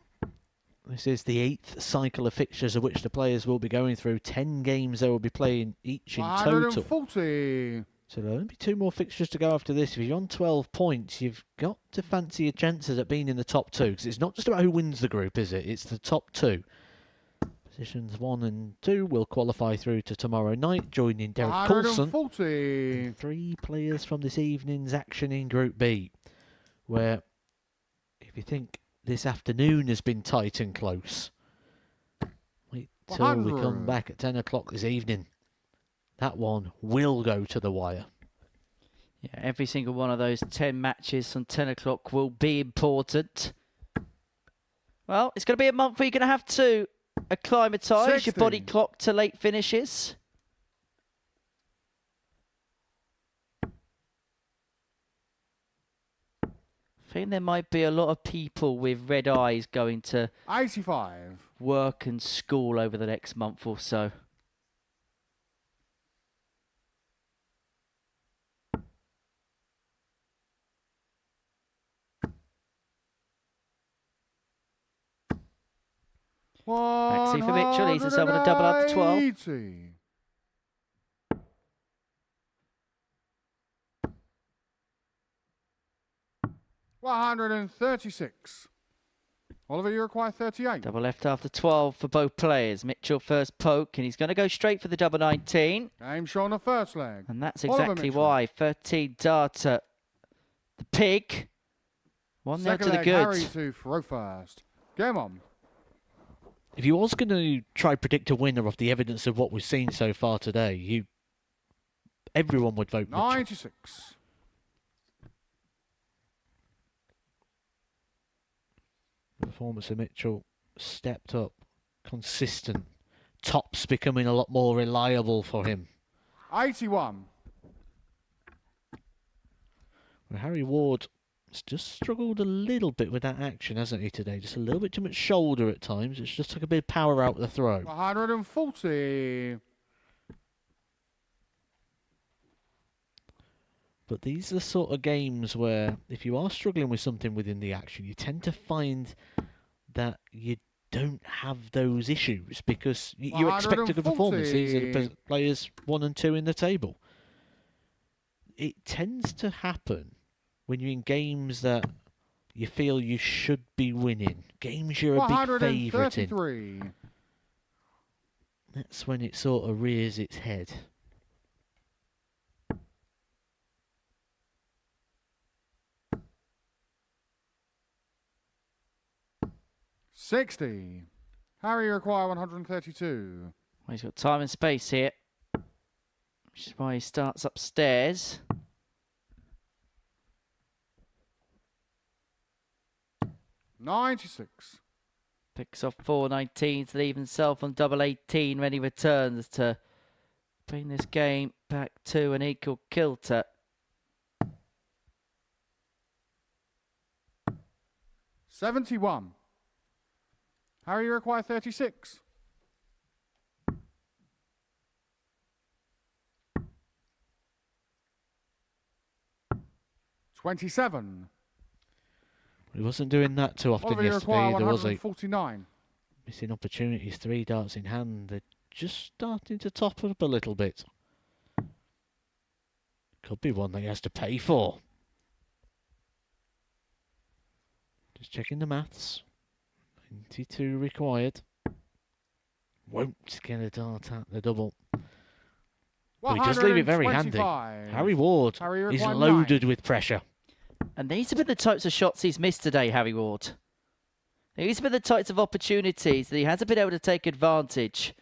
This is the 8th cycle of fixtures of which the players will be going through. 10 games they will be playing each in total. 140. So there'll only be 2 more fixtures to go after this. If you're on 12 points, you've got to fancy your chances at being in the top 2. Because it's not just about who wins the group, is it? It's the top 2. Positions 1 and 2 will qualify through to tomorrow night, joining Derek Coulson. 140. And 3 players from this evening's action in Group B, where if you think this afternoon has been tight and close, wait till we come back at 10 o'clock this evening. That one will go to the wire. Yeah, every single one of those 10 matches from 10 o'clock will be important. Well, it's going to be a month where you're going to have to acclimatise your body clock to late finishes. I think there might be a lot of people with red eyes going to 85. work and school over the next month or so. Maxi for Mitchell, he's himself on a double up to 12. 180. $136. Oliver, you require 38. Double left after 12 for both players. Mitchell first poke, and he's going to go straight for the double 19. Game shown the first leg. And that's Oliver exactly Mitchell. why. 13 data. The pig. 1-0 Second to the leg, Harry good. to throw first. Game on. If you was going to try predict a winner off the evidence of what we've seen so far today, everyone would vote Mitchell. 96. The performance of Mitchell stepped up, consistent. Tops becoming a lot more reliable for him. 81. Well, Harry Ward has just struggled a little bit with that action, hasn't he, today? Just a little bit too much shoulder at times. It's just took a bit of power out of the throw. 140. But these are the sort of games where if you are struggling with something within the action, you tend to find that you don't have those issues because you expect a good performance. These are the players 1 and 2 in the table. It tends to happen when you're in games that you feel you should be winning. Games you're a big favourite in. That's when it sort of rears its head. $60. Harry require 132. Well, he's got time and space here, which is why he starts upstairs. $96. Picks off 4-19s to leave himself on double 18 when he returns to bring this game back to an equal kilter. $71. Harry require 36. $27. He wasn't doing that too often Oliver, you yesterday require either, was he? 149. Missing opportunities, 3 darts in hand. They're just starting to top up a little bit. Could be one that he has to pay for. Just checking the maths. 92 required. Won't get a dart at the double. But he does leave it very handy. Harry Ward is loaded with pressure. And these have been the types of shots he's missed today, Harry Ward. These have been the types of opportunities that he hasn't been able to take advantage.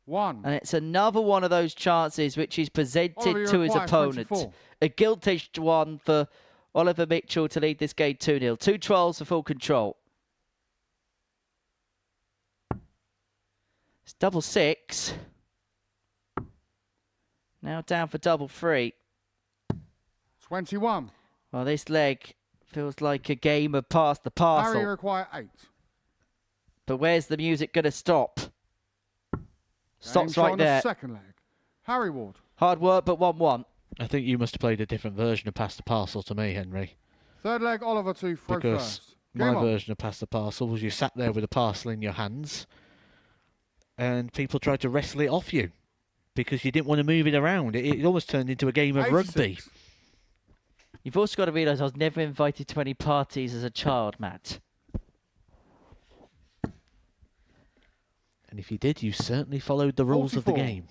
And it's another one of those chances which he's presented to his opponent. 24. A gilt-edged one for Oliver Mitchell to lead this game 2-0. 2 trials for full control. It's double 6. Now down for double 3. 21. Well, this leg feels like a game of pass the parcel. Harry require 8. But where's the music going to stop? Stops right there. Second leg. Harry Ward. Hard work, but 1-1. I think you must have played a different version of Pass the Parcel to me, Henry. Third leg, Oliver to throw because first. My version of Pass the Parcel was you sat there with a parcel in your hands and people tried to wrestle it off you because you didn't want to move it around. It almost turned into a game of 86. rugby. You've also got to realise I was never invited to any parties as a child, Matt. And if you did, you certainly followed the rules 44. of the game.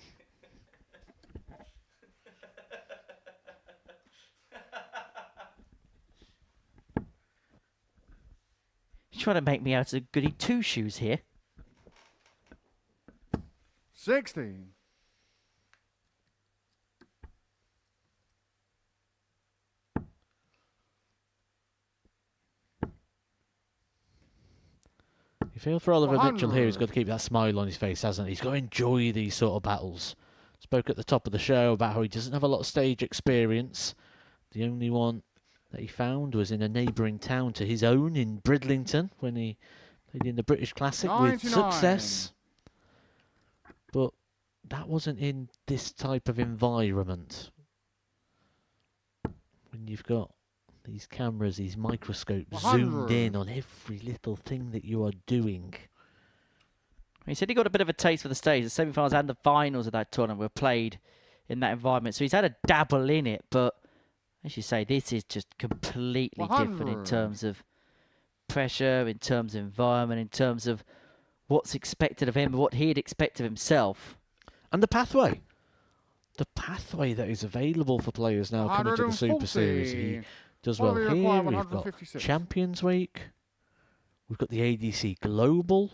You're trying to make me out as a goody two-shoes here. 16. You feel for Oliver Mitchell here, he's got to keep that smile on his face, hasn't he? He's got to enjoy these sort of battles. Spoke at the top of the show about how he doesn't have a lot of stage experience. The only one that he found was in a neighbouring town to his own in Bridlington when he played in the British Classic 99. with success. But that wasn't in this type of environment. When you've got these cameras, these microscopes 100. zoomed in on every little thing that you are doing. He said he got a bit of a taste for the stage. The semi-finals and the finals of that tournament were played in that environment. So he's had a dabble in it, but as you say, this is just completely different in terms of pressure, in terms of environment, in terms of what's expected of him, what he'd expect of himself. And the pathway. The pathway that is available for players now coming to the Super Series. He does well here. We've got Champions Week. We've got the ADC Global.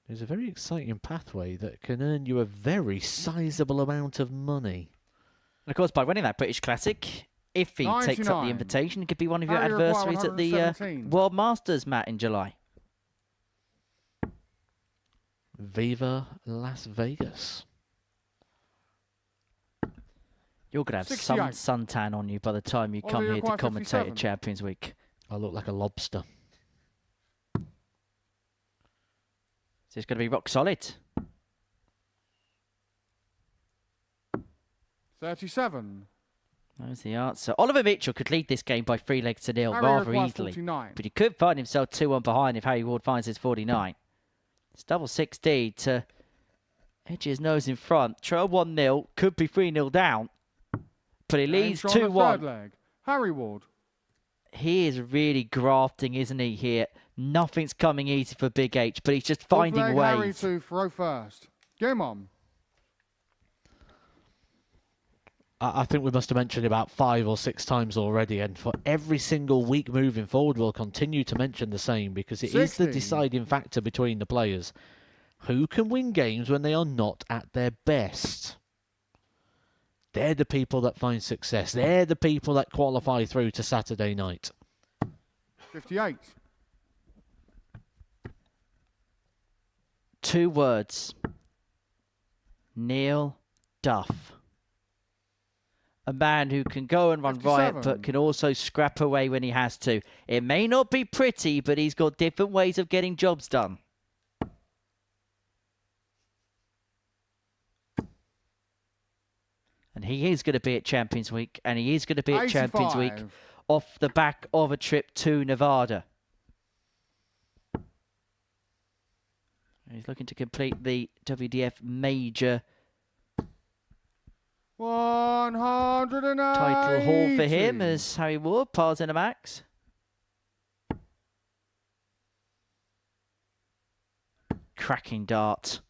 There's a very exciting pathway that can earn you a very sizable amount of money. And of course, by winning that British Classic, if he takes up the invitation, it could be one of your adversaries at the World Masters, Matt, in July. Viva Las Vegas. You're going to have some suntan on you by the time you come here to commentate at Champions Week. I look like a lobster. So it's going to be rock solid. 37. That was the answer. Oliver Mitchell could lead this game by 3 legs to nil rather easily. 49. But he could find himself 2-1 behind if Harry Ward finds his 49. It's double 6D to edge his nose in front. Trail 1-0. Could be 3-0 down. But he leads 2-1. Harry Ward. He is really grafting, isn't he, here? Nothing's coming easy for Big H, but he's just finding ways. Harry to throw first. Game on. I think we must have mentioned it about 5 or 6 times already, and for every single week moving forward, we'll continue to mention the same because it is the deciding factor between the players. Who can win games when they are not at their best? They're the people that find success. They're the people that qualify through to Saturday night. 58. 2 words. Neil Duff. A man who can go and run 57. riot, but can also scrap away when he has to. It may not be pretty, but he's got different ways of getting jobs done. And he is going to be at Champions Week, and he is going to be at Champions Week off the back of a trip to Nevada. He's looking to complete the WDF Major 180. title haul for him as Harry Ward piles in a max. Cracking dart.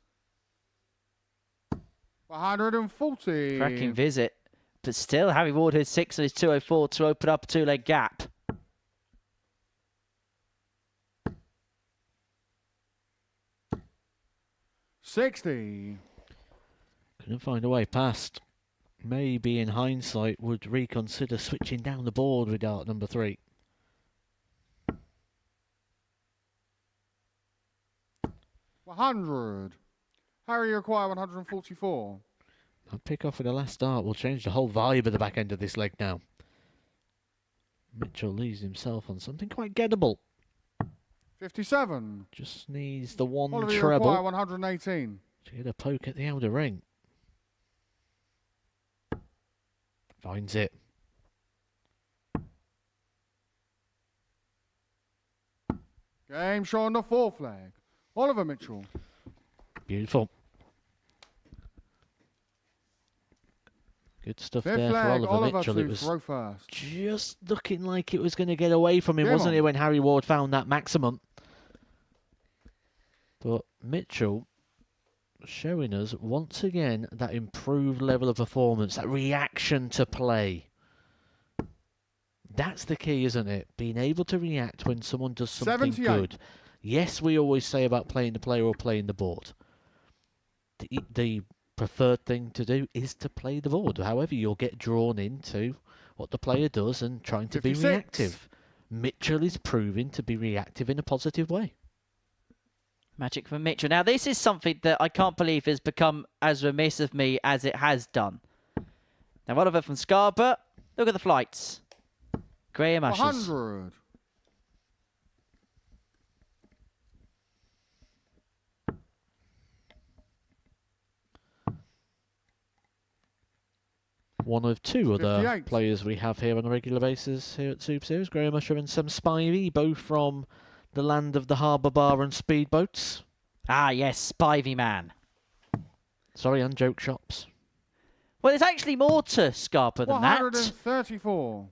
140. Cracking visit. But still, Harry Ward has 6 on his 204 to open up a 2-leg gap. $60. Couldn't find a way past. Maybe in hindsight would reconsider switching down the board with dart number 3. $100. Harry, you require 144. I'll pick off with the last dart. Will change the whole vibe of the back end of this leg now. Mitchell leaves himself on something quite gettable. 57. Just needs the one Oliver, you require treble 118. to get a poke at the outer ring. Finds it. Game show on the 4th leg. Oliver Mitchell. Beautiful. Good stuff 5th there for leg, Oliver Mitchell. It to was throw first. just looking like it was going to get away from him, Game wasn't on. it, when Harry Ward found that maximum? But Mitchell showing us once again that improved level of performance, that reaction to play. That's the key, isn't it? Being able to react when someone does something 78. good. Yes, we always say about playing the player or playing the board. The preferred thing to do is to play the board. However, you'll get drawn into what the player does and trying to 56. be reactive. Mitchell is proving to be reactive in a positive way. Magic from Mitchell. Now, this is something that I can't believe has become as remiss of me as it has done. Now, Oliver from Scarborough. Look at the flights. Graham Ushers. 100. One of two other 58. players we have here on a regular basis here at Super Series. Graham Usher and Sam Spivey, both from the land of the harbour bar and speedboats. Ah, yes, Spivey man. Sorry, and joke shops. Well, there's actually more to Scarborough than that. 134.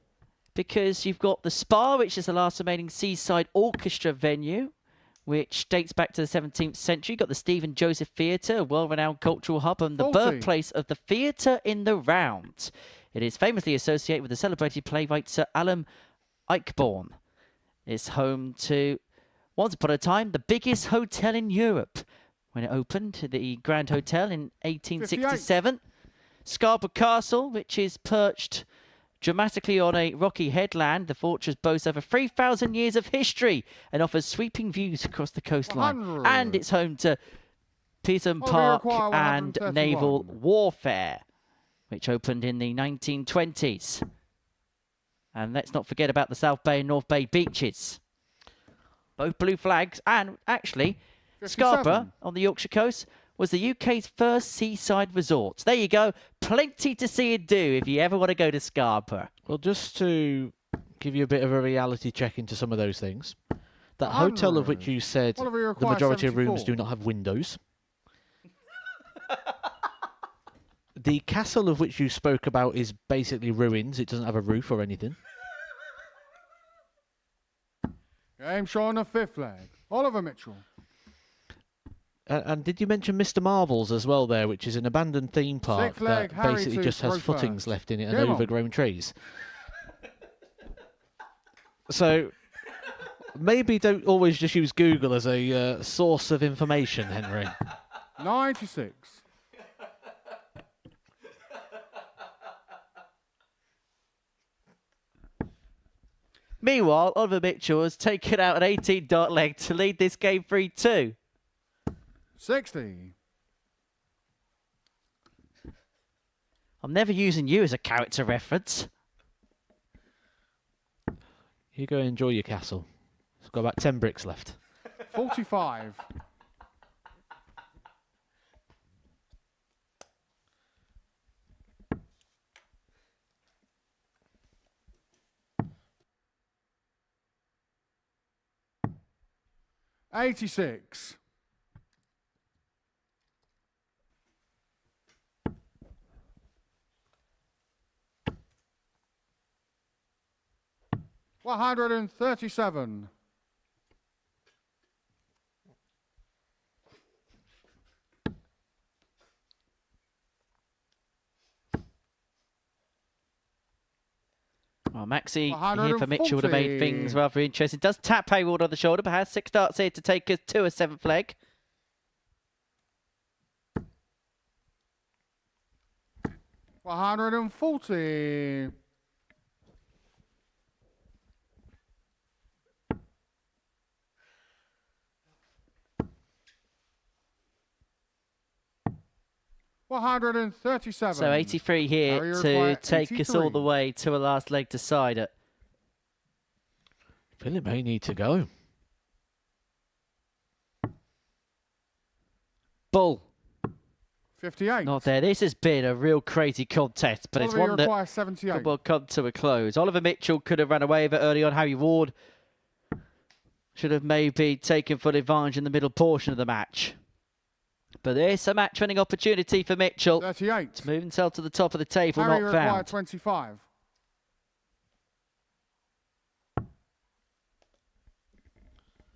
Because you've got the Spa, which is the last remaining seaside orchestra venue, which dates back to the 17th century. You've got the Stephen Joseph Theatre, a world-renowned cultural hub and the 40. birthplace of the theatre in the round. It is famously associated with the celebrated playwright Sir Alan Ayckbourn. It's home to, once upon a time, the biggest hotel in Europe. When it opened, the Grand Hotel in 1867. 58. Scarborough Castle, which is perched dramatically on a rocky headland. The fortress boasts over 3,000 years of history and offers sweeping views across the coastline. 100. And it's home to Peterson Oliver Park Require and 131. Naval Warfare, which opened in the 1920s. And let's not forget about the South Bay and North Bay beaches. Both blue flags, and actually 57. Scarborough on the Yorkshire coast was the UK's first seaside resort. There you go. Plenty to see and do if you ever want to go to Scarborough. Well, just to give you a bit of a reality check into some of those things. That hotel of which you said Oliver, you the require majority of rooms 74. do not have windows. The castle of which you spoke about is basically ruins. It doesn't have a roof or anything. Game show on the 5th leg. Oliver Mitchell. And did you mention Mr. Marvel's as well there, which is an abandoned theme park Sixth leg, that Harry basically to just has throw footings first. left in it and Game on. overgrown trees? So maybe don't always just use Google as a source of information, Henry. 96. Meanwhile, Oliver Mitchell has taken out an 18-dot leg to lead this game 3-2. 60. I'm never using you as a character reference. You go enjoy your castle. It's got about 10 bricks left. 45. $86. 137. Well, Maxi here for Mitchell would have made things rather interesting. Does tap Hayward on the shoulder, but has 6 starts here to take us to a 7th leg. $140. $137. So 83 here to take us all the way to a last leg decider. Philip may need to go. Bull. 58. Not there. This has been a real crazy contest, but it's one that will come to a close. Oliver Mitchell could have run away with it early on. Harry Ward should have maybe taken full advantage in the middle portion of the match. But there's a match-winning opportunity for Mitchell 38. to move himself to the top of the table, Harry not found. required 25.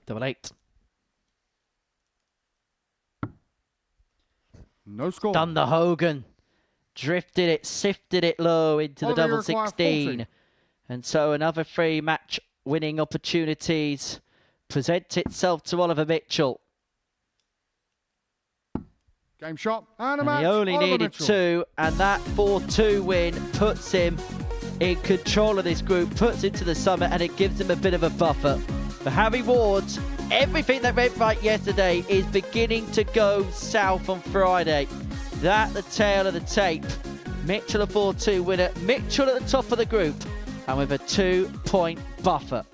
Double 8. No score. Done the Hogan. Drifted it, sifted it low into the Oliver double required 16. 40. And so another 3 match-winning opportunities present itself to Oliver Mitchell. Game shot and a And match. he only Oliver needed Mitchell. 2, and that 4-2 win puts him in control of this group, puts him to the summit, and it gives him a bit of a buffer. For Harry Ward, everything that went right yesterday is beginning to go south on Friday. That the tail of the tape. Mitchell a 4-2 winner. Mitchell at the top of the group, and with a 2-point buffer.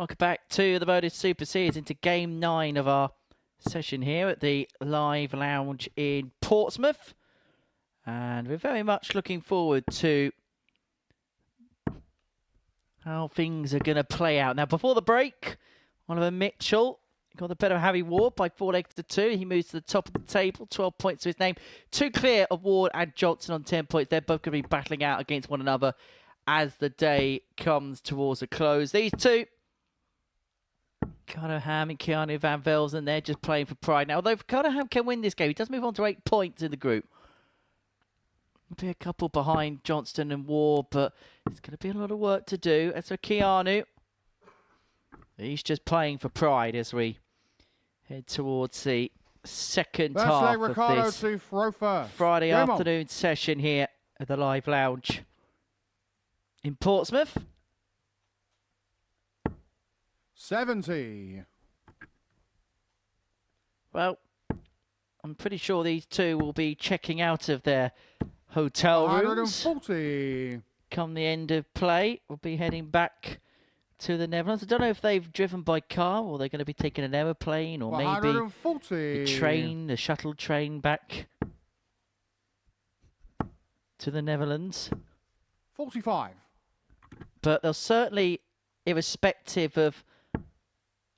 Welcome back to the Modus Super Series into Game 9 of our session here at the Live Lounge in Portsmouth. And we're very much looking forward to how things are going to play out. Now, before the break, Oliver Mitchell got the better of Harry Ward by 4 legs to 2. He moves to the top of the table, 12 points to his name. 2 clear of Ward and Johnson on 10 points. They're both going to be battling out against one another as the day comes towards a close. These two, Ricardo Ham and Keanu Van Velzen, they're just playing for pride. Now, although Ricardo Ham can win this game, he does move on to 8 points in the group. Be a couple behind Johnston and Ward, but it's going to be a lot of work to do. As for Keanu, he's just playing for pride as we head towards the second half of this Friday afternoon session here at the Live Lounge in Portsmouth. 70. Well, I'm pretty sure these two will be checking out of their hotel rooms 140. come the end of play. We'll be heading back to the Netherlands. I don't know if they've driven by car or they're going to be taking an aeroplane or maybe the train, the shuttle train back to the Netherlands. 45. But they'll certainly, irrespective of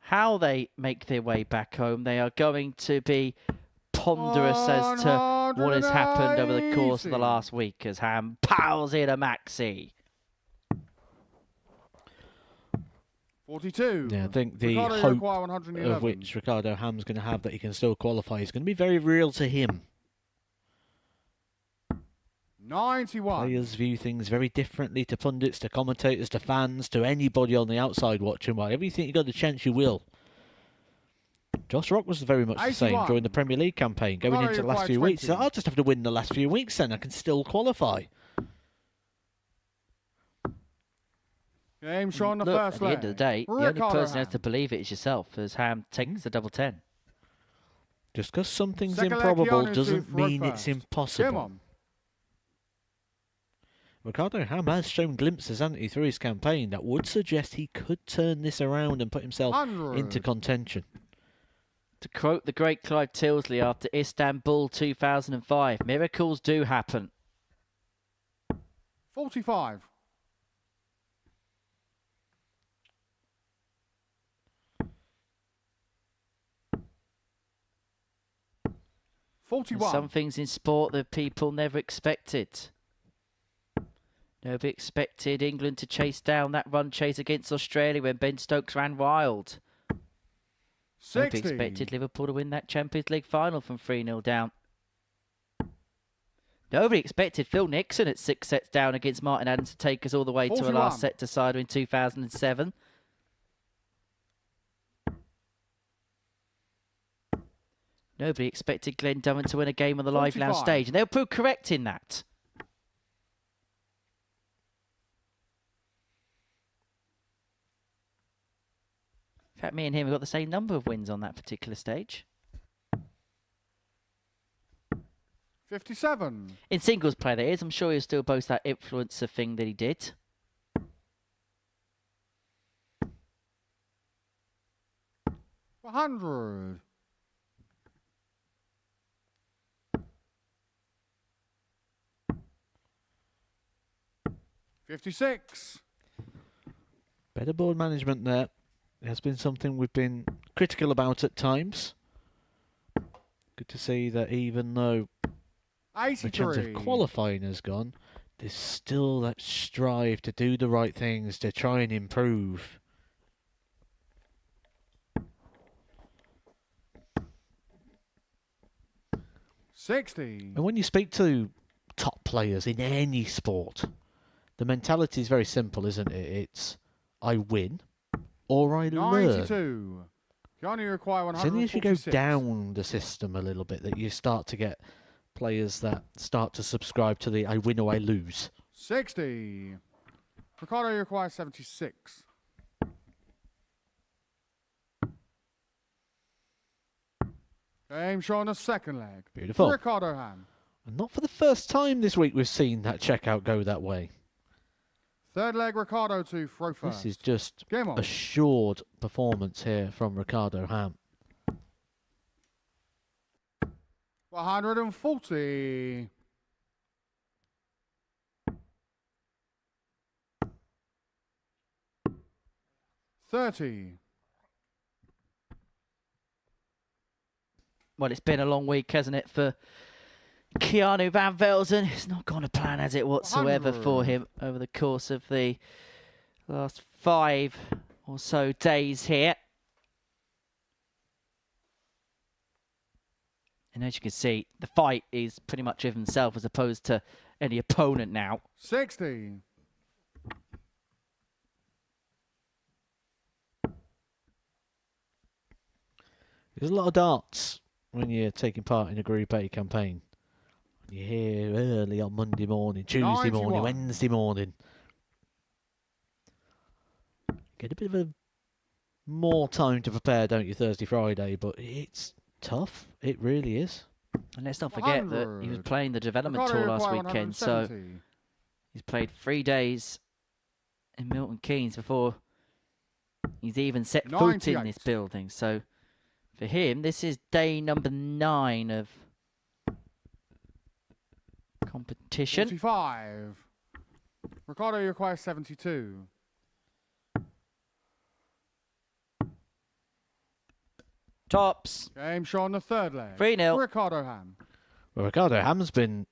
how they make their way back home, they are going to be ponderous as to what has happened over the course of the last week as Ham piles in a maxi. 42. Yeah, I think the hope of which Ricardo Ham's going to have that he can still qualify is going to be very real to him. 91. Players view things very differently to pundits, to commentators, to fans, to anybody on the outside watching. Well, if you think you got the chance, you will. Josh Rock was very much the same during the Premier League campaign, going into the last few weeks. He said, I'll just have to win the last few weeks, then I can still qualify. Game shown the Look, first at the end of the day, the only person who has to believe it is yourself, as Ham takes the double 10. Just because something's improbable doesn't mean it's impossible. Ricardo Ham has shown glimpses, hasn't he, through his campaign that would suggest he could turn this around and put himself into contention. To quote the great Clive Tilsley after Istanbul 2005, miracles do happen. 45. Some things in sport that people never expected. Nobody expected England to chase down that run chase against Australia when Ben Stokes ran wild. 60. Nobody expected Liverpool to win that Champions League final from 3-0 down. Nobody expected Phil Nixon at 6 sets down against Martin Adams to take us all the way 41. to a last set decider in 2007. Nobody expected Glenn Durham to win a game on the Live Lounge stage, and they'll prove correct in that. In fact, me and him have got the same number of wins on that particular stage. 57. In singles play, that is. I'm sure he'll still boast that influencer thing that he did. 100. 56. Better board management there. It has been something we've been critical about at times. Good to see that even though 83. the chance of qualifying has gone, there's still that strive to do the right things, to try and improve. $60. And when you speak to top players in any sport, the mentality is very simple, isn't it? It's, I win or I learn. 92. You only require 146. It's only as you go down the system a little bit that you start to get players that start to subscribe to the I win or I lose. 60. Ricardo, you require 76. Game showing the second leg. Beautiful. Ricardo Ham. And not for the first time this week we've seen that checkout go that way. Third leg, Ricardo to throw first. This is just Game on. assured performance here from Ricardo Ham. 140. Well, it's been a long week, hasn't it, for Keanu Van Velzen? It's not gone to plan, has it, whatsoever 100. for him over the course of the last 5 or so days here. And as you can see, the fight is pretty much of himself as opposed to any opponent now. 60. There's a lot of darts when you're taking part in a Group A campaign. You're here early on Monday morning, Tuesday morning, 91. Wednesday morning. Get a bit of a more time to prepare, don't you, Thursday, Friday, but it's tough. It really is. And let's not forget that he was playing the development tour last weekend, so he's played 3 days in Milton Keynes before he's even set foot in 98. this building. So for him, this is day number 9 of competition. 45. Ricardo, you require 72. Tops. Game show on the third leg. 3-0. Ricardo Ham. Well, Ricardo Ham's been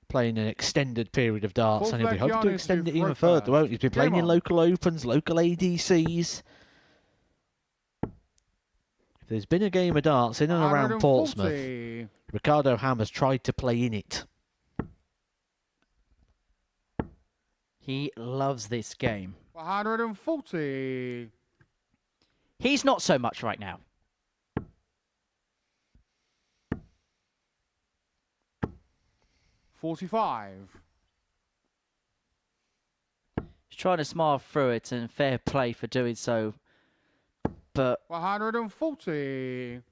playing an extended period of darts, and he'll be Full-fledged hoping to Giannis extend it to even throw further, first. won't he? He's been playing Game in on. local opens, local ADCs. If there's been a game of darts in and around Portsmouth, 140. Ricardo Ham has tried to play in it. He loves this game. 140. He's not so much right now. $45. He's trying to smile through it, and fair play for doing so. But 140.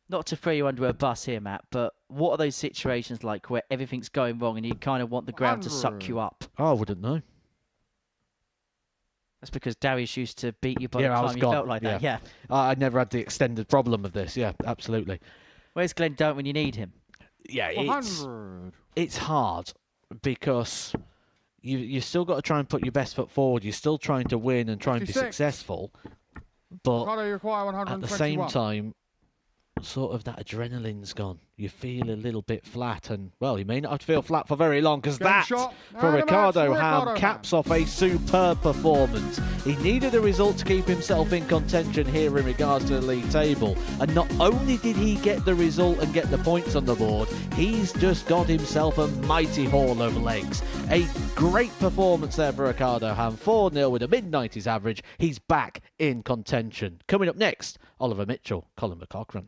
not to throw you under a bus here, Matt, but what are those situations like where everything's going wrong and you kind of want the ground to suck you up? Oh, I wouldn't know. That's because Darius used to beat you by Yeah, the I time was you gone. felt like that. Yeah. I never had the extended problem of this. Yeah, absolutely. Where's Glenn Don't when you need him? Yeah, 100. it's hard because you still got to try and put your best foot forward. You're still trying to win and try and be 56. successful, but Ricardo, you require at 121. the same time, sort of that adrenaline's gone. You feel a little bit flat, and well, you may not have to feel flat for very long, because Game that shot. for And a match Ricardo for Ham Ricardo caps Ham. off a superb performance. He needed a result to keep himself in contention here in regards to the league table, and not only did he get the result and get the points on the board, he's just got himself a mighty haul of legs. A great performance there for Ricardo Ham, 4-0 with a mid-90s average. He's back in contention. Coming up next, Oliver Mitchell, Colin McCaughrean.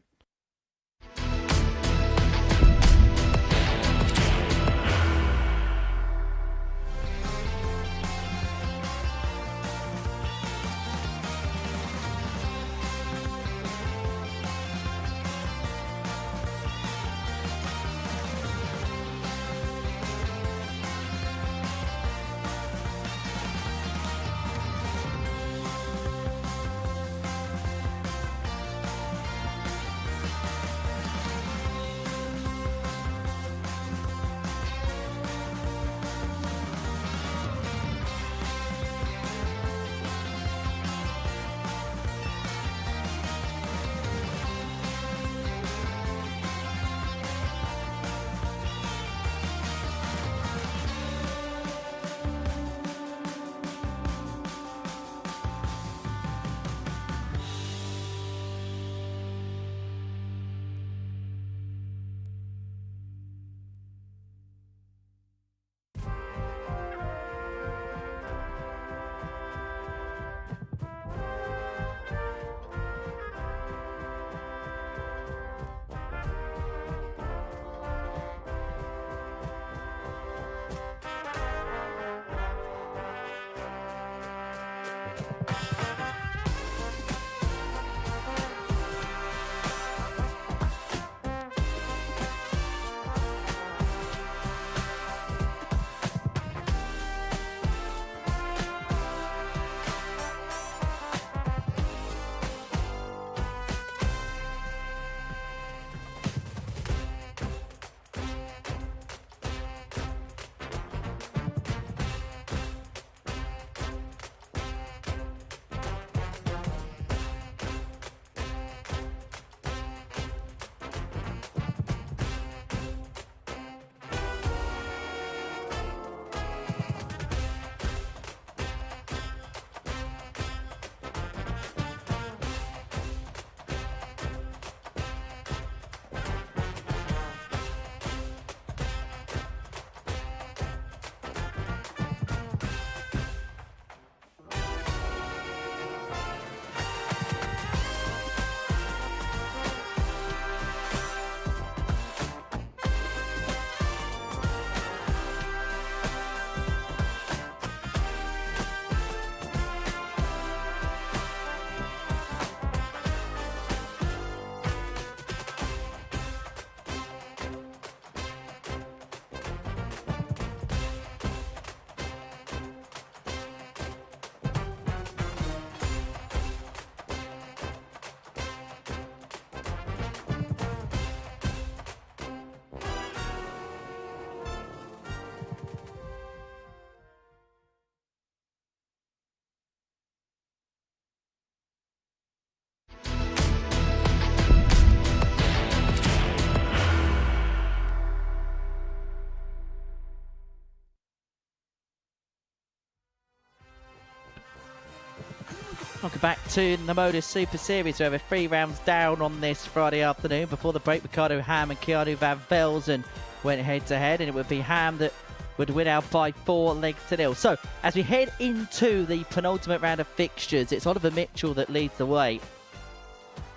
Welcome back to the Modus Super Series. We have 3 rounds down on this Friday afternoon. Before the break, Ricardo Ham and Keanu Van Velzen went head-to-head, and it would be Ham that would win out by 4-0. So, as we head into the penultimate round of fixtures, it's Oliver Mitchell that leads the way.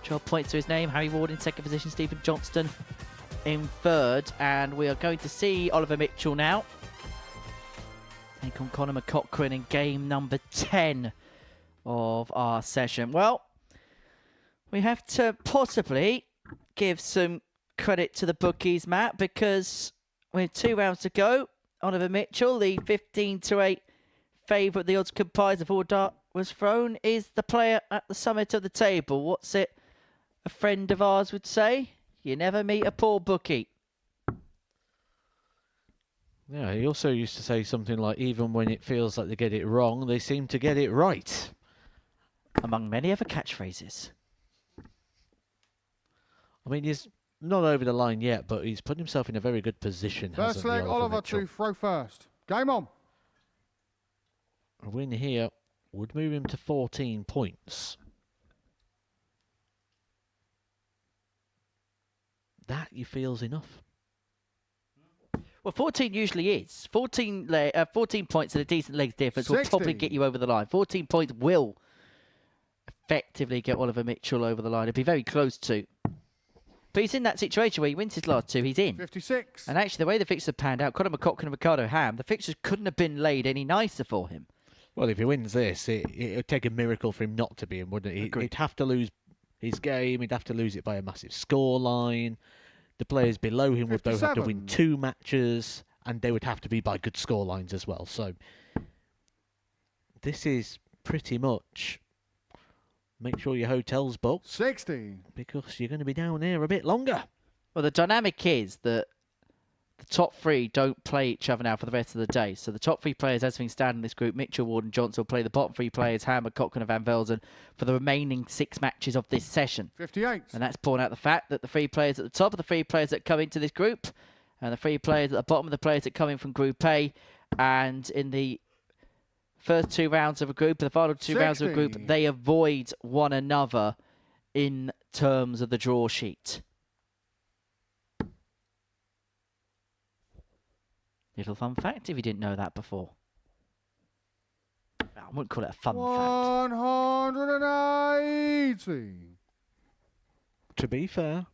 12 points to his name. Harry Ward in second position, Stephen Johnston in third. And we are going to see Oliver Mitchell now take on Conor McCaughrean in game number 10 of our session. Well, we have to possibly give some credit to the bookies, Matt, because with 2 rounds to go, Oliver Mitchell, the 15-8 favourite the odds comprise of all dart was thrown, is the player at the summit of the table. What's it a friend of ours would say? You never meet a poor bookie. Yeah, he also used to say something like, even when it feels like they get it wrong, they seem to get it right. Among many other catchphrases. I mean, he's not over the line yet, but he's put himself in a very good position. First leg, Oliver to throw first. Game on. A win here would move him to 14 points. That you feel's enough. Well, 14 usually is. 14 points and a decent legs difference will probably get you over the line. 14 points will effectively get Oliver Mitchell over the line. It'd be very close to. But he's in that situation where he wins his last 2, he's in. 56. And actually, the way the fixtures have panned out, Conor McCaughrean and Ricardo Ham, the fixtures couldn't have been laid any nicer for him. Well, if he wins this, it would take a miracle for him not to be in, wouldn't it? He'd have to lose his game. He'd have to lose it by a massive scoreline. The players below him would both have to win 2 matches, and they would have to be by good scorelines as well. So this is pretty much make sure your hotel's booked. 60. Because you're going to be down there a bit longer. Well, the dynamic is that the top 3 don't play each other now for the rest of the day. So the top 3 players, as things stand in this group, Mitchell, Ward and Johnson, will play the bottom 3 players, Ham, McCaughrean and Van Velzen, for the remaining 6 matches of this session. 58. And that's borne out the fact that the 3 players at the top are the 3 players that come into this group, and the 3 players at the bottom are the players that come in from Group A. And in the first 2 rounds of a group, the final 2 rounds of a group, they avoid one another in terms of the draw sheet. Little fun fact if you didn't know that before. I wouldn't call it a fun fact. 180. To be fair,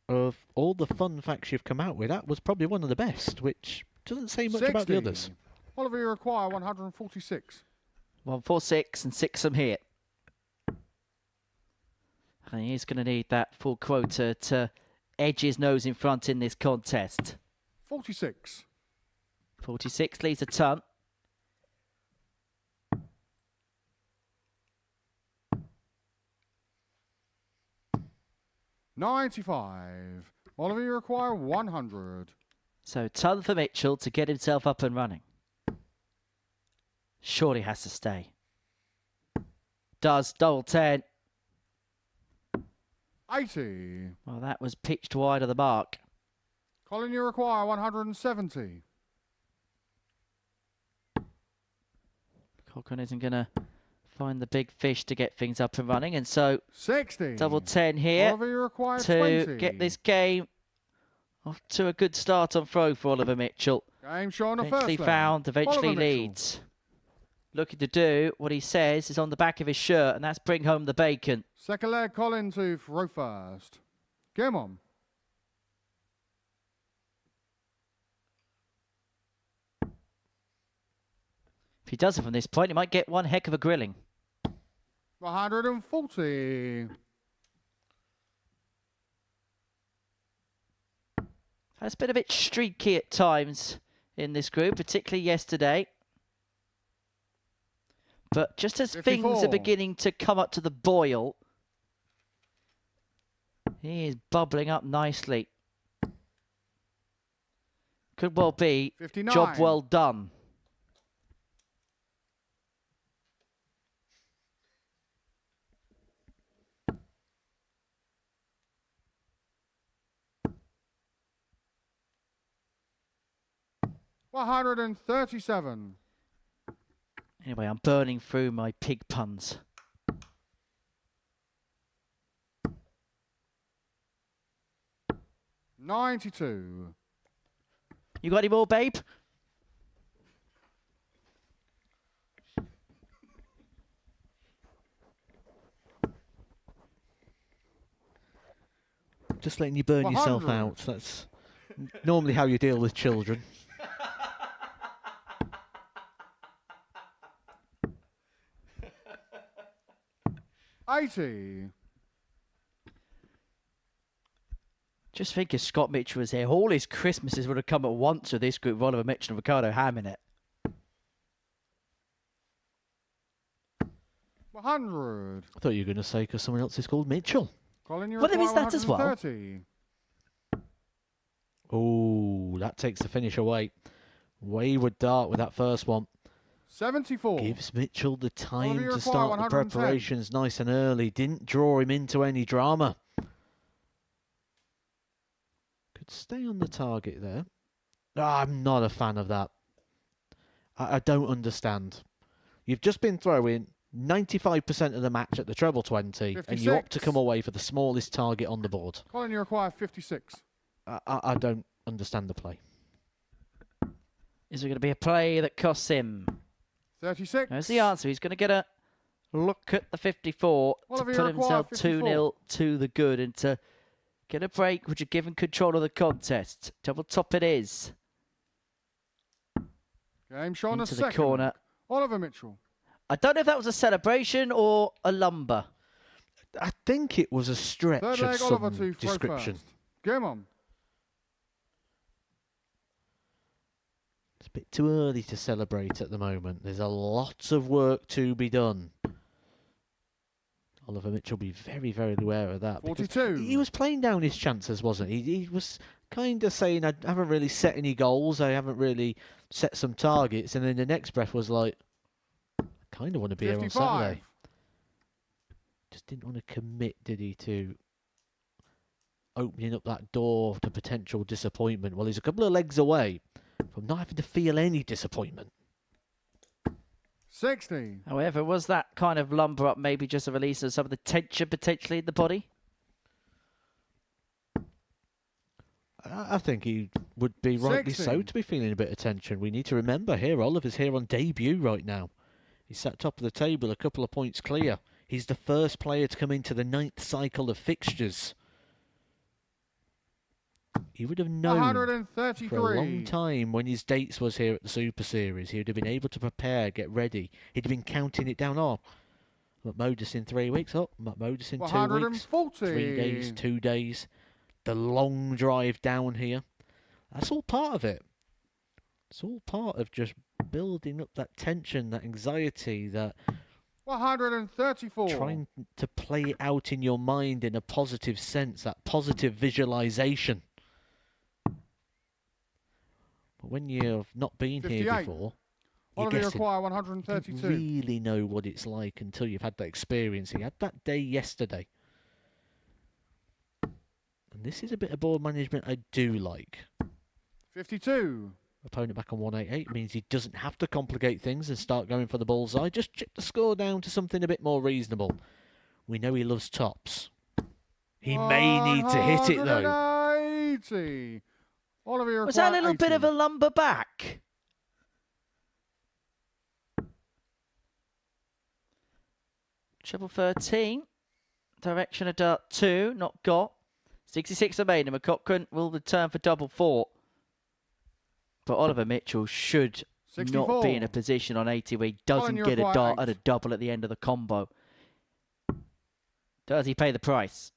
of all the fun facts you've come out with, that was probably one of the best, which doesn't say much about the others. Oliver, you require 146. 146 and 6 from here. And he's going to need that full quota to edge his nose in front in this contest. 46. 46 leaves a ton. $95. Oliver, you require 100. So ton for Mitchell to get himself up and running. Surely has to stay. Does. Double 10. 80. Well, that was pitched wide of the mark. Colin, you require 170. Cochrane isn't going to find the big fish to get things up and running. And so 60. double 10 here Oliver, you require to 20. get this game off to a good start on throw for Oliver Mitchell. Game shown the Eventually first found, leg. eventually Oliver Mitchell. leads. Looking to do what he says is on the back of his shirt, and that's bring home the bacon. Second leg, Colin to throw first. Game on. If he does it from this point, he might get one heck of a grilling. 140. It's been a bit streaky at times in this group, particularly yesterday. But just as 54. things are beginning to come up to the boil, he is bubbling up nicely. Could well be 59. job well done. $137. Anyway, I'm burning through my pig puns. 92. You got any more, babe? Just letting you burn yourself 100. out. That's normally how you deal with children. $80. Just think if Scott Mitchell was here, all his Christmases would have come at once with this group of Oliver Mitchell and Ricardo Ham in it. 100. I thought you were going to say because someone else is called Mitchell. Colin, you Well, there require is that as well. 130. Oh, that takes the finish away. Wayward dart with that first one. 74. Gives Mitchell the time you to require start the 110. preparations nice and early. Didn't draw him into any drama. Could stay on the target there. I'm not a fan of that. I don't understand. You've just been throwing 95% of the match at the treble 20, and you opt to 56. come away for the smallest target on the board. Colin, you require 56. I don't understand the play. Is there going to be a play that costs him? 36. There's the answer. He's going to get a look at the 54 Oliver, to you put require himself 2-0 to the good and to get a break, which are given control of the contest. Double top it is. Game shown a Into the second. corner. Oliver Mitchell. I don't know if that was a celebration or a lumber. I think it was a stretch Third of leg, Oliver some to throw description. first. Game on. It's a bit too early to celebrate at the moment. There's a lot of work to be done. Oliver Mitchell will be very, very aware of that. because 42. He was playing down his chances, wasn't he? He was kind of saying, I haven't really set any goals. I haven't really set some targets. And then the next breath was like, I kind of want to be here on 55. Saturday. Just didn't want to commit, did he, to opening up that door to potential disappointment. Well, he's a couple of legs away from not having to feel any disappointment. 60. However, was that kind of lumber up maybe just a release of some of the tension potentially in the body? I think he would be rightly 60. so to be feeling a bit of tension. We need to remember here, Oliver's here on debut right now. He's sat top of the table, a couple of points clear. He's the first player to come into the 9th cycle of fixtures. He would have known for a 133. long time when his dates was here at the Super Series. He would have been able to prepare, get ready. He'd have been counting it down. Oh, I'm at Modus in 3 weeks. Oh, I'm at Modus in 2 weeks. 140. 3 days, 2 days. The long drive down here. That's all part of it. It's all part of just building up that tension, that anxiety, that 134. trying to play it out in your mind in a positive sense, that positive visualization. But when you've not been here 58. before, you're Oliver, you guessing. require You 132. don't really know what it's like until you've had that experience. He had that day yesterday. And this is a bit of board management I do like. 52. Opponent back on 188 means he doesn't have to complicate things and start going for the bullseye. Just chip the score down to something a bit more reasonable. We know he loves tops. He may need to hit it though. 180. Oliver, you Was that a require little bit of 80. a lumber back? Treble 13. Direction of dart 2. Not got. 66 remaining. McCochran will return for double 4. But Oliver Mitchell should 64. not be in a position on 80 where he doesn't you get a require dart 8. at a double at the end of the combo. Does he pay the price?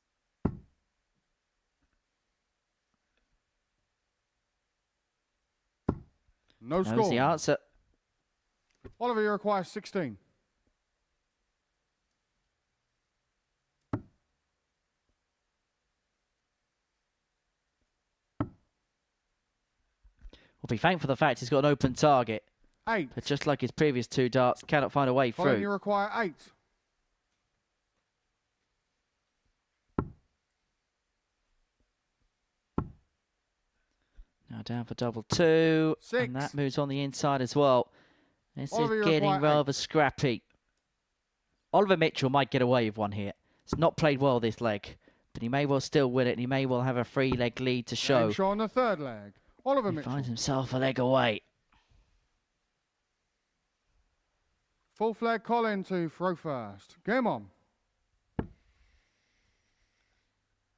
No That was score. the answer. Oliver, you require 16. We'll be thankful for the fact he's got an open target. 8. But just like his previous 2 darts, cannot find a way Colin, through. you require 8. Now down for double 2. 6. And that moves on the inside as well. This Oliver, you is getting require rather 8. scrappy. Oliver Mitchell might get away with one here. It's not played well this leg. But he may well still win it, and he may well have a 3-leg lead to show. Game shot on the third leg. Oliver He Mitchell. finds himself a leg away. Full flag Colin to throw first. Game on.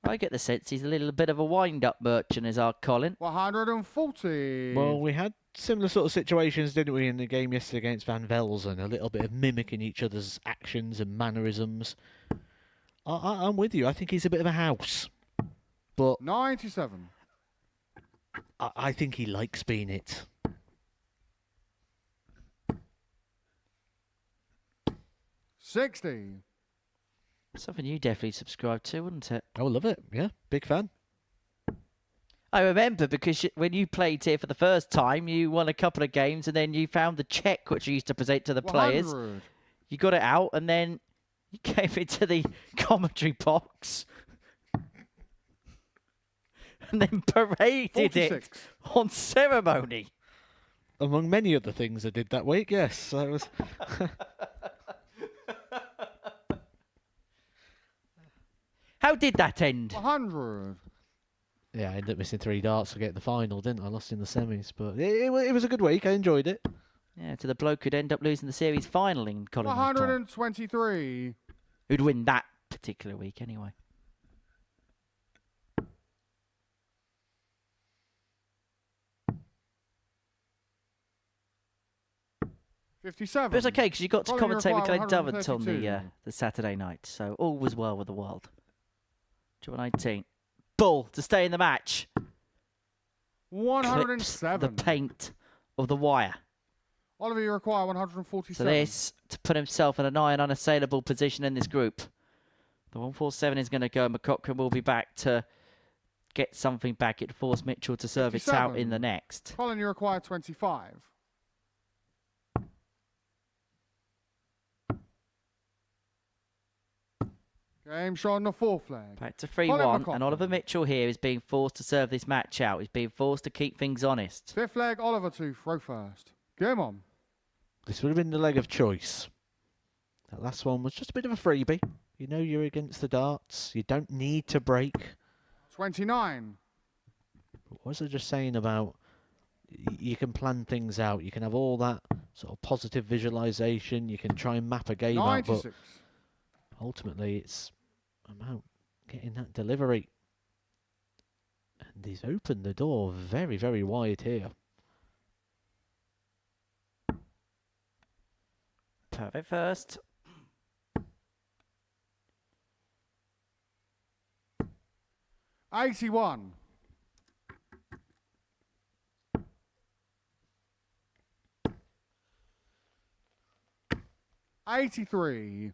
I get the sense he's a little bit of a wind-up merchant, is our Colin. 140. Well, we had similar sort of situations, didn't we, in the game yesterday against Van Velzen? A little bit of mimicking each other's actions and mannerisms. I'm with you. I think he's a bit of a house. But 97. I think he likes being it. 60. Something you definitely subscribe to, wouldn't it? I love it. Yeah, big fan. I remember because when you played here for the first time, you won a couple of games and then you found the check which you used to present to the players. 100. You got it out and then you came into the commentary box and then paraded 46. it on ceremony. Among many other things I did that week, yes. I was. How did that end? 100. Yeah, I ended up missing 3 darts to get the final, didn't I? Lost in the semis, but it was a good week. I enjoyed it. Yeah, to the bloke who'd end up losing the series final in Colin. 123. Who'd win that particular week anyway. 57. But it's okay because you got to Colin, you commentate with require Glenn Dovett on 132. the Saturday night, so all was well with the world. Triple 19. Bull to stay in the match. Clips 107. the paint of the wire. Oliver, you require 147. So this to put himself in a nigh and unassailable position in this group. The 147 is going to go. McCochran will be back to get something back. It forced Mitchell to serve it out 57. in the next. Colin, you require 25. Game shot on the 4th flag. Back to Colin 3-1, McCochran. and Oliver Mitchell here is being forced to serve this match out. He's being forced to keep things honest. 5th leg, Oliver to throw first. Game on. This would have been the leg of choice. That last one was just a bit of a freebie. You know you're against the darts. You don't need to break. 29. What was I just saying about you can plan things out. You can have all that sort of positive visualization. You can try and map a game out. But 96. ultimately, it's about getting that delivery. And he's opened the door very, very wide here. Perfect first. $81. $83.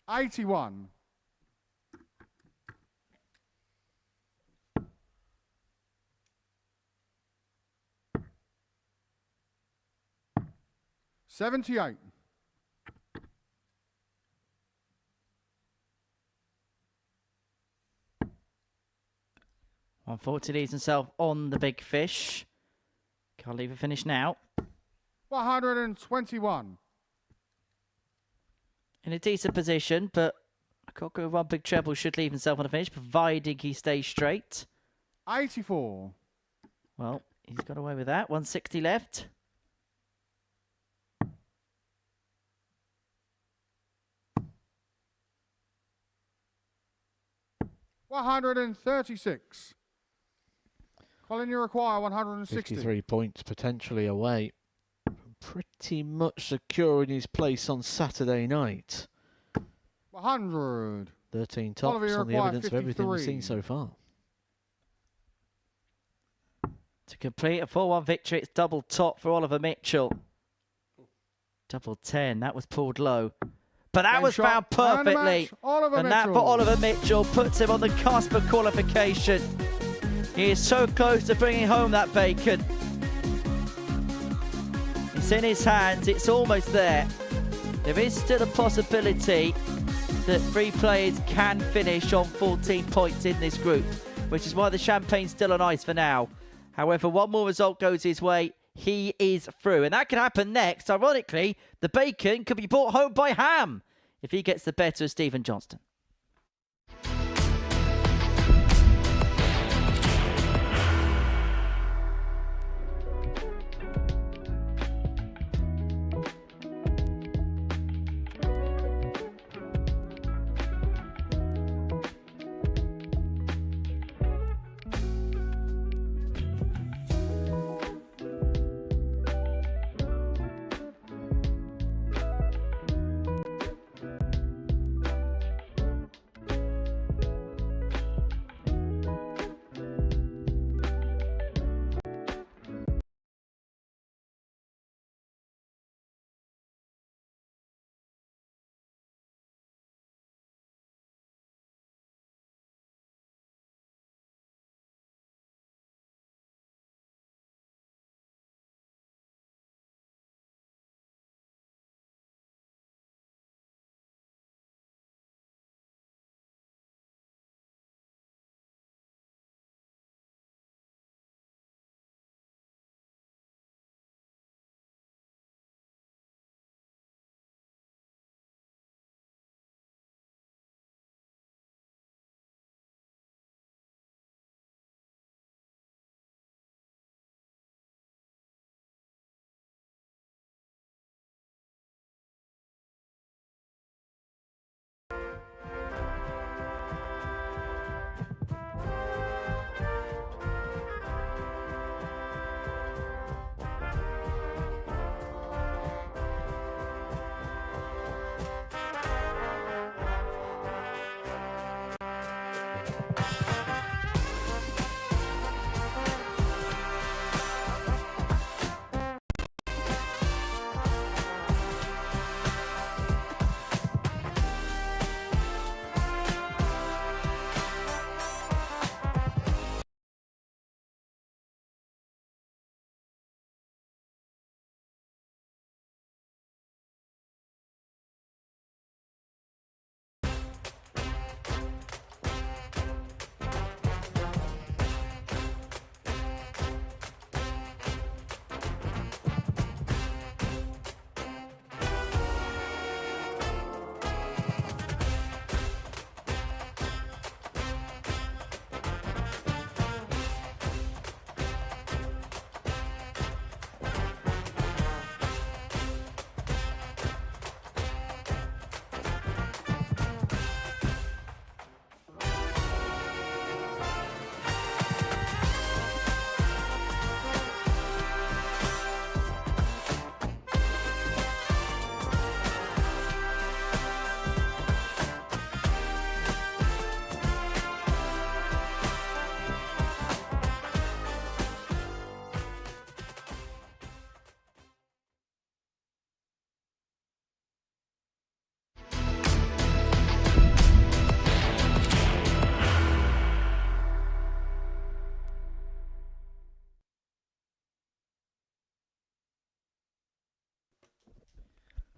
$81. $78. 140 leaves himself on the big fish. Can't leave it finish now. 121. In a decent position, but Cocker with one big treble should leave himself on the finish, providing he stays straight. 84. Well, he's got away with that. 160 left. $136. Colin, you require 160. 53 points potentially away from pretty much securing his place on Saturday night. 100. 13 Oliver, tops you on the require evidence of everything we've 53. seen so far. To complete a 4-1 victory, it's double top for Oliver Mitchell. Double 10. That was pulled low. But that Game was shot, found man of the perfectly. match, Oliver And that for Mitchell. Oliver Mitchell puts him on the cusp of qualification. He is so close to bringing home that bacon. It's in his hands. It's almost there. There is still a possibility that 3 players can finish on 14 points in this group. which is why the champagne's still on ice for now. However, one more result goes his way, he is through. And that could happen next. Ironically, the bacon could be brought home by Ham if he gets the better of Stephen Johnston.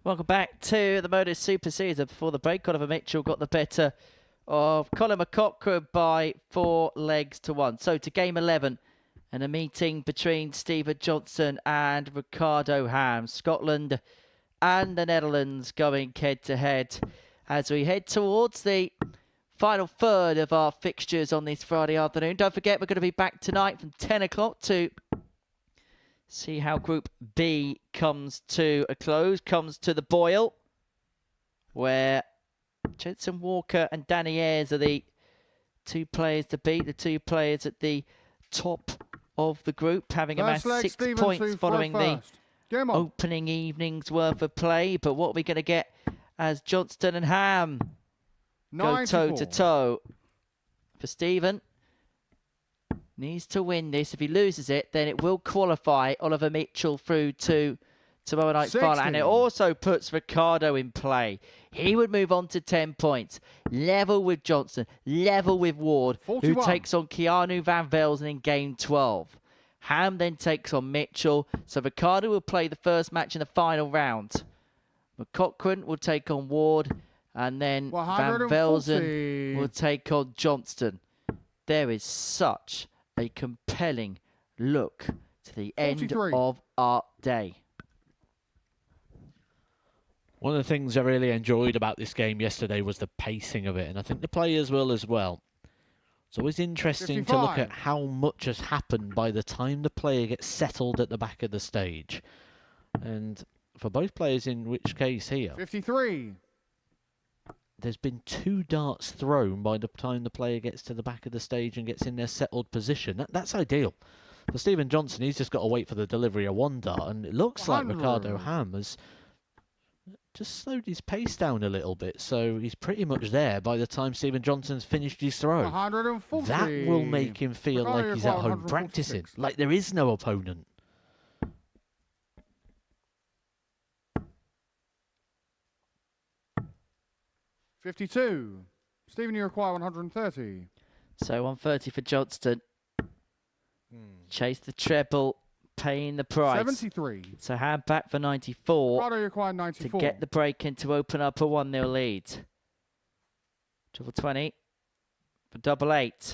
Welcome back to the Modus Super Series. Before the break, Oliver Mitchell got the better of Colin McCaughrean by 4-1. So to game 11 and a meeting between Stephen Johnson and Ricardo Ham. Scotland and the Netherlands going head-to-head as we head towards the final third of our fixtures on this Friday afternoon. Don't forget, we're going to be back tonight from 10 o'clock to see how Group B comes to a close, comes to the boil, where Jensen Walker and Danny Ayres are the two players to beat, the two players at the top of the group, having amassed 6 points following the opening evening's worth of play. But what are we going to get as Johnston and Ham go toe-to-toe? For Stephen, needs to win this. If he loses it, then it will qualify Oliver Mitchell through to tomorrow night's final. And it also puts Ricardo in play. He would move on to 10 points. Level with Johnson. Level with Ward, 41, who takes on Keanu Van Velzen in game 12. Ham then takes on Mitchell. So Ricardo will play the first match in the final round. McCaughrean will take on Ward. And then Van Velzen will take on Johnston. There is such a compelling look to the end 43. of our day. One of the things I really enjoyed about this game yesterday was the pacing of it, and I think the players will as well. It's always interesting to look 55. at how much has happened by the time the player gets settled at the back of the stage. And for both players, in which case here, 53. there's been 2 darts thrown by the time the player gets to the back of the stage and gets in their settled position. That's ideal. For Stephen Johnson, he's just got to wait for the delivery of 1 dart, and it looks like 100. Ricardo Ham has just slowed his pace down a little bit, so he's pretty much there by the time Stephen Johnson's finished his throw. 140. That will make him feel Ricardo like he's at required home practicing, 146. like there is no opponent. $52. Stephen, you require 130. So 130 for Johnston. Chase the treble, paying the price. 73. So Ham back for 94 Ricardo, you require to 94. get the break in to open up a 1-0 lead. Triple 20 for double 8.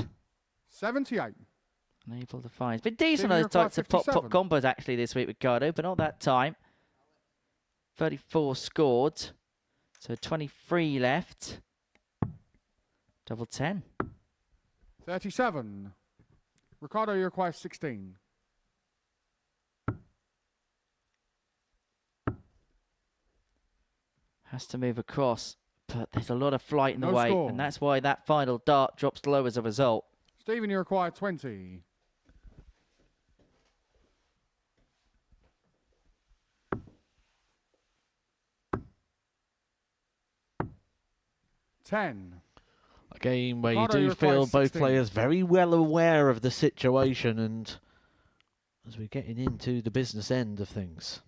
78. Unable to find. It's been decent Stephen, on you those types of require pop 57. combos actually this week, Ricardo, but not that time. 34 scored. So 23 left. Double 10. 37. Ricardo, you require 16. Has to move across, but there's a lot of flight in the No way, score. and that's why that final dart drops low as a result. Stephen, you require 20. $10. A game where you Ricardo, do you feel require both 16. players very well aware of the situation, and as we're getting into the business end of things,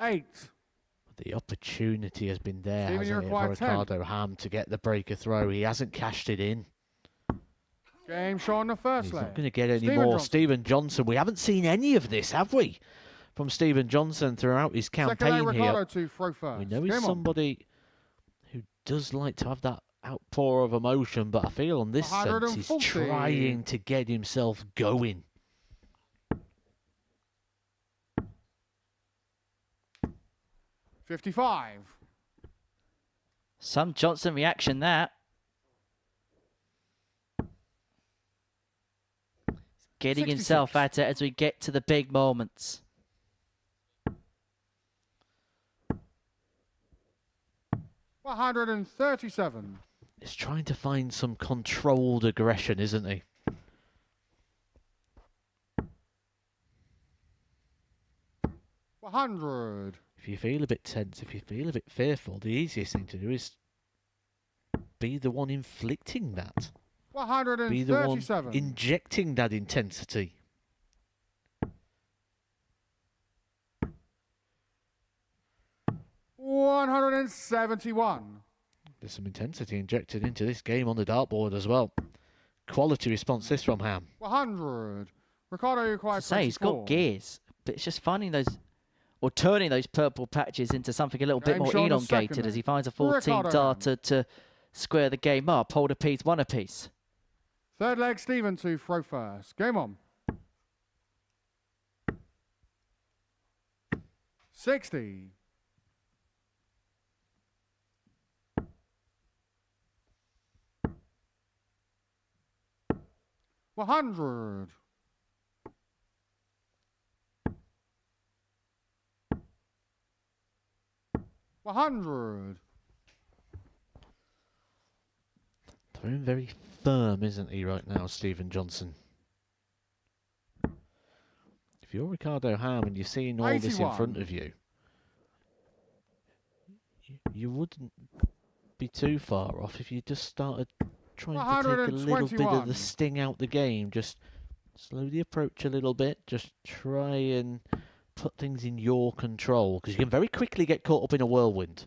8. the opportunity has been there, Stephen, you hasn't it, for require 10. Ricardo Ham to get the breaker throw. He hasn't cashed it in. Game show on the first He's leg. not going to get any Stephen more. Johnson. Stephen Johnson. We haven't seen any of this, have we? From Stephen Johnson throughout his Second leg, campaign Ricardo here. to throw first. We know he's Game on. somebody who does like to have that outpour of emotion, but I feel on this sense he's 140. trying to get himself going. $55. Some Johnson reaction that. Getting himself 66. at it as we get to the big moments. $137. He's trying to find some controlled aggression, isn't he? $100. If you feel a bit tense, if you feel a bit fearful, the easiest thing to do is be the one inflicting that. Be the one 137. injecting that intensity. $171. There's some intensity injected into this game on the dartboard as well. Quality response this from Ham. 100. Ricardo requires Say he's 24. got gears, but it's just finding those or turning those purple patches into something a little bit Game more shown the elongated second as he leg. finds a 14 Ricardo darter to square the game up, hold a piece, one apiece. Third leg, Stephen to throw first. Game on. 60. $100. $100. Throwing very firm, isn't he, right now, Stephen Johnson? If you're Ricardo Ham and you're seeing all this in 81. front of you, you wouldn't be too far off if you just started trying to take a little bit of 121. the sting out the game. Just slowly approach a little bit. Just try and put things in your control, because you can very quickly get caught up in a whirlwind.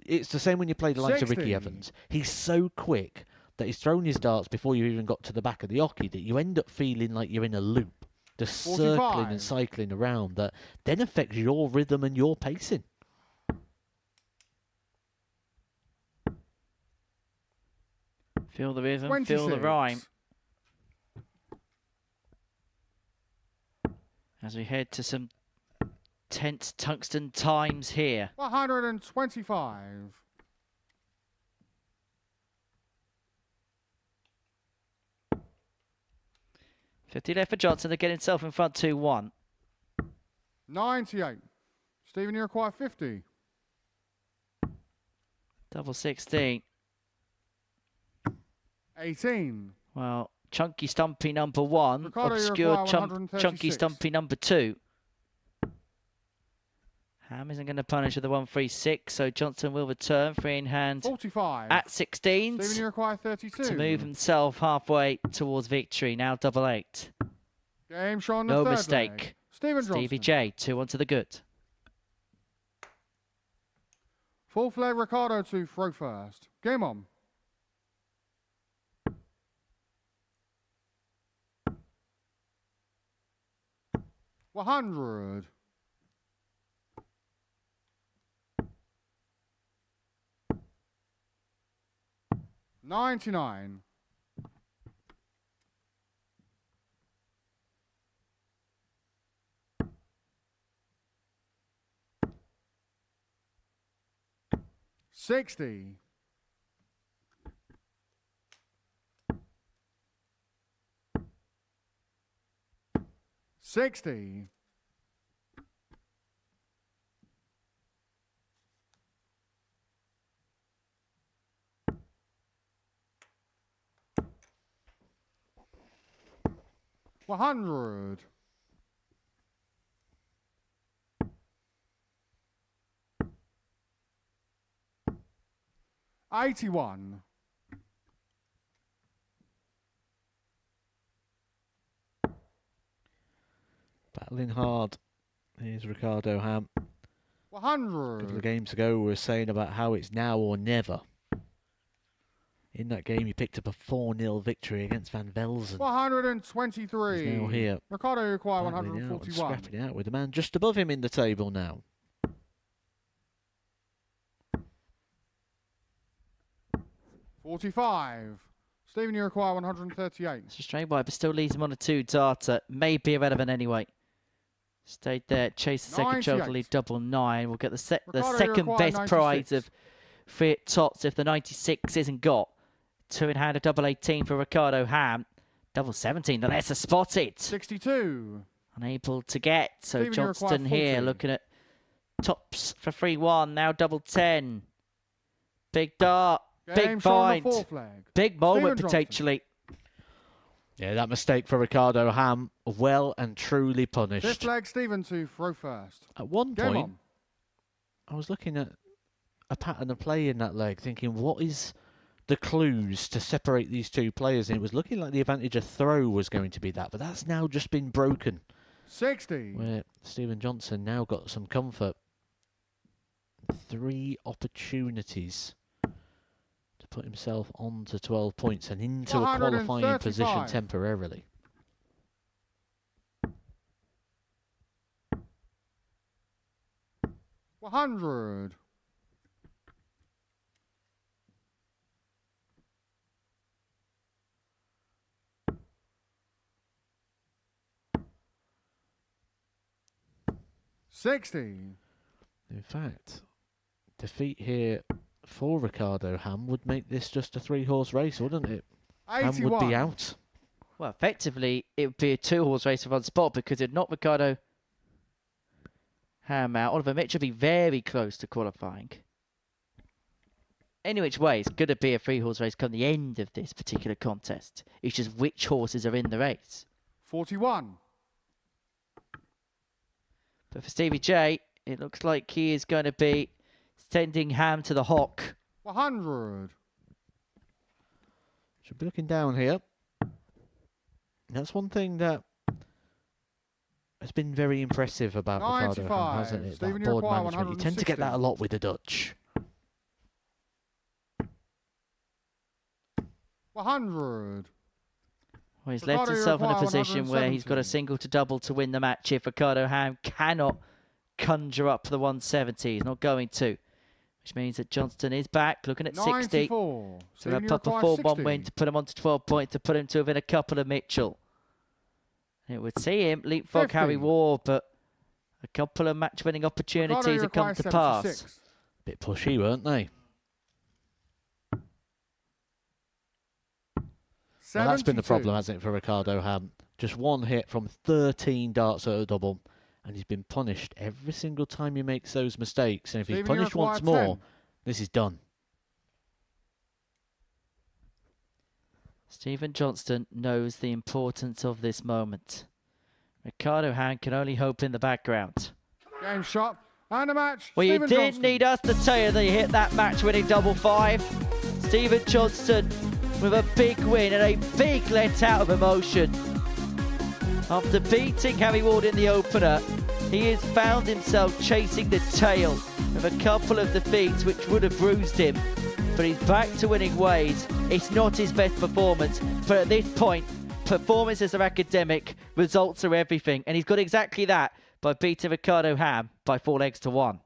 It's the same when you play the likes of 60. Ricky Evans. He's so quick that he's thrown his darts before you even got to the back of the hockey that you end up feeling like you're in a loop, just 45. circling and cycling around, that then affects your rhythm and your pacing. Feel the rhythm, feel the 26. rhyme. As we head to some tense tungsten times here. 125. $50 left for Johnson to get himself in front 2-1. 98. Stephen, you require 50. Double 16. 18. Well, Chunky Stumpy number 1, Ricardo, you obscure require Chunky 136. Stumpy number 2. Ham isn't going to punish with the 136, so Johnson will return, free in hand 45. at Stephen, 16s you require 32. to move himself halfway towards victory. Now double 8. Game show on the No third mistake. leg. Stephen Johnson. Stevie J, 2-1 to the good. Full flag Ricardo to throw first. Game on. $100. $99. $60. $60. $100. $81. Battling hard. Here's Ricardo Ham. A couple of 100. games ago, we were saying about how it's now or never. In that game, he picked up a 4-0 victory against Van Velzen. 123. He's now here. Ricardo require Battling out and 141. scrapping it out with the man just above him in the table now. $45. Stephen, you require 138. It's a straight wide, but still leaves him on a 2 data. May be irrelevant anyway. Stayed there, chase the second choke, 98. lead double 9. We'll get the Ricardo, you second require best 96. prize of free at tots if the 96 isn't got. 2 in hand, a double 18 for Ricardo Ham. Double 17, the lesser spotted. 62. Unable to get, so Stephen, you require Johnston here 40. looking at tops for 3-1. Now double 10. Big dart, Game big show on the find, fourth flag. big moment Stephen Johnston. potentially. Yeah, that mistake for Ricardo Ham, well and truly Fifth punished. flag, Stephen to throw first. At one Game point, on. I was looking at a pattern of play in that leg, thinking, what is the clues to separate these two players? And it was looking like the advantage of throw was going to be that, but that's now just been broken. 60. Where Stephen Johnson now got some comfort. 3 opportunities to put himself on to 12 points and into a qualifying position 135. temporarily. $100. $60. In fact, defeat here for Ricardo Ham would make this just a 3-horse race, wouldn't it? Ham would 81. be out. Well, effectively, it would be a 2-horse race of one spot because it'd knock Ricardo Ham out. Oliver Mitchell would be very close to qualifying. Any which way, it's going to be a 3-horse race come the end of this particular contest. It's just which horses are in the race. 41. But for Stevie J, it looks like he is going to be sending Ham to the hock. 100. Should be looking down here. That's one thing that has been very impressive about Ricardo Ham, 95. hasn't it? Stephen, That you board require management. You tend to get that a 160. lot with the Dutch. 100. Well, he's left Ricardo, you himself in a require position where he's got a 170. single to double to win the match. If Ricardo Ham cannot conjure up the 170, he's not going to. which means that Johnston is back, looking at 60. 94. So wrap Senior up a 560. 4-1 win to put him on to 12 points, to put him to within a couple of Mitchell. It would see him leapfrog 50. Harry Ward, but a couple of match-winning opportunities have come to pass. 76. Bit pushy, weren't they? Well, that's been the 72. problem, hasn't it, for Ricardo Ham? Just one hit from 13 darts at a double, and he's been punished every single time he makes those mistakes. And if he's Stephen, punished you're once 510. more, this is done. Stephen Johnston knows the importance of this moment. Ricardo Ham can only hope in the background. Game shot. And a match. Well, Stephen you didn't Johnston. need us to tell you that he hit that match-winning double 5. Stephen Johnston with a big win and a big let-out of emotion. After beating Harry Ward in the opener, he has found himself chasing the tail of a couple of defeats which would have bruised him. But he's back to winning ways. It's not his best performance, but at this point, performances are academic, results are everything. And he's got exactly that by beating Ricardo Ham by 4 legs to 1.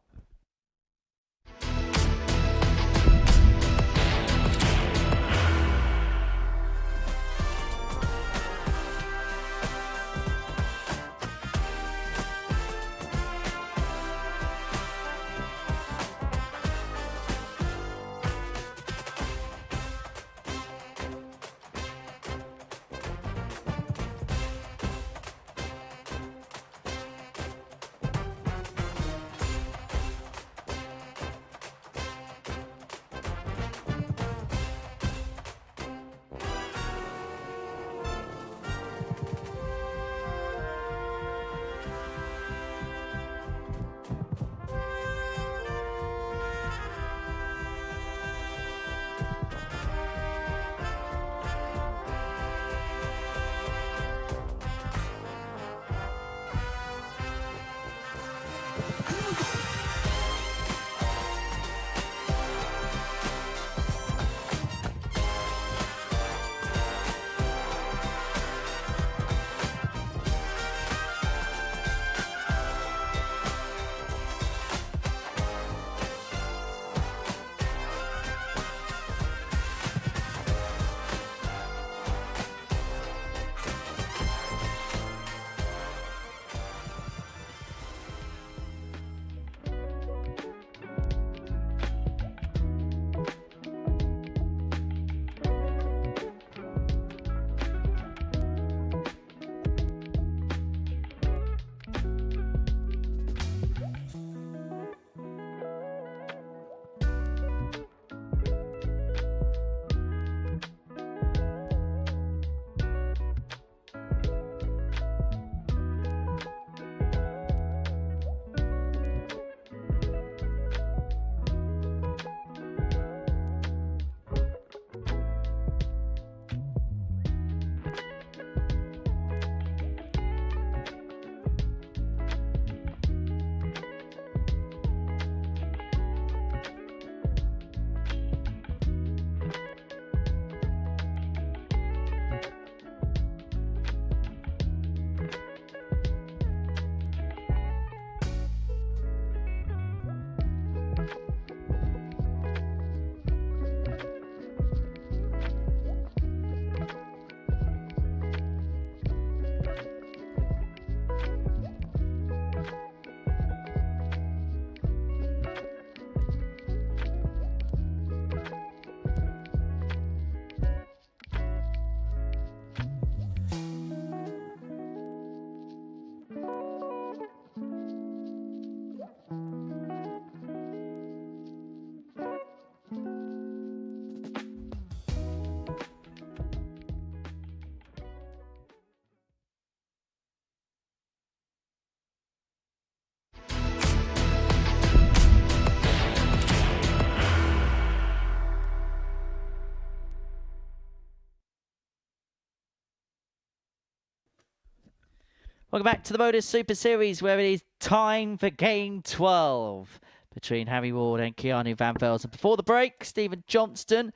Welcome back to the Modus Super Series, where it is time for Game 12 between Harry Ward and Keanu Van Velzen. Before the break, Stephen Johnston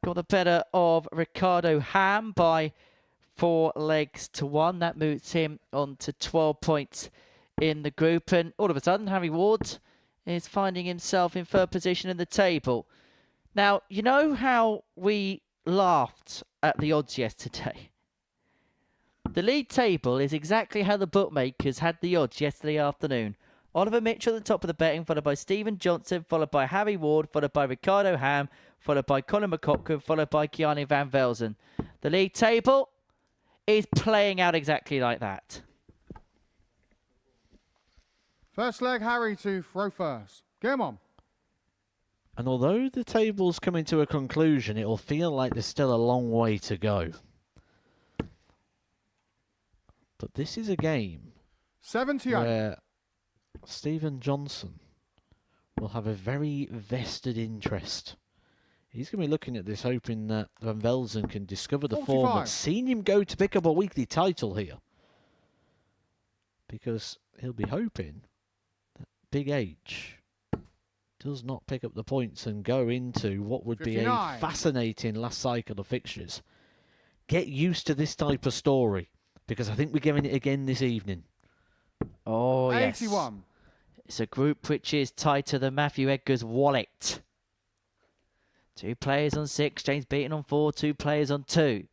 got the better of Ricardo Ham by 4 legs to 1. That moves him on to 12 points in the group. And all of a sudden, Harry Ward is finding himself in third position in the table. Now, you know how we laughed at the odds yesterday? The league table is exactly how the bookmakers had the odds yesterday afternoon. Oliver Mitchell at the top of the betting, followed by Stephen Johnson, followed by Harry Ward, followed by Ricardo Ham, followed by Conor McCockrum, followed by Keanu Van Velzen. The league table is playing out exactly like that. First leg, Harry to throw first. Game on. And although the table's coming to a conclusion, it'll feel like there's still a long way to go. But this is a game 78. where Stephen Johnson will have a very vested interest. He's going to be looking at this, hoping that Van Velzen can discover the form 45. that's seen him go to pick up a weekly title here. Because he'll be hoping that Big H does not pick up the points and go into what would be a 59. fascinating last cycle of fixtures. Get used to this type of story, because I think we're getting it again this evening. Oh, yes. 81. It's a group which is tighter than Matthew Edgar's wallet. 2 players on 6, James Beaton on 4, 2 players on 2.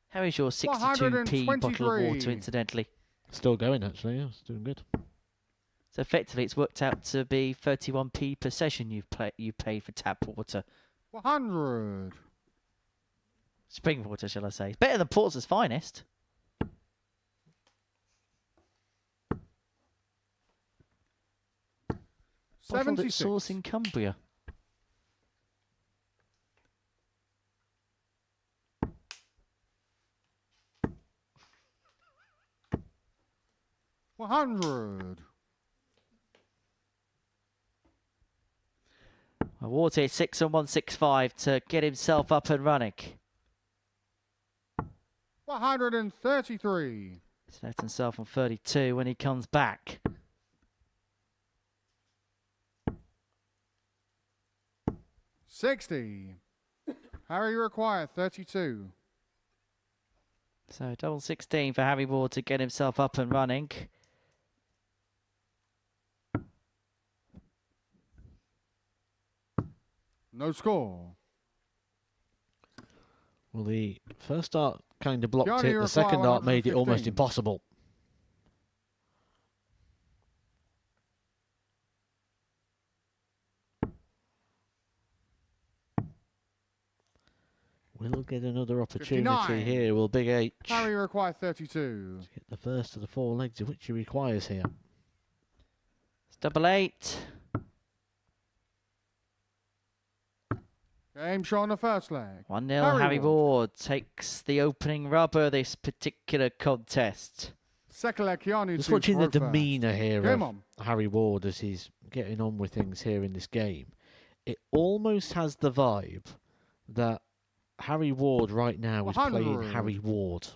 How is your 62p bottle of water, incidentally? Still going, actually. Yeah, it's doing good. So effectively, it's worked out to be 31p per session you paid for tap water. 100. Spring water, shall I say. It's better than Portsmouth's finest. Bottled at 76. source in Cumbria. $100. Water 6 on 165 to get himself up and running. 133. He's left himself on 32 when he comes back. $60. Harry require 32. So double 16 for Harry Ward to get himself up and running. No score. Well, the first art kind of blocked Johnny it. The require second art made it almost 115. impossible. We'll get another opportunity 59. here. Will Big H Harry require 32. get the first of the 4 legs of which he requires here? It's double 8. Game shot on the first leg. 1-0 Harry Ward takes the opening rubber this particular contest. Second leg, Keanu Just to watching the throw first. demeanour here Game of on. Harry Ward as he's getting on with things here in this game. It almost has the vibe that Harry Ward right now is playing 100. Harry Ward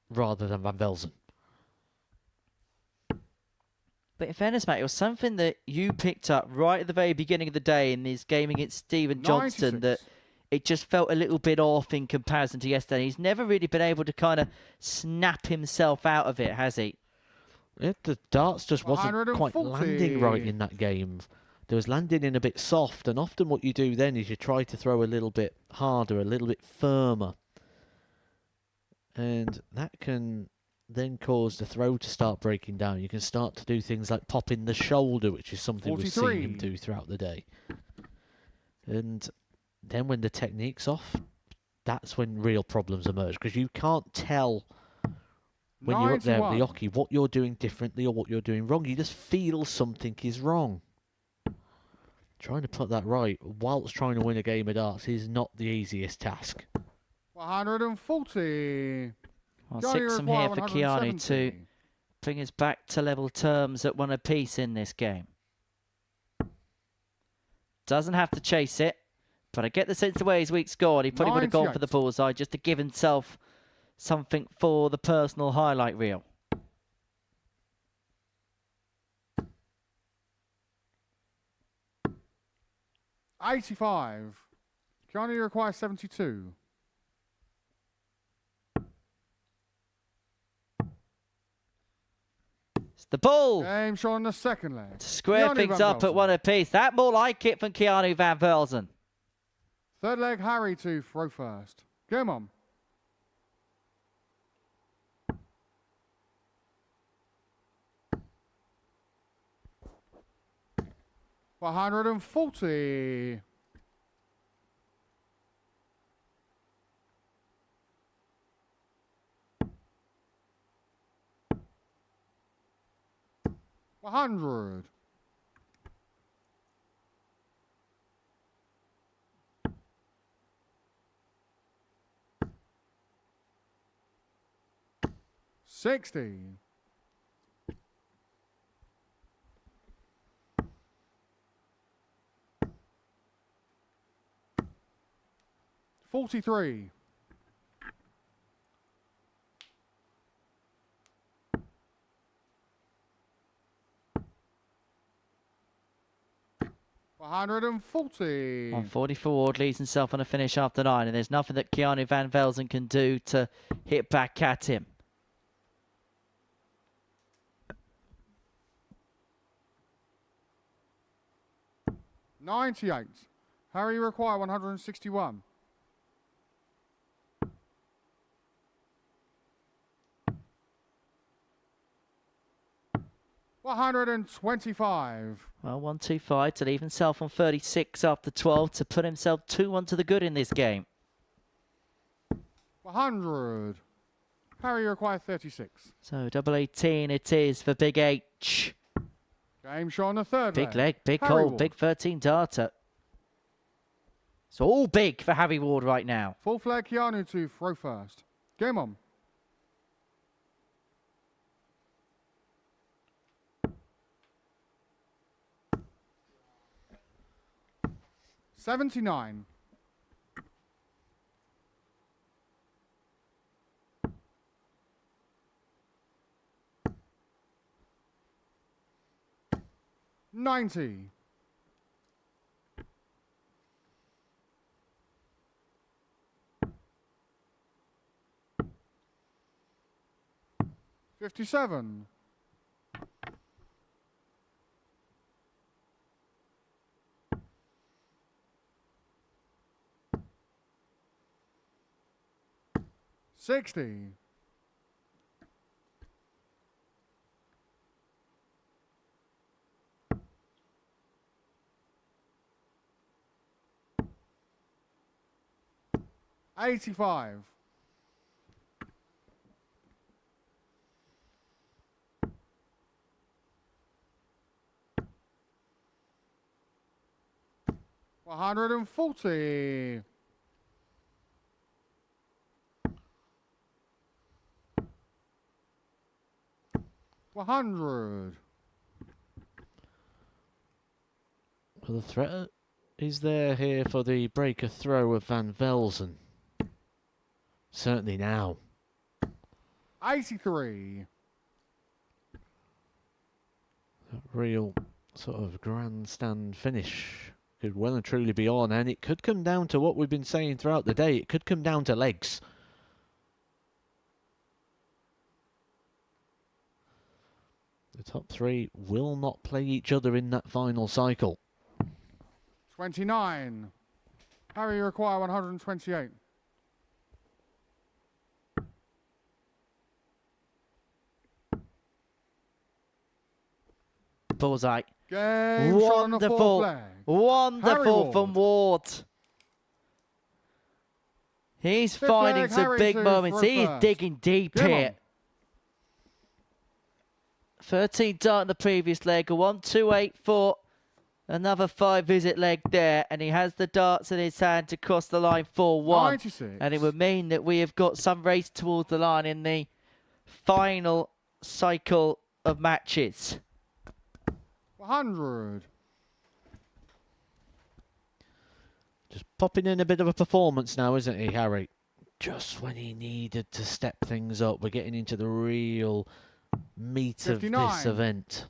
rather than Van Velzen. But in fairness, Matt, it was something that you picked up right at the very beginning of the day in this game against Stephen Johnston, 96. that it just felt a little bit off in comparison to yesterday. He's never really been able to kind of snap himself out of it, has he? The darts just wasn't quite 140. landing right in that game. There was landing in a bit soft, and often what you do then is you try to throw a little bit harder, a little bit firmer. And that can then cause the throw to start breaking down. You can start to do things like popping the shoulder, which is something we've seen him 43. do throughout the day. And then when the technique's off, that's when real problems emerge, because you can't tell when you're up there with the 91. hockey what you're doing differently or what you're doing wrong. You just feel something is wrong. Trying to put that right whilst trying to win a game of darts is not the easiest task. 140. Well, Johnny 6 from require here for Keanu 170. to bring us back to level terms at 1 apiece in this game. Doesn't have to chase it, but I get the sense the way his week's gone, he probably would have gone for the 98. bullseye just to give himself something for the personal highlight reel. $85. Keanu requires 72. It's The ball Game shown on the second leg. to square Keanu things Van up at Velzen. one apiece. That more like it from Keanu Van Velzen. Third leg, Harry to throw first. Game on. $140. $100. $60. $43. $140. 144 Ward leads himself on a finish after 9, and there's nothing that Keanu Van Velzen can do to hit back at him. $98. Harry require 161. $125. Well, 125 to leave himself on 36 after 12 to put himself 2-1 to the good in this game. 100. Harry require 36. So double 18 it is for Big H. Game show on the third Big leg, big Harry hole, Ward. big 13 darter. It's all big for Harry Ward right now. Fourth leg, Keanu to throw first. Game on. $79. $90. $57. $60. $85. $140. $100. Well, the threat is there here for the breaker throw of Van Velzen. Certainly now. $83. A real sort of grandstand finish could well and truly be on, and it could come down to what we've been saying throughout the day. It could come down to legs. The top three will not play each other in that final cycle. $29. Harry require 128. Bullseye. Game shot on the fourth Wonderful. leg. Harry Wonderful Ward. from Ward. He's Fifth finding leg, some Harry big to moments. throw He's first. digging deep Come here. on. 13 dart in the previous leg, a 1-2-8 for another 5-visit leg there, and he has the darts in his hand to cross the line 4-1. 96. And it would mean that we have got some race towards the line in the final cycle of matches. 100. Just popping in a bit of a performance now, isn't he, Harry? Just when he needed to step things up. We're getting into the real meat 59. of this event.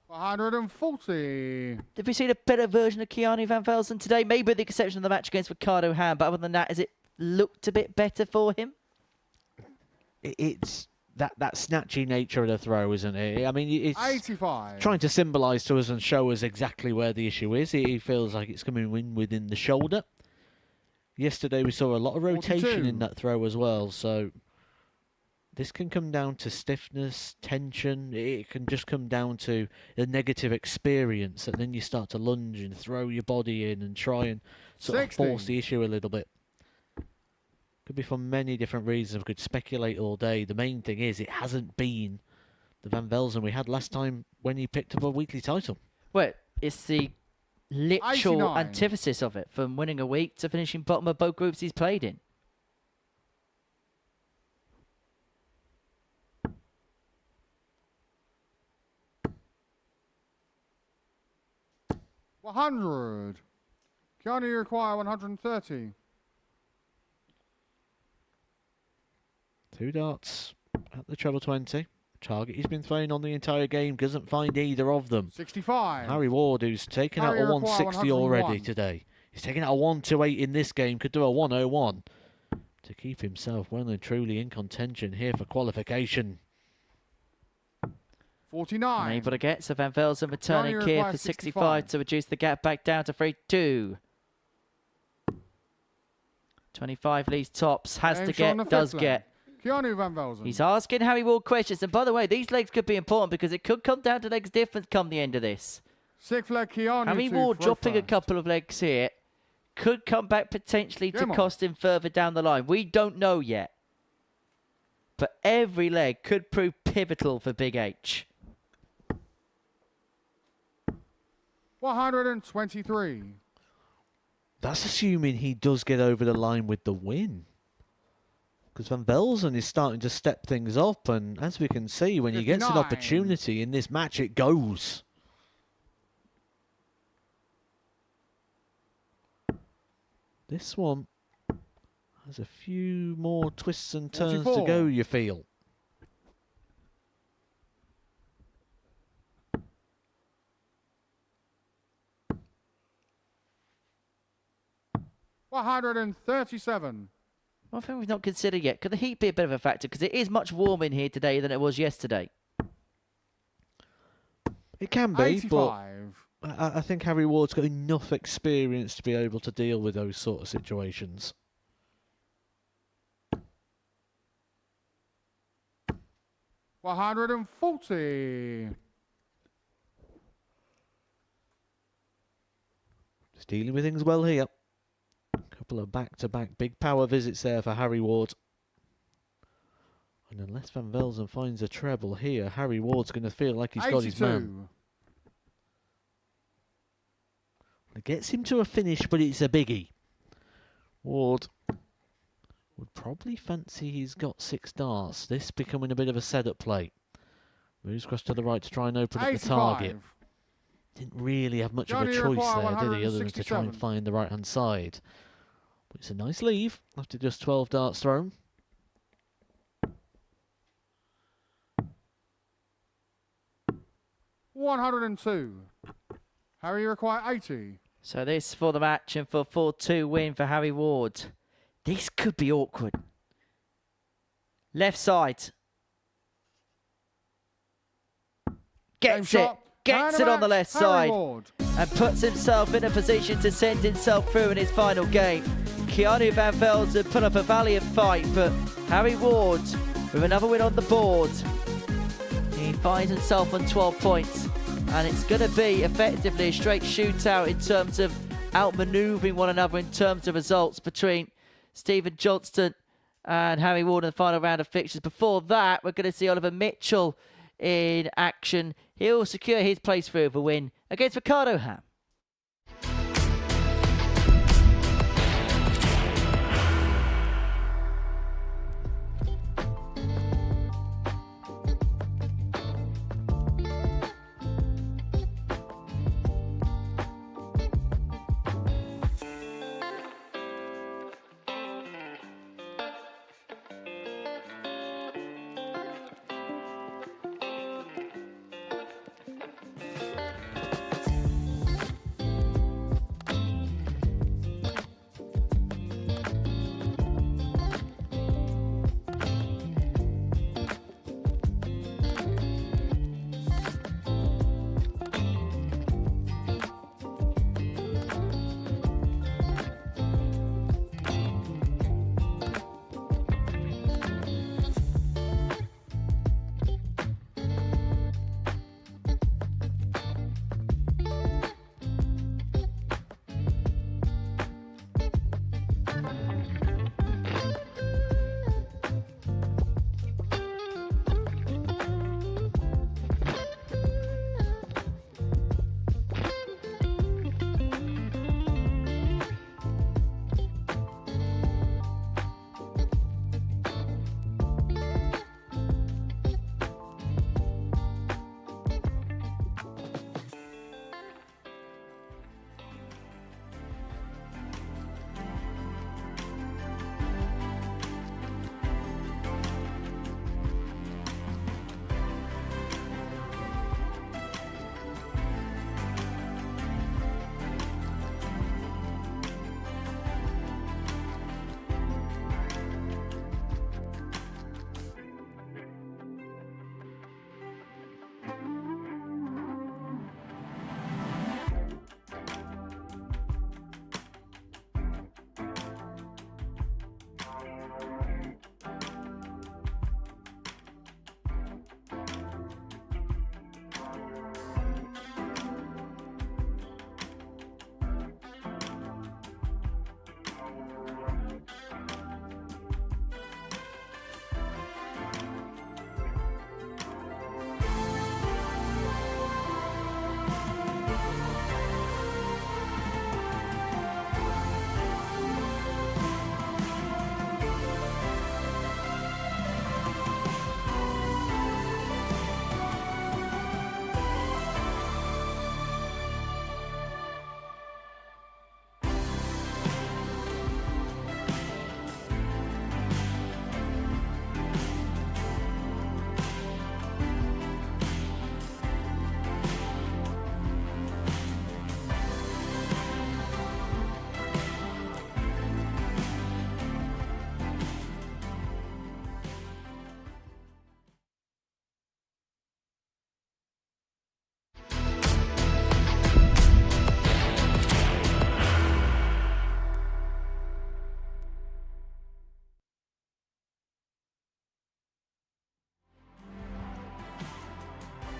$140. Have we seen a better version of Keanu Van Velzen today? Maybe with the exception of the match against Ricardo Ham, but other than that, is it looked a bit better for him? It's that snatchy nature of the throw, isn't it? I mean, it's 85. trying to symbolise to us and show us exactly where the issue is. He feels like it's coming in within the shoulder. Yesterday we saw a lot of rotation 42. in that throw as well, so this can come down to stiffness, tension. It can just come down to a negative experience, and then you start to lunge and throw your body in and try and sort 60. of force the issue a little bit. Could be for many different reasons. We could speculate all day. The main thing is it hasn't been the Van Velzen we had last time when he picked up a weekly title. Well, it's the literal 89. antithesis of it, from winning a week to finishing bottom of both groups he's played in. $100. Keanu, you require 130. 2 darts at the treble 20. Target he's been throwing on the entire game doesn't find either of them. 65. Harry Ward, who's taken out Harry a require 160 already 101. today. He's taken out a 128 in this game, could do a 101 to keep himself well and truly in contention here for qualification. 49. Unable to get, so Van Velzen returning Keanu here requires for 65 65. to reduce the gap back down to 3-2. 25 leads tops, has James to Shaw on the get, does fifth leg. get. Keanu Van Velzen. He's asking Harry Ward questions, and by the way, these legs could be important because it could come down to legs difference come the end of this. 6th leg Keanu. Harry to Ward throw dropping a first. couple of legs here could come back potentially to Come on. cost him further down the line. We don't know yet. But every leg could prove pivotal for Big H. 123. That's assuming he does get over the line with the win. Because Van Velzen is starting to step things up, and as we can see, when he gets an 59. opportunity in this match, it goes. This one has a few more twists and turns to 44. go, you feel. $137. One thing we've not considered yet, could the heat be a bit of a factor? Because it is much warmer in here today than it was yesterday. It can be, 85. but I think Harry Ward's got enough experience to be able to deal with those sort of situations. $140. Just dealing with things well here. Couple of back-to-back big power visits there for Harry Ward. And unless Van Velzen finds a treble here, Harry Ward's going to feel like he's got his man. 82. It gets him to a finish, but it's a biggie. Ward would probably fancy he's got 6 darts. This becoming a bit of a setup play. Moves across to the right to try and open up the 85. target. Didn't really have much of a Johnny choice require there, did he, other than to try and 167. find the right-hand side. But it's a nice leave after just 12 darts thrown. $102. Harry, you require 80. So this for the match and for 4-2 win for Harry Ward. This could be awkward. Left side. Game Gets it. shot. Gets Man it of on the match, left Harry side. Ward. And puts himself in a position to send himself through in his final game. Keanu Van Velzen put up a valiant fight, but Harry Ward with another win on the board. He finds himself on 12 points, and it's going to be effectively a straight shootout in terms of outmaneuvering one another in terms of results between Stephen Johnston and Harry Ward in the final round of fixtures. Before that, we're going to see Oliver Mitchell in action. He'll secure his place through with a win against Ricardo Ham.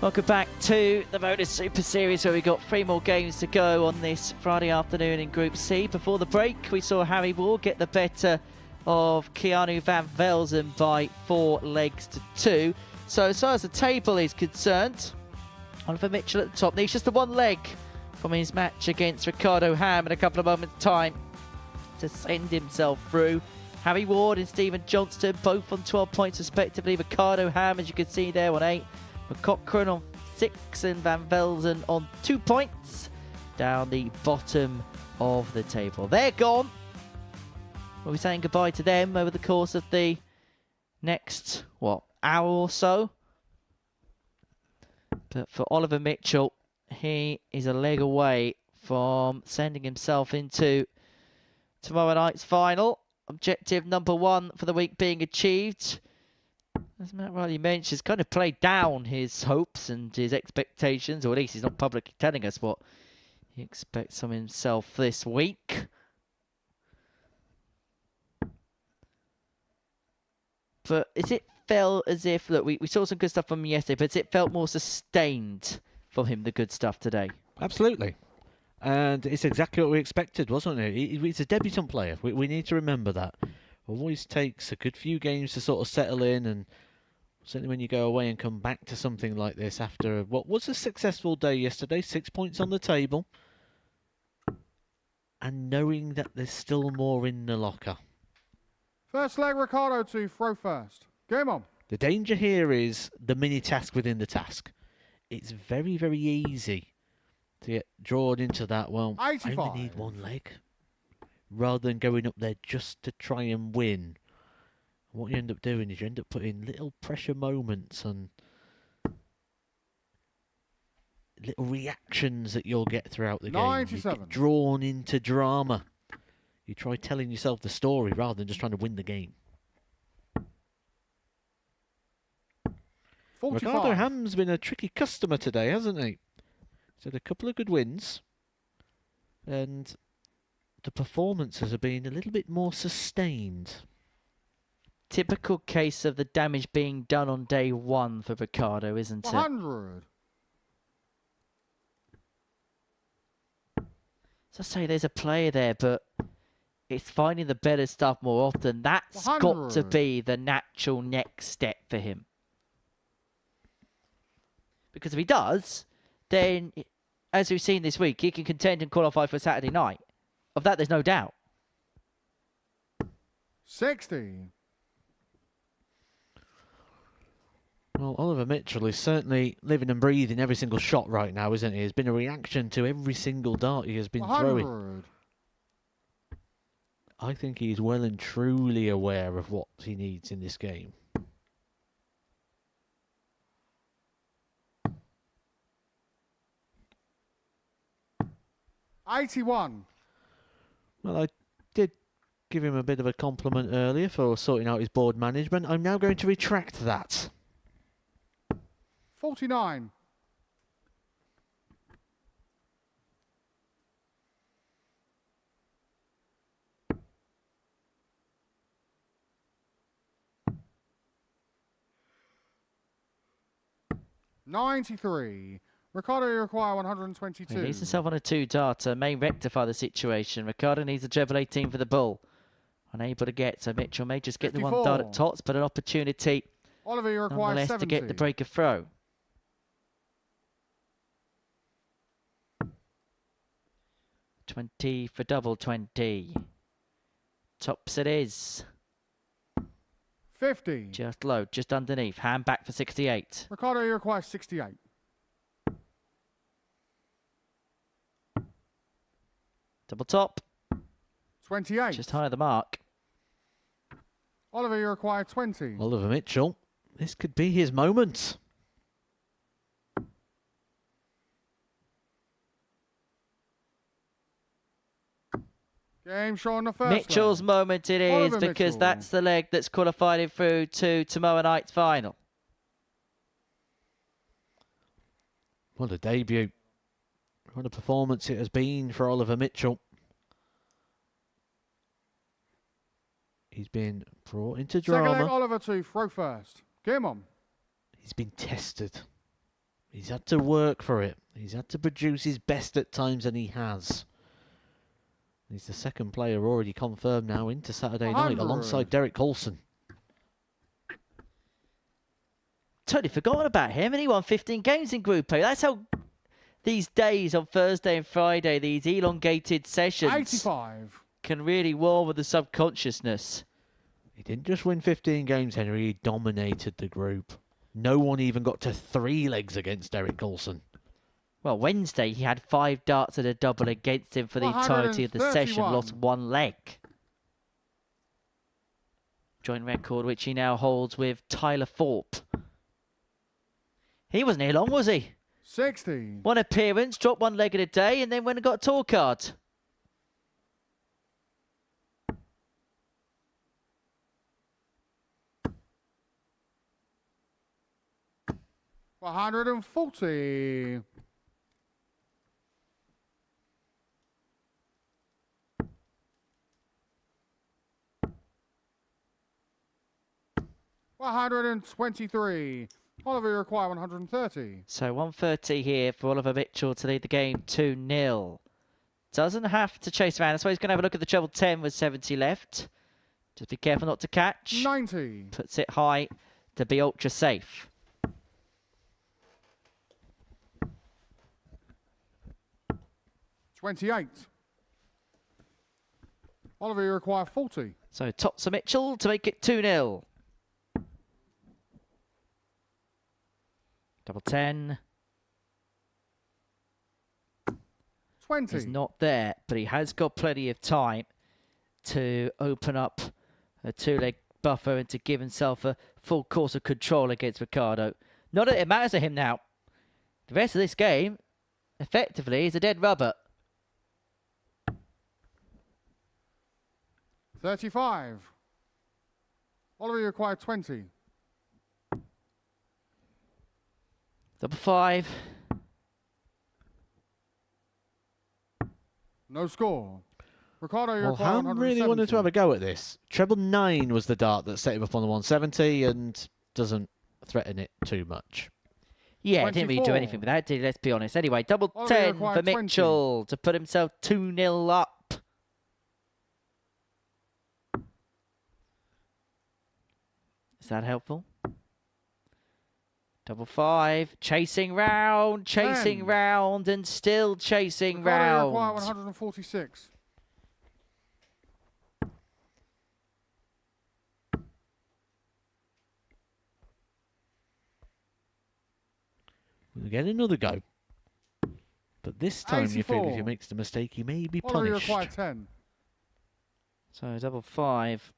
Welcome back to the Modus Super Series, where we got 3 more games to go on this Friday afternoon in Group C. Before the break, we saw Harry Ward get the better of Keanu Van Velzen by 4 legs to 2. So as far as the table is concerned, Oliver Mitchell at the top needs just the 1 leg from his match against Ricardo Ham in a couple of moments' time to send himself through. Harry Ward and Stephen Johnston both on 12 points respectively. Ricardo Ham, as you can see there, on 8. McCochran on 6 and Van Velzen on 2 points down the bottom of the table. They're gone. We'll be saying goodbye to them over the course of the next, hour or so. But for Oliver Mitchell, he is a leg away from sending himself into tomorrow night's final. Objective number 1 for the week being achieved. As Matt Riley mentioned, he's kind of played down his hopes and his expectations, or at least he's not publicly telling us what he expects from himself this week. But it felt as if, look, we saw some good stuff from him yesterday, but it felt more sustained from him, the good stuff today. Absolutely. And it's exactly what we expected, wasn't it? He's a debutant player. We need to remember that. It always takes a good few games to sort of settle in, and certainly when you go away and come back to something like this after what was a successful day yesterday, 6 points on the table, and knowing that there's still more in the locker. First leg, Ricardo to throw first. Game on. The danger here is the mini task within the task. It's very, very easy to get drawn into that. Well, I 85. only need 1 leg, rather than going up there just to try and win. What you end up doing is you end up putting little pressure moments and little reactions that you'll get throughout the game. 97. You get drawn into drama. You try telling yourself the story rather than just trying to win the game. 45. Ricardo Ham's been a tricky customer today, hasn't he? He's had a couple of good wins, and the performances have been a little bit more sustained. Typical case of the damage being done on day 1 for Ricardo, isn't it? 100. So I say there's a player there, but it's finding the better stuff more often. That's got to 100. be the natural next step for him. Because if he does, then, as we've seen this week, he can contend and qualify for Saturday night. Of that, there's no doubt. 60. Well, Oliver Mitchell is certainly living and breathing every single shot right now, isn't he? It's been a reaction to every single dart he has been 100. throwing. I think he's well and truly aware of what he needs in this game. $81. Well, I did give him a bit of a compliment earlier for sorting out his board management. I'm now going to retract that. 49. $93. Ricardo, you require 122. He leaves himself on a 2-darter. May rectify the situation. Ricardo needs a treble 18 for the bull. Unable to get, so Mitchell may just get 54. the 1 dart at tops, but an opportunity Oliver, you require nonetheless 70. to get the breaker throw. $20 for double 20. Tops it is. 50. Just low, just underneath. Hand back for 68. Ricardo, you require 68. Double top. 28. Just higher the mark. Oliver, you require 20. Oliver Mitchell, this could be his moment. Game show on the first Mitchell's leg. moment it is, Oliver because Mitchell. that's the leg that's qualified him through to tomorrow night's final. What a debut. What a performance it has been for Oliver Mitchell. He's been brought into Second leg, drama. Oliver to throw first. Game on. He's been tested. He's had to work for it. He's had to produce his best at times, and he has. He's the second player already confirmed now into Saturday night 100. alongside Derek Coulson. Totally forgotten about him, and he won 15 games in Group A. That's how these days on Thursday and Friday, these elongated sessions 85. can really warm with the subconsciousness. He didn't just win 15 games, Henry. He dominated the group. No one even got to 3 legs against Derek Coulson. Well, Wednesday he had 5 darts and a double against him for the entirety of the session, 131. lost 1 leg. Joint record which he now holds with Tyler Thorpe. He wasn't here long, was he? 60. 1 appearance, dropped 1 leg in a day, and then went and got a tour card. $140. $123. Oliver, you require 130. So 130 here for Oliver Mitchell to lead the game 2-0. Doesn't have to chase around. That's why he's going to have a look at the treble 10 with 70 left. Just be careful not to catch. 90. Puts it high to be ultra safe. $28. Oliver, you require 40. So tops of Mitchell to make it 2-0. Double 10 20. is not there, but he has got plenty of time to open up a 2-leg buffer and to give himself a full course of control against Ricardo. Not that it matters to him now. The rest of this game, effectively, is a dead rubber. 35. Oliver, you require 20. Double 5. No score. Ricardo, you Well, require Ham 170. really wanted to have a go at this. Treble 9 was the dart that set him up on the 170 and doesn't threaten it too much. Yeah, didn't really do 24. anything with that, did he? Let's be honest. Anyway, double Oliver 10 required for 20. Mitchell to put himself 2-0 up. Is that helpful? Double 5, chasing round, Ten. and still chasing Ricardo, you require round. 146. We'll get another go. But this time you feel if 84. he makes the mistake, he may be Oliver, you punished. require 10. So double 5.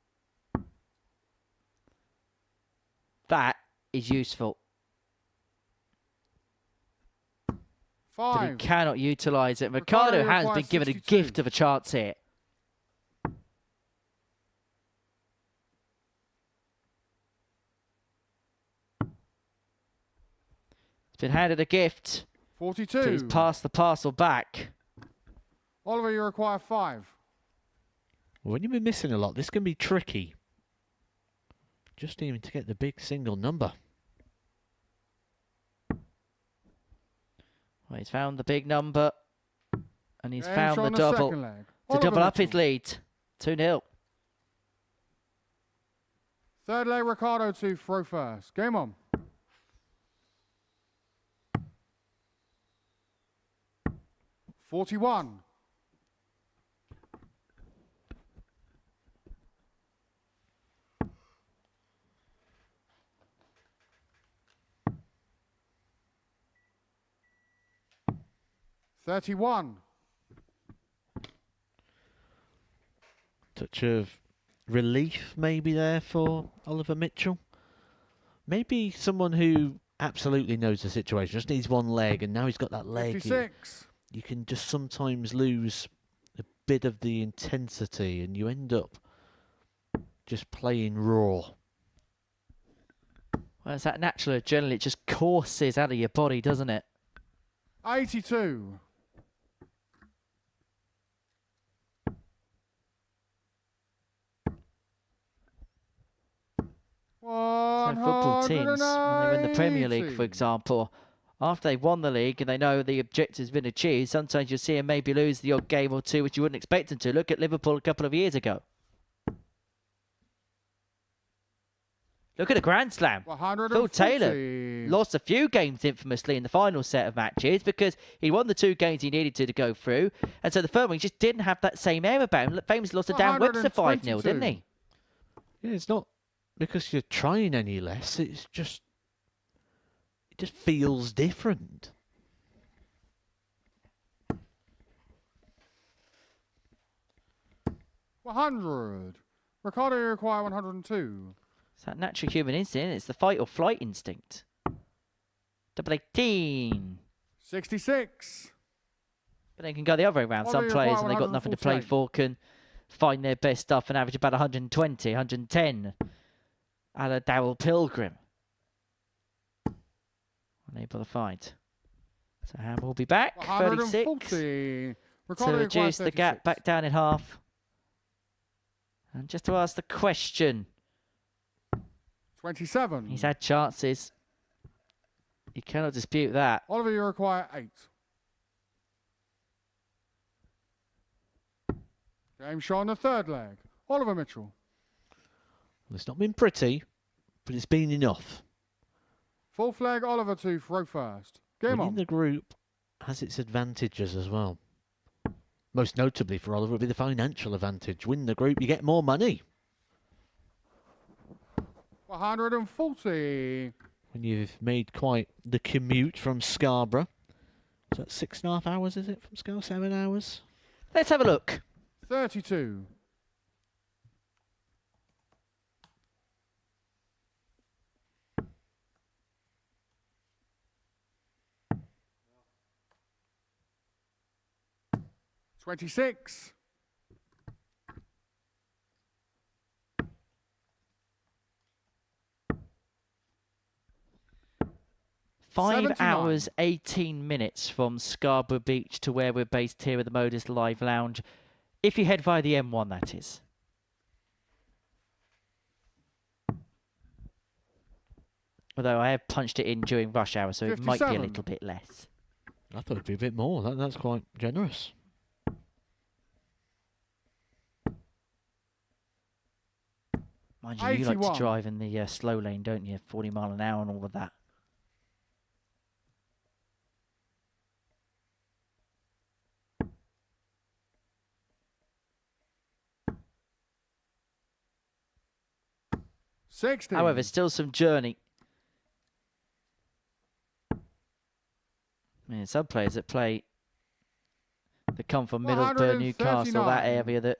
That is useful, but he 5. cannot utilise it. Ricardo Ricardo has requires been given a 62. gift of a chance here. He's been handed a gift. 42. Please pass the parcel back. Oliver, you require 5. When you've been missing a lot, this can be tricky. Just even to get the big single number. Well, he's found the big number, and he's Game found shot the on the double second leg. to Oliver double up his Mitchell. lead. 2-0. Third leg, Ricardo to throw first. Game on. $41. $31. Touch of relief maybe there for Oliver Mitchell. Maybe someone who absolutely knows the situation, just needs one leg, and now he's got that leg. 56. You can just sometimes lose a bit of the intensity, and you end up just playing raw. Well, it's that natural adrenaline. It just courses out of your body, doesn't it? 82. So football teams, when they're in the Premier League, for example, after they've won the league and they know the objective's been achieved, sometimes you'll see them maybe lose the odd game or two, which you wouldn't expect them to. Look at Liverpool a couple of years ago. Look at the Grand Slam. Phil Taylor lost a few games infamously in the final set of matches because he won the 2 games he needed to go through. And so the third one, he just didn't have that same air about him. Famously lost to Dan Webster 5-0, didn't he? Yeah, it's not because you're trying any less. It's just... It just feels different. $100. Ricardo, you require 102. It's that natural human instinct. It's the fight or flight instinct. Double 18. 66. But they can go the other way around. Some players, when they've got nothing to play for, can find their best stuff and average about 120, 110. A la Darrell Pilgrim. Unable to fight. So Ham will be back. 36. To reduce the gap back down in half. And just to ask the question. 27. He's had chances. You cannot dispute that. Oliver, you require 8. Game show on the third leg. Oliver Mitchell. Well, it's not been pretty, but it's been enough. Full flag, Oliver to throw first. Game on. In the group has its advantages as well. Most notably for Oliver would be the financial advantage. Win the group, you get more money. 140. When you've made quite the commute from Scarborough. Is that 6.5 hours, is it, from Scarborough? 7 hours? Let's have a look. 32. $26. 5 hours, 18 minutes from Scarborough Beach to where we're based here at the Modus Live Lounge. If you head via the M1, that is. Although I have punched it in during rush hour, so 57. it might be a little bit less. I thought it'd be a bit more. That's quite generous. Mind you, you like 81. to drive in the slow lane, don't you? 40 mile an hour and all of that. However, still some journey. I mean, some players that come from Middlesbrough, Newcastle, that area, that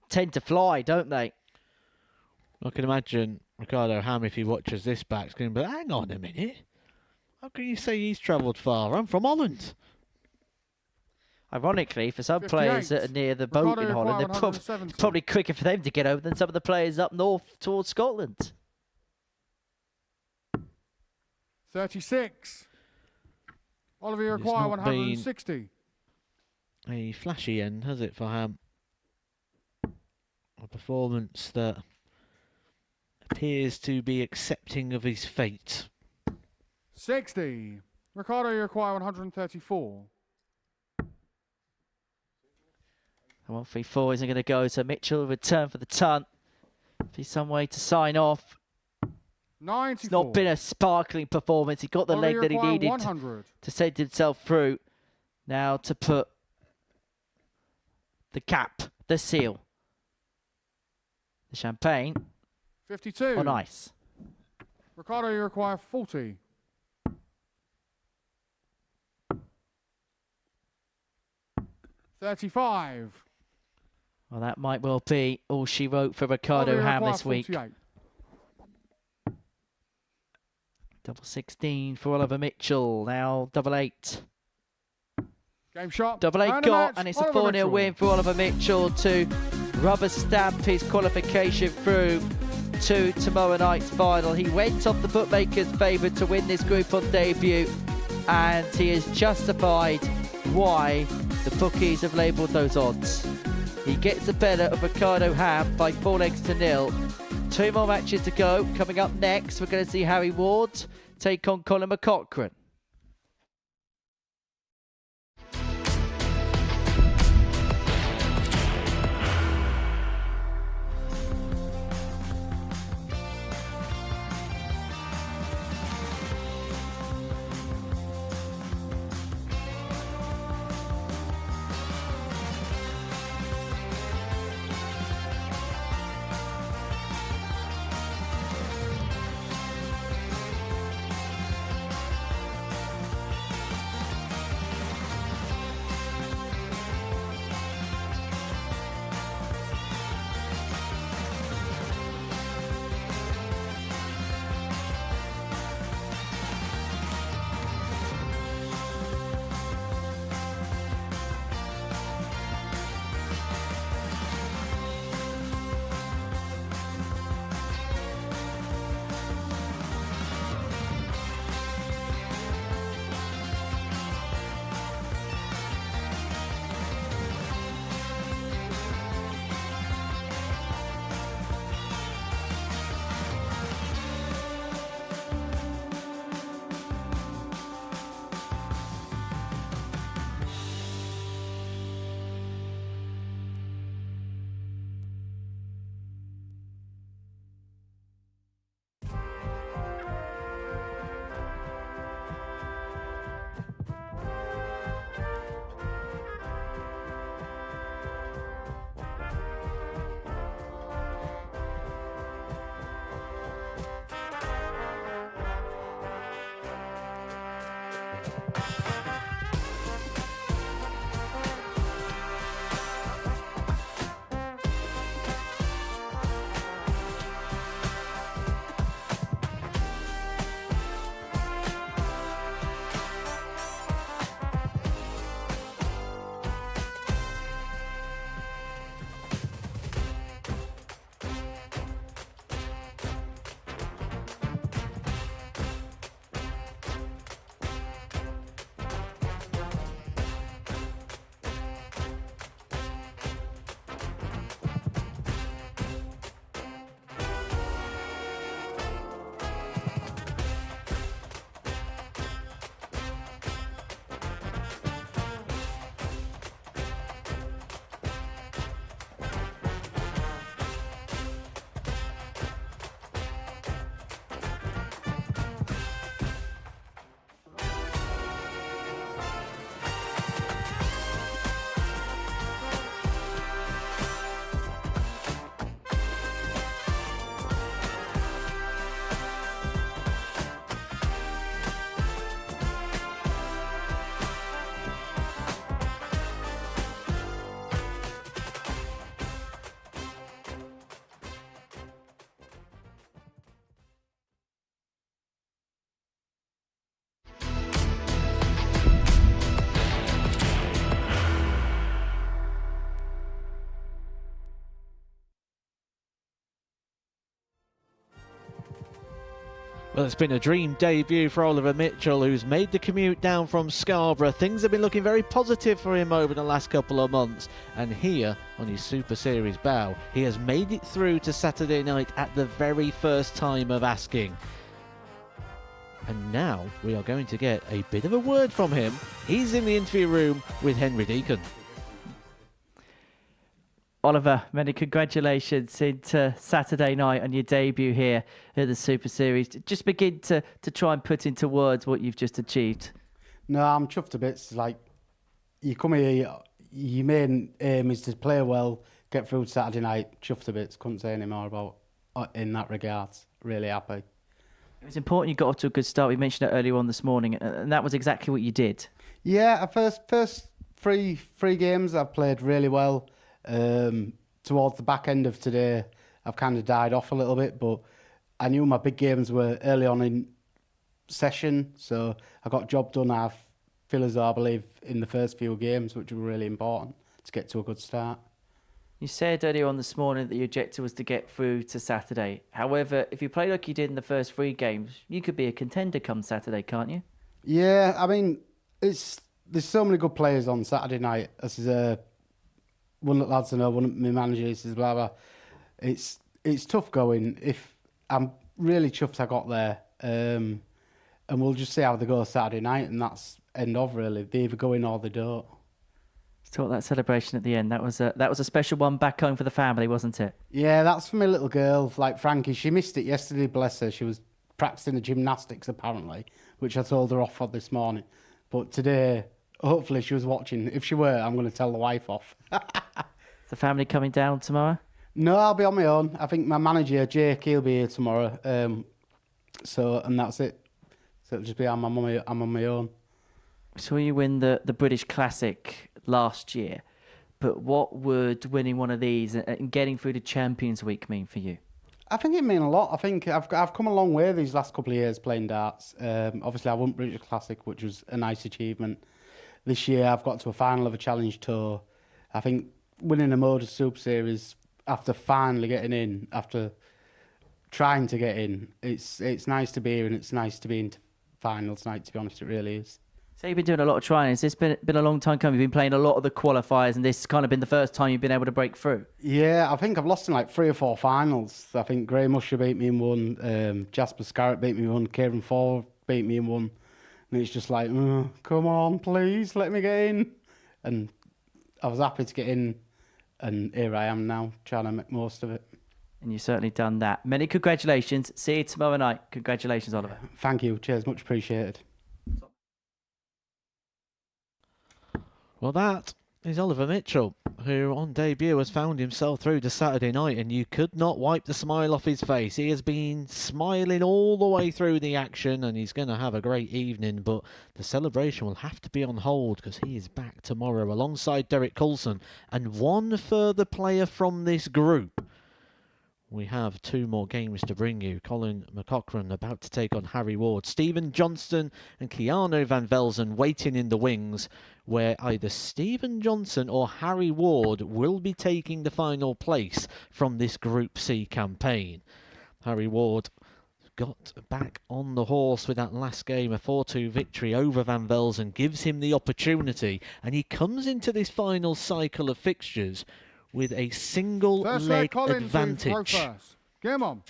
tend to fly, don't they? I can imagine Ricardo Ham, if he watches this back, is going to be, hang on a minute. How can you say he's travelled far? I'm from Holland. Ironically, for some players that are near the boat in Holland, they're probably quicker for them to get over than some of the players up north towards Scotland. 36. Oliver, you require 160. A flashy end, has it, for Ham? A performance that appears to be accepting of his fate. 60. Ricardo, you require 134. 134 isn't going to go, so Mitchell return for the ton. Be some way to sign off. 94. It's not been a sparkling performance. He got the leg that he needed to send himself through. Now to put the cap, the seal, the champagne 52. on ice. Ricardo, you require 40. $35. Well, that might well be all she wrote for Ricardo Ham this week. 48. Double 16 for Oliver Mitchell. Now double 8. Game shot. Double 8 got, and it's a 4-0 win for Oliver Mitchell to rubber stamp his qualification through to tomorrow night's final. He went off the bookmakers' favourite to win this group on debut, and he has justified why the bookies have labelled those odds. He gets the better of Ricardo Ham by 4-0. 2 more matches to go. Coming up next, we're going to see Harry Ward take on Colin McCaughrean. Well, it's been a dream debut for Oliver Mitchell, who's made the commute down from Scarborough. Things have been looking very positive for him over the last couple of months. And here, on his Super Series bow, he has made it through to Saturday night at the very first time of asking. And now we are going to get a bit of a word from him. He's in the interview room with Henry Deacon. Oliver, many congratulations into Saturday night on your debut here at the Super Series. Just begin to try and put into words what you've just achieved. No, I'm chuffed to bits. Like, you come here, your main aim is to play well, get through Saturday night. Chuffed to bits. Couldn't say any more about in that regard. Really happy. It was important you got off to a good start. We mentioned it earlier on this morning, and that was exactly what you did. Yeah, first three games I've played really well. Towards the back end of today, I've kind of died off a little bit, but I knew my big games were early on in session, so I got job done. I feel as though I believe in the first few games, which were really important to get to a good start. You said earlier on this morning that your objective was to get through to Saturday. However, if you play like you did in the first 3 games, you could be a contender come Saturday, can't you? Yeah, I mean, there's so many good players on Saturday night. This is one of the lads I know, one of my managers says, blah, blah. It's tough going. If I'm really chuffed I got there, and we'll just see how they go Saturday night, and that's end of really. They either go in or they don't. Talk that celebration at the end. That was a special one back home for the family, wasn't it? Yeah, that's for my little girl, like Frankie. She missed it yesterday, bless her. She was practicing the gymnastics apparently, which I told her off for this morning. But today, hopefully she was watching. If she were, I'm going to tell the wife off. Is the family coming down tomorrow? No, I'll be on my own. I think my manager, Jake, he'll be here tomorrow. And that's it. So it'll just be I'm on my own. Saw you win the British Classic last year, but what would winning one of these and getting through to Champions Week mean for you? I think it means a lot. I think I've come a long way these last couple of years playing darts. Obviously, I won British Classic, which was a nice achievement. This year, I've got to a final of a Challenge Tour. I think winning a Modus Super Series after finally getting in, after trying to get in, it's nice to be here and it's nice to be into finals night. To be honest, it really is. So you've been doing a lot of trying. Has this been a long time coming? You've been playing a lot of the qualifiers, and this has kind of been the first time you've been able to break through. Yeah, I think I've lost in like 3 or 4 finals. I think Graham Usher beat me in one, Jasper Scarrett beat me in one, Kieran Ford beat me in one, and it's just like, come on, please, let me get in. And I was happy to get in, and here I am now, trying to make most of it. And you've certainly done that. Many congratulations. See you tomorrow night. Congratulations, Oliver. Thank you. Cheers. Much appreciated. Well, that is Oliver Mitchell, who on debut has found himself through to Saturday night, and you could not wipe the smile off his face. He has been smiling all the way through the action, and he's going to have a great evening, but the celebration will have to be on hold because he is back tomorrow alongside Derek Coulson and one further player from this group. We have 2 more games to bring you. Colin McCaughrean about to take on Harry Ward. Stephen Johnston and Keanu Van Velzen waiting in the wings, where either Stephen Johnson or Harry Ward will be taking the final place from this Group C campaign. Harry Ward got back on the horse with that last game. A 4-2 victory over Van Velzen gives him the opportunity, and he comes into this final cycle of fixtures with a single leg advantage. Game on.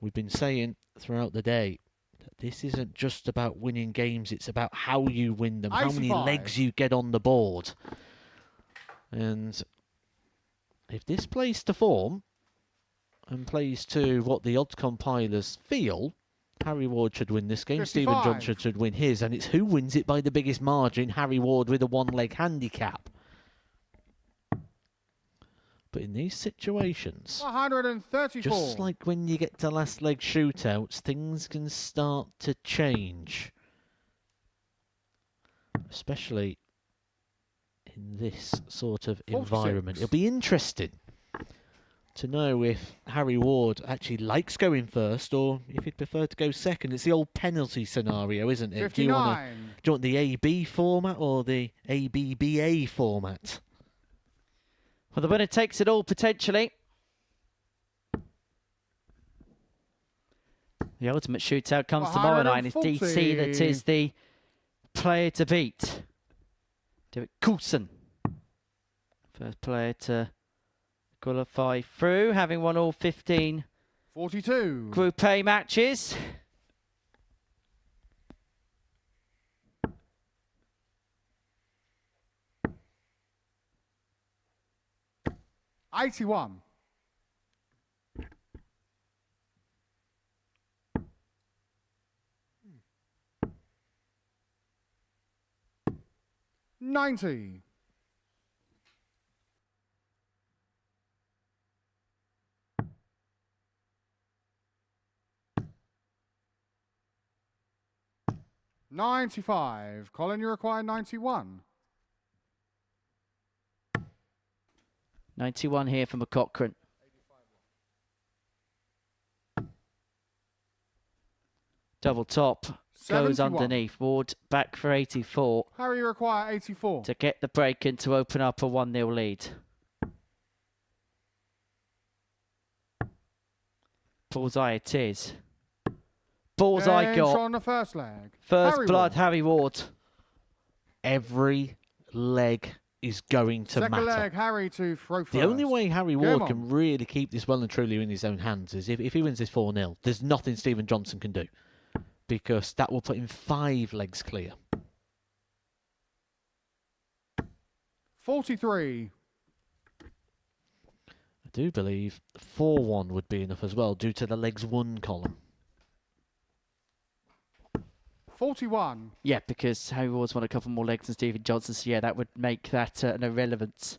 We've been saying throughout the day that this isn't just about winning games, it's about how you win them, how many legs you get on the board. And if this plays to form and plays to what the odds compilers feel, Harry Ward should win this game. 55. Stephen Johnson should win his, and it's who wins it by the biggest margin. Harry Ward with a 1-leg handicap. But in these situations, 134. just like when you get to last leg shootouts, things can start to change. Especially in this sort of 46. environment. It'll be interesting to know if Harry Ward actually likes going first or if he'd prefer to go second. It's the old penalty scenario, isn't it? 59. Do you want the AB format or the ABBA format? Well, the winner takes it all, potentially. The ultimate shootout comes tomorrow night, and it's DC that is the player to beat. Derek Coulson, first player to qualify through, having won all 15 42. Group A matches. $81. $90. $95. Colin, you require 91. 91 here from McCochran. Double top goes 71. underneath. Ward back for 84 Harry, you require 84. to get the break in to open up a 1-0 lead. Bullseye it is. Bullseye Game got on the first leg. first Harry blood, Ward. Harry Ward. Every leg is going to Second matter. leg, Harry to throw first. The only way Harry Game Ward on. can really keep this well and truly in his own hands is if he wins this 4-0. There's nothing Stephen Johnson can do, because that will put him 5 legs clear. 43. I do believe 4-1 would be enough as well, due to the legs 1 column. 41. Yeah, because Harry Ward's won a couple more legs than Stephen Johnson, so yeah, that would make that an irrelevance.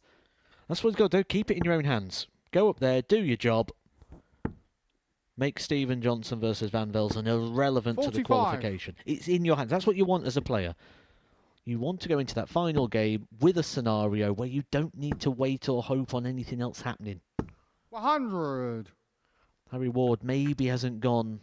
That's what you've got to do. Keep it in your own hands. Go up there, do your job. Make Stephen Johnson versus Van Velzen irrelevant to the 45. qualification. It's in your hands. That's what you want as a player. You want to go into that final game with a scenario where you don't need to wait or hope on anything else happening. 100. Harry Ward maybe hasn't gone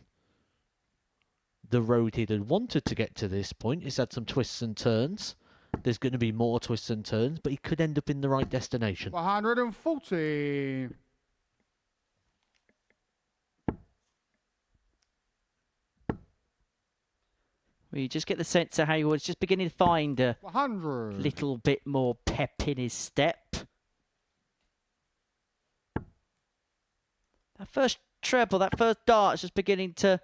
the road he'd had wanted to get to this point. He's had some twists and turns. There's going to be more twists and turns, but he could end up in the right destination. 140. Well, you just get the sense that Harry Ward's just beginning to find a 100. little bit more pep in his step. That first treble, that first dart is just beginning to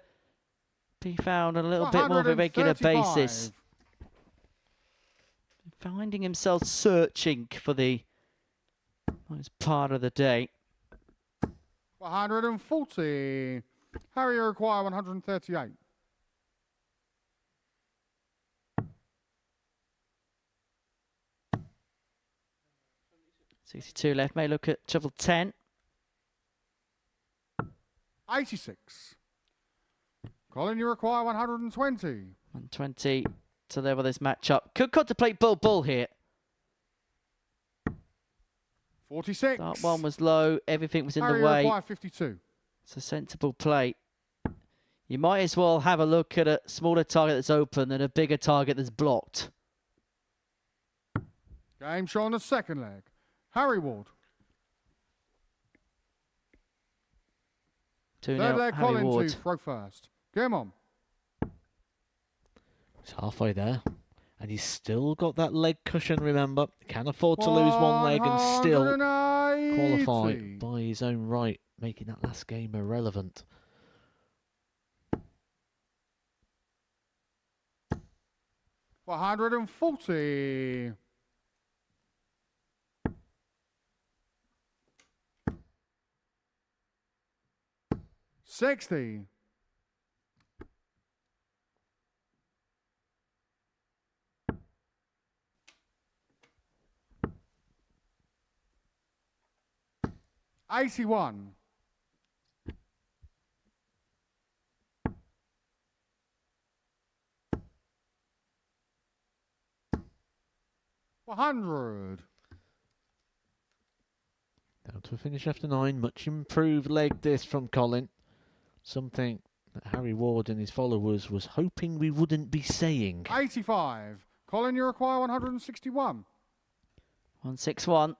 be found on a little bit more of a regular 135. basis. Finding himself searching for the most part of the day. 140. Harry, you require 138. $62 left. May look at treble 10. 86. Colin, you require 120. 120 to level this matchup. Could contemplate bull here. 46. Start one was low. Everything was in Harry, the way. you require 52. It's a sensible play. You might as well have a look at a smaller target that's open than a bigger target that's blocked. Game show on the second leg. Harry Ward. 2-0 Third leg, Harry Colin Ward. to throw first. Game on. He's halfway there. And he's still got that leg cushion, remember. Can afford to lose one leg and still 180. qualify by his own right, making that last game irrelevant. $140. 60. $81. $100. Down to a finish after 9. Much improved leg this from Colin. Something that Harry Ward and his followers was hoping we wouldn't be saying. 85. Colin, you require 161. 161.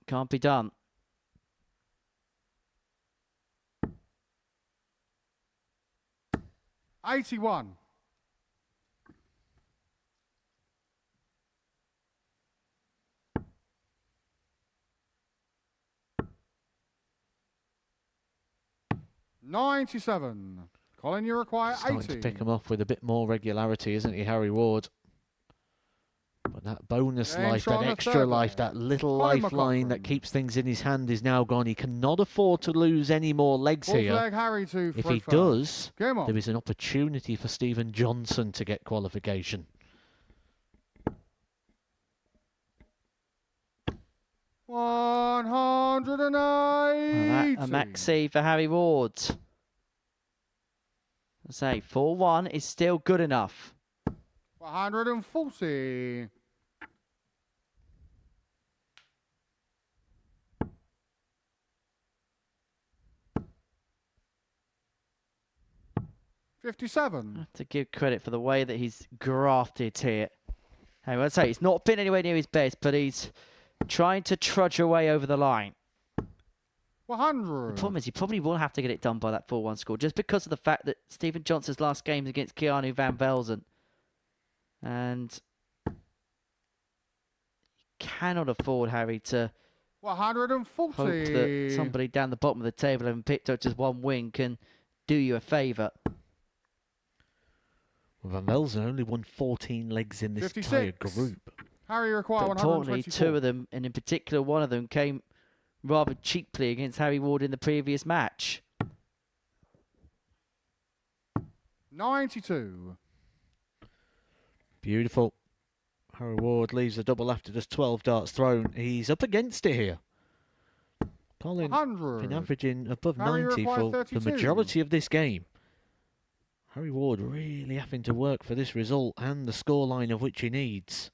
Can't be done. 81. $97. Colin, you require Starting 80. to pick him off with a bit more regularity, isn't he, Harry Ward? But that bonus Game life, shot that on the extra third life, leg. that little Colin lifeline that McCaughrean. keeps things in his hand is now gone. He cannot afford to lose any more legs Fourth here. leg, Harry to If Fred he first. does, Game on. there is an opportunity for Stephen Johnson to get qualification. $180. A maxi for Harry Ward. I say 4-1 is still good enough. 140. $57. I have to give credit for the way that he's grafted here. Hey, I'd say he's not been anywhere near his best, but he's trying to trudge away over the line. 100. The problem is he probably will have to get it done by that 4-1 score, just because of the fact that Stephen Johnson's last game is against Keanu Van Velzen. And he cannot afford, Harry, to 140. hope that somebody down the bottom of the table, having picked up just one win, can do you a favour. Well, Van Velzen only won 14 legs in this entire 56. group. Harry require But importantly, 124. two of them, and in particular one of them, came rather cheaply against Harry Ward in the previous match. 92. Beautiful. Harry Ward leaves the double after just 12 darts thrown. He's up against it here. Colin 100. been averaging above Harry 90 requires for the 32. majority of this game. Harry Ward really having to work for this result and the scoreline of which he needs.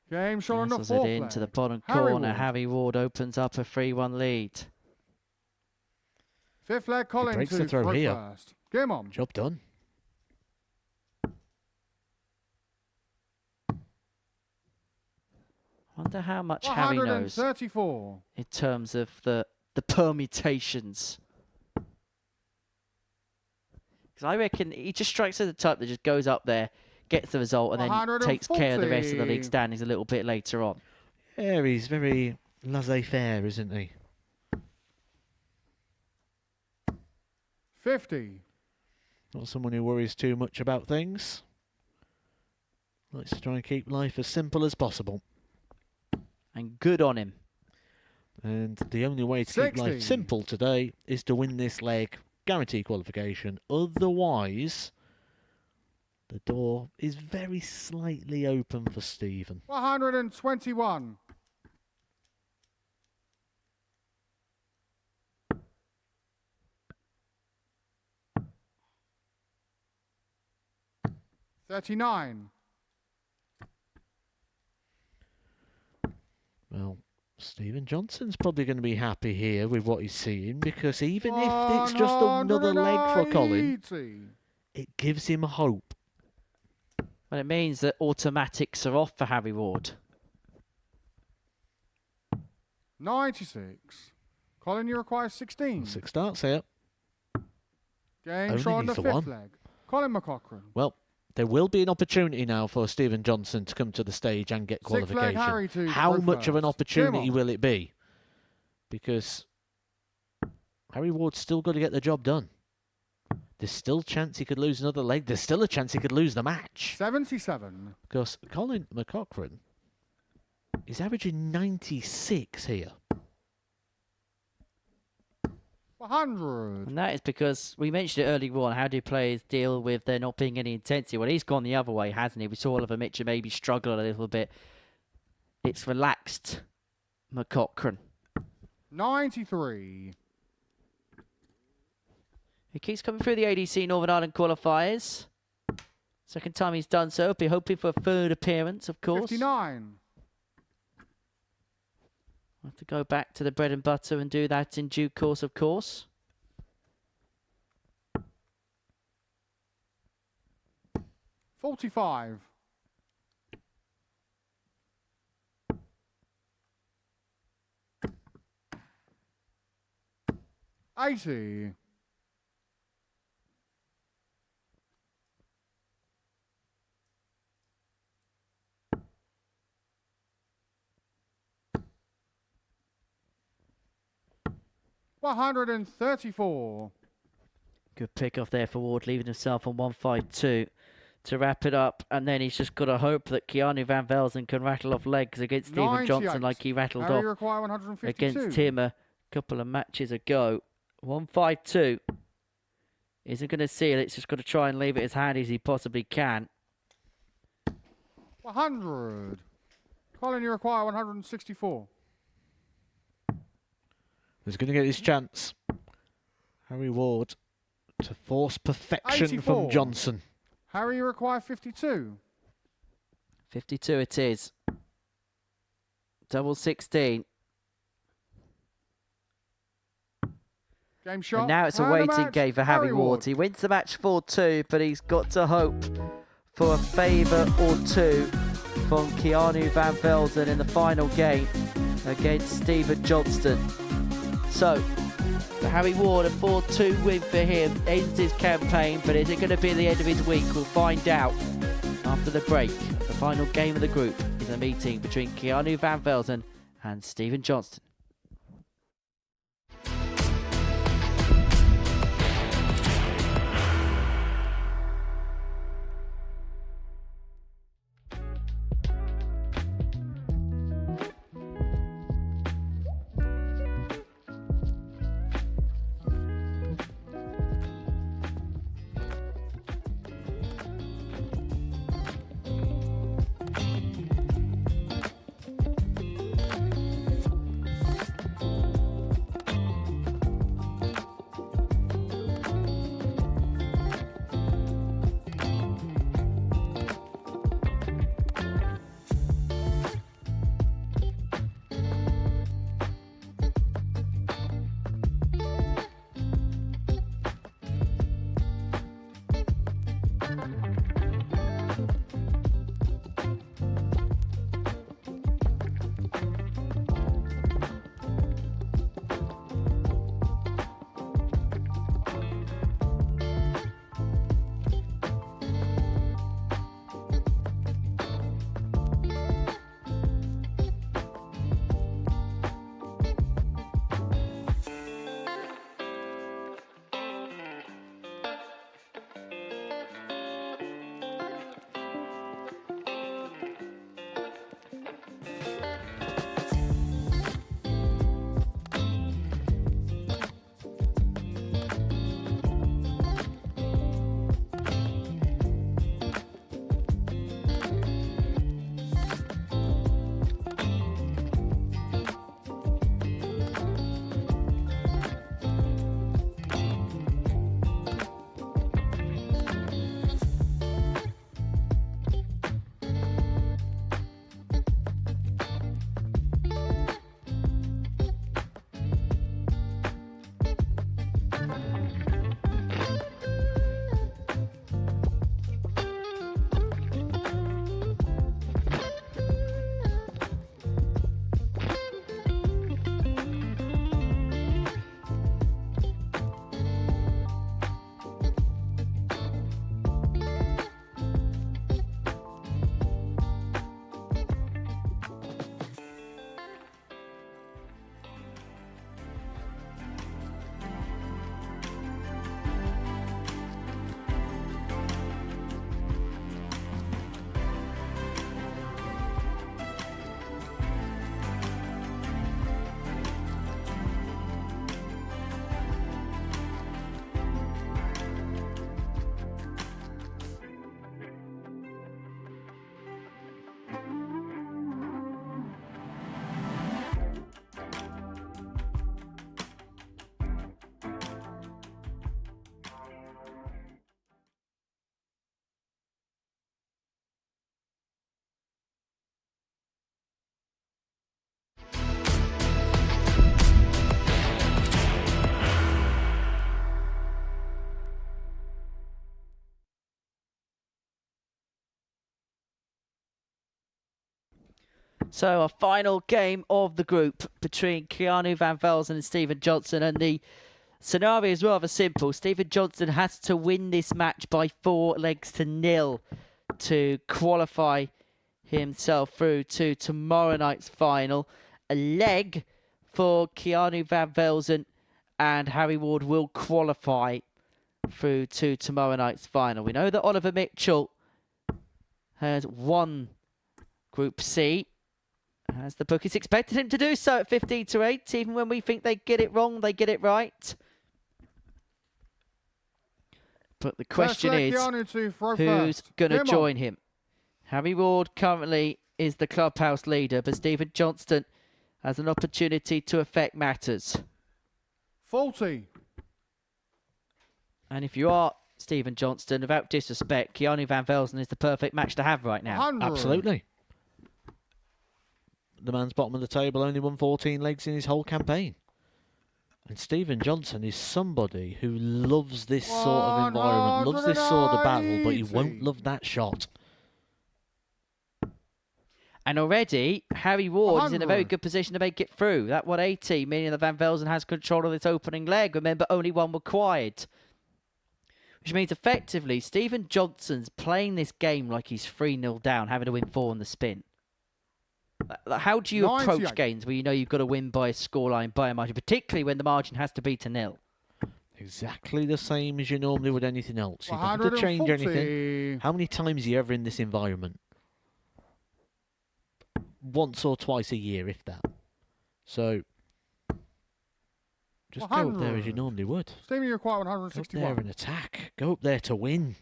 Game shot on the Nestles fourth it into the leg. bottom Harry corner. Ward. Harry Ward opens up a 3-1 lead. Fifth leg, Colin breaks to the throw Fred here. first. Game on. Job done. Wonder how much Harry knows 134. in terms of the permutations. Because I reckon he just strikes as the type that just goes up there, gets the result, and then takes care of the rest of the league 140. standings a little bit later on. Yeah, he's very laissez-faire, isn't he? 50. Not someone who worries too much about things. Likes to try and keep life as simple as possible. And good on him. And the only way to keep 60. life simple today is to win this leg, guarantee qualification. Otherwise, the door is very slightly open for Stephen. 121. $39. Well, Stephen Johnson's probably going to be happy here with what he's seeing, because even if it's just another leg for Colin, 180. it gives him hope. Well, it means that automatics are off for Harry Ward. 96. Colin, you require 16. 6 starts here. Game Only shot on the needs the fifth one. leg. Colin McCaughrean. Well, there will be an opportunity now for Stephen Johnson to come to the stage and get Six leg Harry qualification. to How go much of an first. opportunity Game on. will it be? Because Harry Ward's still got to get the job done. There's still a chance he could lose another leg. There's still a chance he could lose the match. 77. Because Colin McCaughrean is averaging 96 here. 100. And that is because we mentioned it earlier on. How do players deal with there not being any intensity? Well, he's gone the other way, hasn't he? We saw Oliver Mitchell maybe struggle a little bit. It's relaxed McCaughrean. 93. He keeps coming through the ADC Northern Ireland qualifiers. Second time he's done so. Be hoping for a third appearance, of course. 59. We'll have to go back to the bread and butter and do that in due course, of course. 45. 80. $134. Good pick off there for Ward, leaving himself on 152 to wrap it up. And then he's just got to hope that Keanu Van Velzen can rattle off legs against Stephen Johnson like he rattled Harry off require 152. against him a couple of matches ago. 152. Isn't going to seal it. It's just got to try and leave it as handy as he possibly can. 100. Colin, you require 164. He's going to get his chance. Harry Ward to force perfection 84. from Johnson. Harry, you require 52. 52 it is. Double 16. Game shot. And now it's a And waiting match, game for Harry Ward. He wins the match 4-2, but he's got to hope for a favour or two from Keanu Van Velzen in the final game against Stephen Johnston. So, for Harry Ward, a 4-2 win for him ends his campaign, but is it going to be the end of his week? We'll find out after the break. The final game of the group is a meeting between Keanu Van Velzen and Stephen Johnston. So our final game of the group between Keanu Van Velzen and Stephen Johnson, and the Scenario is rather simple. Stephen Johnston has to win this match by 4-0 to qualify himself through to tomorrow night's final. A leg for Keanu Van Velzen and Harry Ward will qualify through to tomorrow night's final. We know that Oliver Mitchell has won Group C, as the bookies expected him to do so at 15-8. Even when we think they get it wrong, they get it right. But the question is, who's going to join him? Harry Ward currently is the clubhouse leader, but Stephen Johnston has an opportunity to affect matters. 40. And if you are Stephen Johnston, without disrespect, Keanu Van Velzen is the perfect match to have right now. 100. Absolutely. The man's bottom of the table only won 14 legs in his whole campaign. And Stephen Johnson is somebody who loves this sort of environment, loves this sort of battle, but he won't love that shot. And already, Harry Ward is in a very 100. good position to make it through. That 180, meaning that Van Velzen has control of this opening leg. Remember, only one required. Which means, effectively, Stephen Johnson's playing this game like he's 3-0 down, having to win 4 on the spin. How do you approach 98. games where you know you've got to win by a scoreline, by a margin, particularly when the margin has to be to 0? Exactly the same as you normally would anything else. You don't have to change anything. How many times are you ever in this environment? Once or twice a year, if that. So, just go up there as you normally would. Stephen, you're quite Go up 161. there and attack. Go up there to win.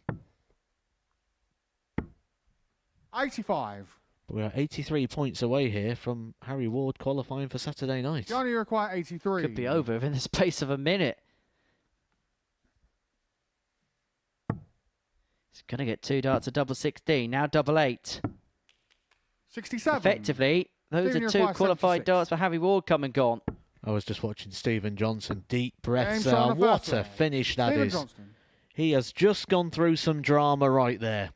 85. But we're 83 points away here from Harry Ward qualifying for Saturday night. Johnny, you're quite 83. Could be over in the space of a minute. He's going to get 2 darts, a double 16, now double 8. 67. Effectively, those Stephen, are you're 2 quite qualified 76. darts for Harry Ward come and gone. I was just watching Stephen Johnson. Deep breaths. James on the What first a leg. finish that Stephen is. Johnston. He has just gone through some drama right there.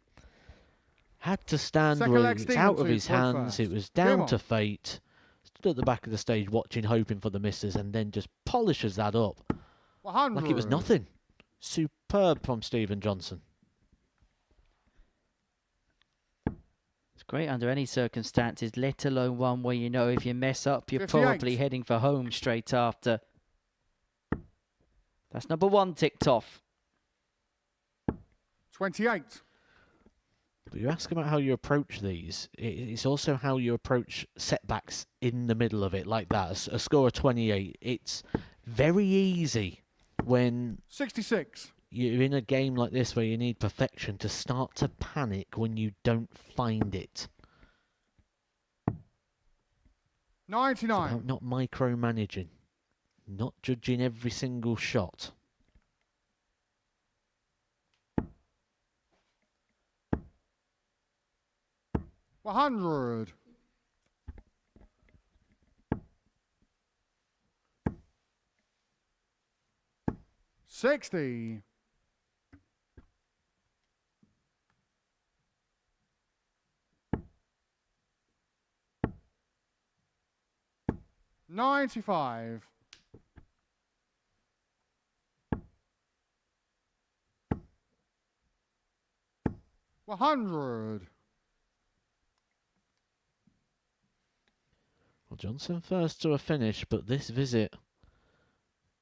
Had to stand Second where leg, it was out of Stephen, his to point hands. first. It was Come down on. to fate. Stood at the back of the stage watching, hoping for the misses, and then just polishes that up 100. like it was nothing. Superb from Stephen Johnson. It's great under any circumstances, let alone one where you know if you mess up, you're 58. probably heading for home straight after. That's number 1 ticked off. 28. But you ask about how you approach these. It's also how you approach setbacks in the middle of it, like that. A score of 28. It's very easy when 66. you're in a game like this where you need perfection to start to panic when you don't find it. 99. About not micromanaging, not judging every single shot. 100. 60. 95. 100. Well, Johnson first to a finish, but this visit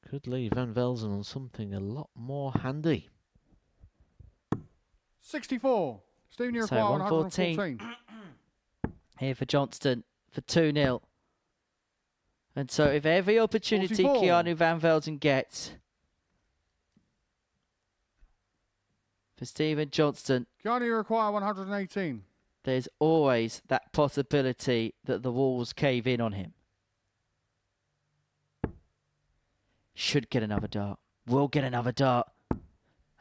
could leave Van Velzen on something a lot more handy. 64. Stephen, you're So, quite 114. 114. Here for Johnston for 2-0. And so if every opportunity 44. Keanu Van Velzen gets for Stephen Johnston, Johnny, you require 118. there's always that possibility that the walls cave in on him. Should get another dart. Will get another dart.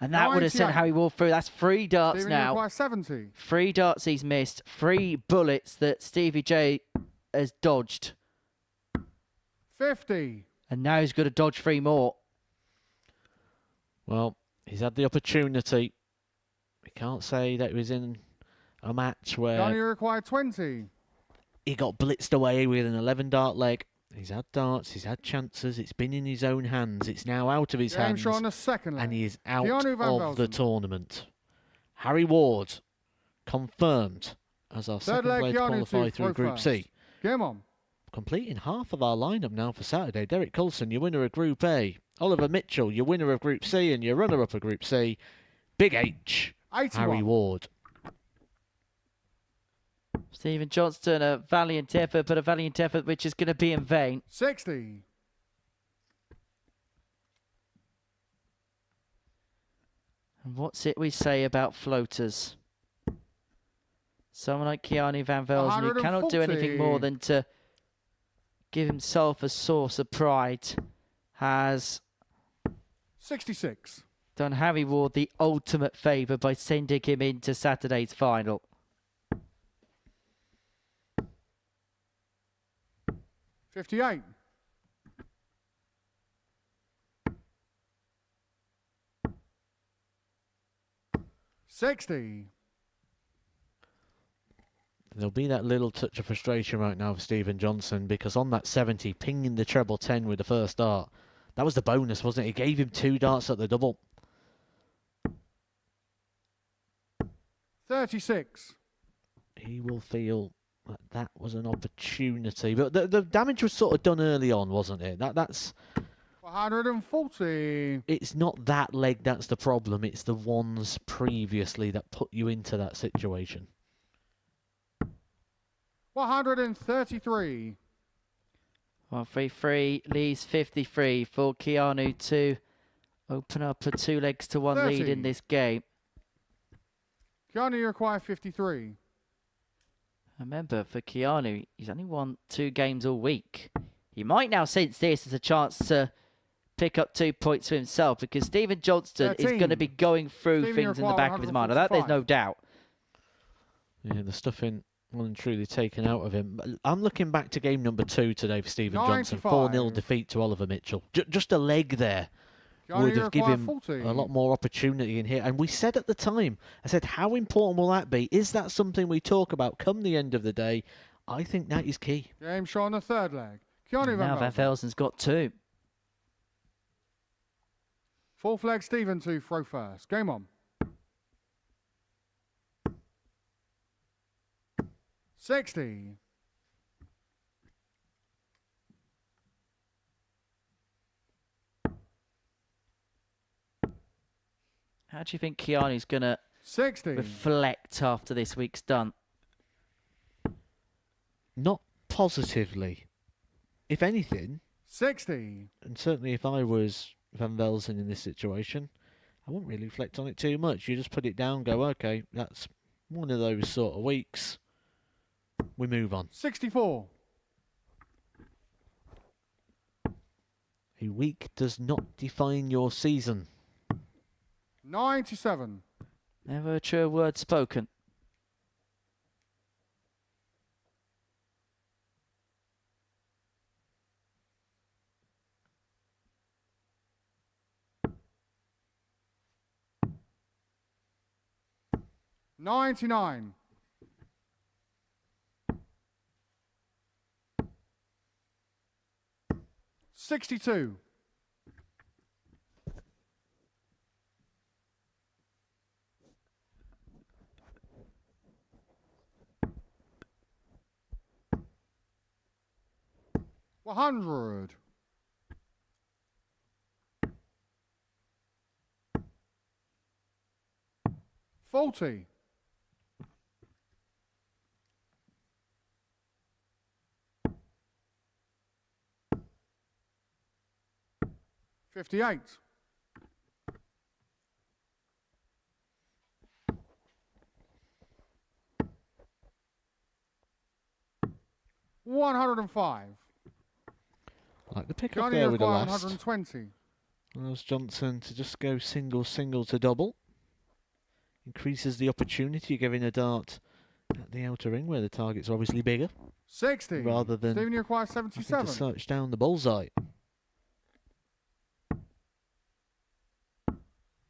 And that would have sent 98. Harry Ward through. That's 3 darts Stephen, you now. require 70. 3 darts he's missed. 3 bullets that Stevie J has dodged. 50. And now he's got to dodge 3 more. Well, he's had the opportunity. We can't say that he was in a match Johnny, you where require 20. he got blitzed away with an 11 dart leg. He's had darts, he's had chances, it's been in his own hands, it's now out of his Game hands, show on the second leg. and he is out Keanu Van of the Velzen. tournament. Harry Ward, confirmed as our Third second leg, player to Keanu qualify to through throw Group first. C. Game on. Completing half of our lineup now for Saturday. Derek Coulson, your winner of Group A. Oliver Mitchell, your winner of Group C, and your runner-up of Group C. Big H, 81. Harry Ward. Stephen Johnston, a valiant effort, but a valiant effort which is going to be in vain. 60. And what's it we say about floaters? Someone like Keanu Van Velzen, who cannot do anything more 140. than to give himself a source of pride, has 66. done Harry Ward the ultimate favour by sending him into Saturday's final. 58. 60. There'll be that little touch of frustration right now for Stephen Johnson, because on that 70, pinging the treble 10 with the first dart, that was the bonus, wasn't it? It gave him 2 darts at the double. 36. He will feel that that was an opportunity, but the damage was sort of done early on, wasn't it? That's 140. it's not that leg that's the problem. It's the ones previously that put you into that situation. 133. 133 leaves 53 for Keanu to open up a 2 legs to 1 lead 30. in this game. Keanu, you require 53. Remember, for Keanu, he's only won 2 games all week. He might now sense this as a chance to pick up 2 points for himself, because Stephen Johnston is 13. going to be going through Stephen, things in the require back of his mind. Of that, there's no 145. doubt. Yeah, the stuffing well and truly taken out of him. I'm looking back to game number 2 today for Stephen Johnson. 4-0 95. defeat to Oliver Mitchell. Just a leg there Keanu, would you have given require him 40. a lot more opportunity in here. And we said at the time, I said, how important will that be? Is that something we talk about come the end of the day? I think that is key. Game show on the third leg. Keanu Now Van Van Velzen. Velzen's got 2. Fourth leg, Stephen to throw first. Game on. 60. 'How do you think Keanu's going to 60. reflect after this week's stunt? Not positively. If anything, 60. and certainly if I was Van Velzen in this situation, I wouldn't really reflect on it too much. You just put it down, go, okay, that's one of those sort of weeks. We move on. 64. A week does not define your season. 97. Never a true word spoken. $99. 62. 100. 40. 58. 105. Like the pick up Johnny there with the require last. 120. Allows Johnson to just go single to double. Increases the opportunity, giving a dart at the outer ring where the target's obviously bigger, 60. rather than Stephen, you require having 77. to search down the bullseye.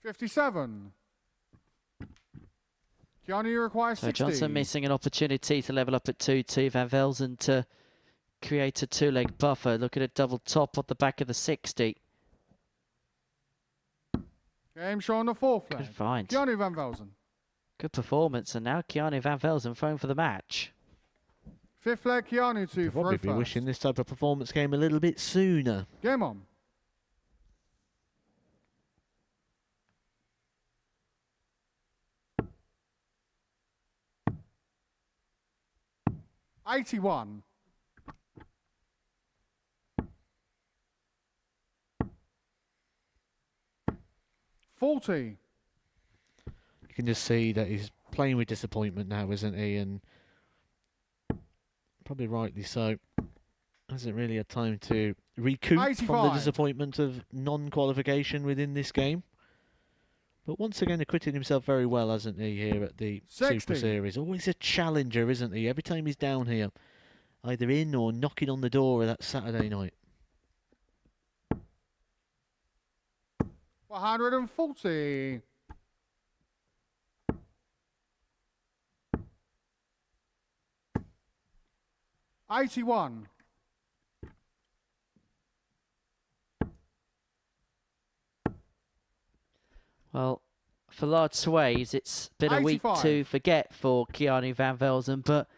57. Keanu, you require 60. So Johnson missing an opportunity to level up at 2-2. Van Velzen to create a two-leg buffer. Look at a double top on the back of the 60. Game show on the fourth Good flag. find. Keanu Van Velzen. Good performance, and now Keanu Van Velzen thrown for the match. Fifth flag, Keanu to Could throw probably be first. wishing this type of performance came a little bit sooner. Game on. $81. $40. You can just see that he's playing with disappointment now, isn't he? And probably rightly so. Hasn't really had time to recoup from the 85. disappointment of non-qualification within this game. But once again, acquitted himself very well, hasn't he, here at the 60. Super Series. Always a challenger, isn't he? Every time he's down here, either in or knocking on the door of that Saturday night. 140. $81. Well, for large sways, it's been a week 85. to forget for Keanu Van Velzen, but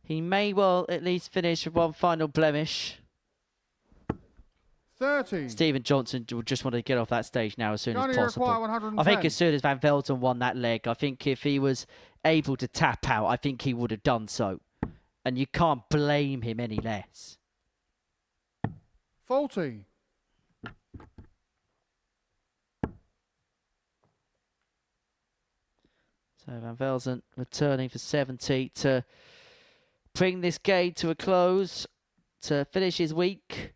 he may well at least finish with one final blemish. 30. Stephen Johnson will just want to get off that stage now as soon Johnny as possible. require 110. I think as soon as Van Velzen won that leg, I think if he was able to tap out, I think he would have done so. And you can't blame him any less. 40. So Van Velzen returning for 70 to bring this game to a close, to finish his week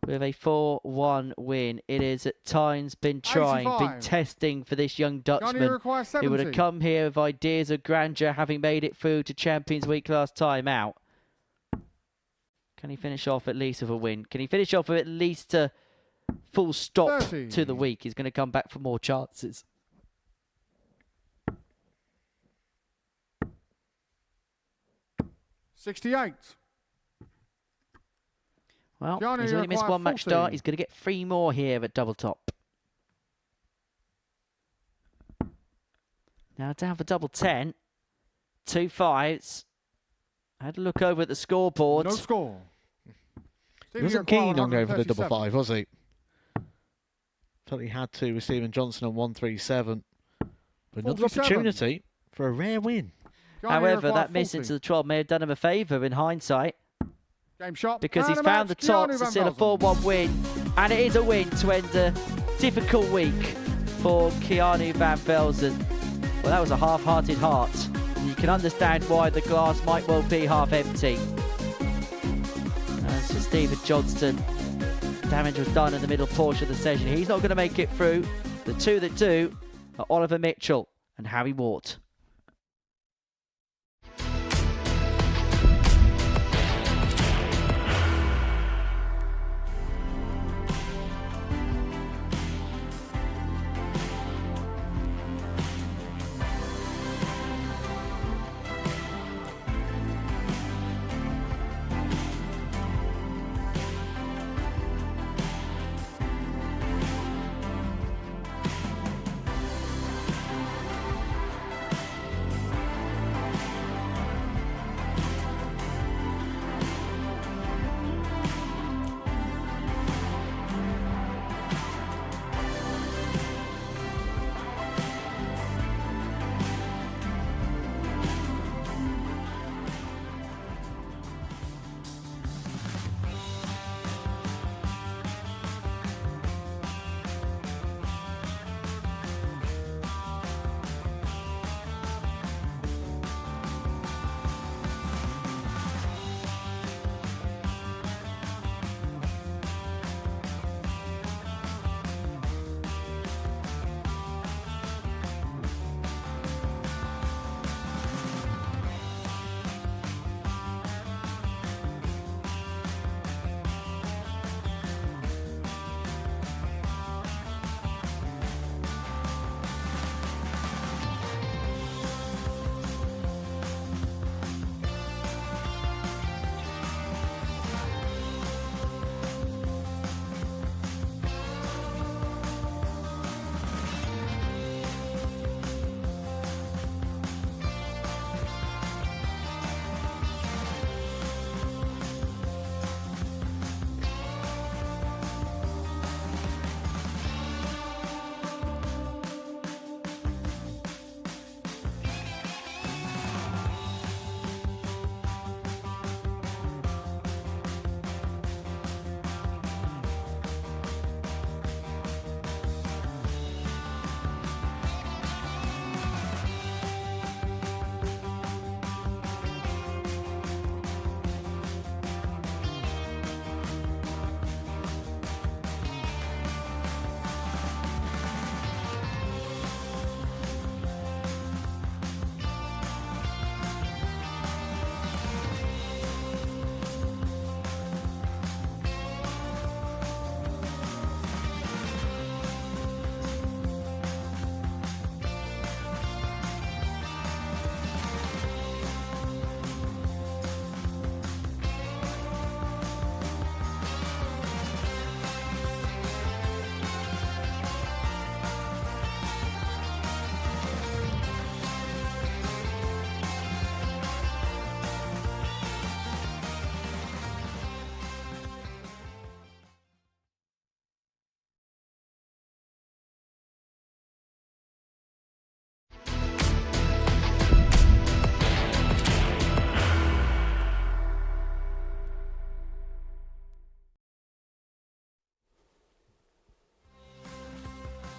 with a 4-1 win. It has at times been trying, been 85. testing for this young Johnny Dutchman requires who would have 70. come here with ideas of grandeur, having made it through to Champions Week last time out. Can he finish off at least with a win? Can he finish off with at least a full stop 30. to the week? He's going to come back for more chances. $68. Well, Johnny he's only missed requires one match 40. start. He's going to get 3 more here at double top. Now down for double 10. 2 5s. I had a look over at the scoreboard. No score. He wasn't keen on going for the double 5, was he? Felt he had to with Stephen Johnson on 137. But another 47. opportunity for a rare win. However, that miss into the 12 may have done him a favour in hindsight, Game shot. because And he's a found the match, top Keanu to Van seal a Velzen. 4-1 win. And it is a win to end a difficult week for Keanu Van Velzen. Well, that was a half-hearted heart. You can understand why the glass might well be half empty. As for Stephen Johnston, damage was done in the middle portion of the session. He's not going to make it through. The two that do are Oliver Mitchell and Harry Ward.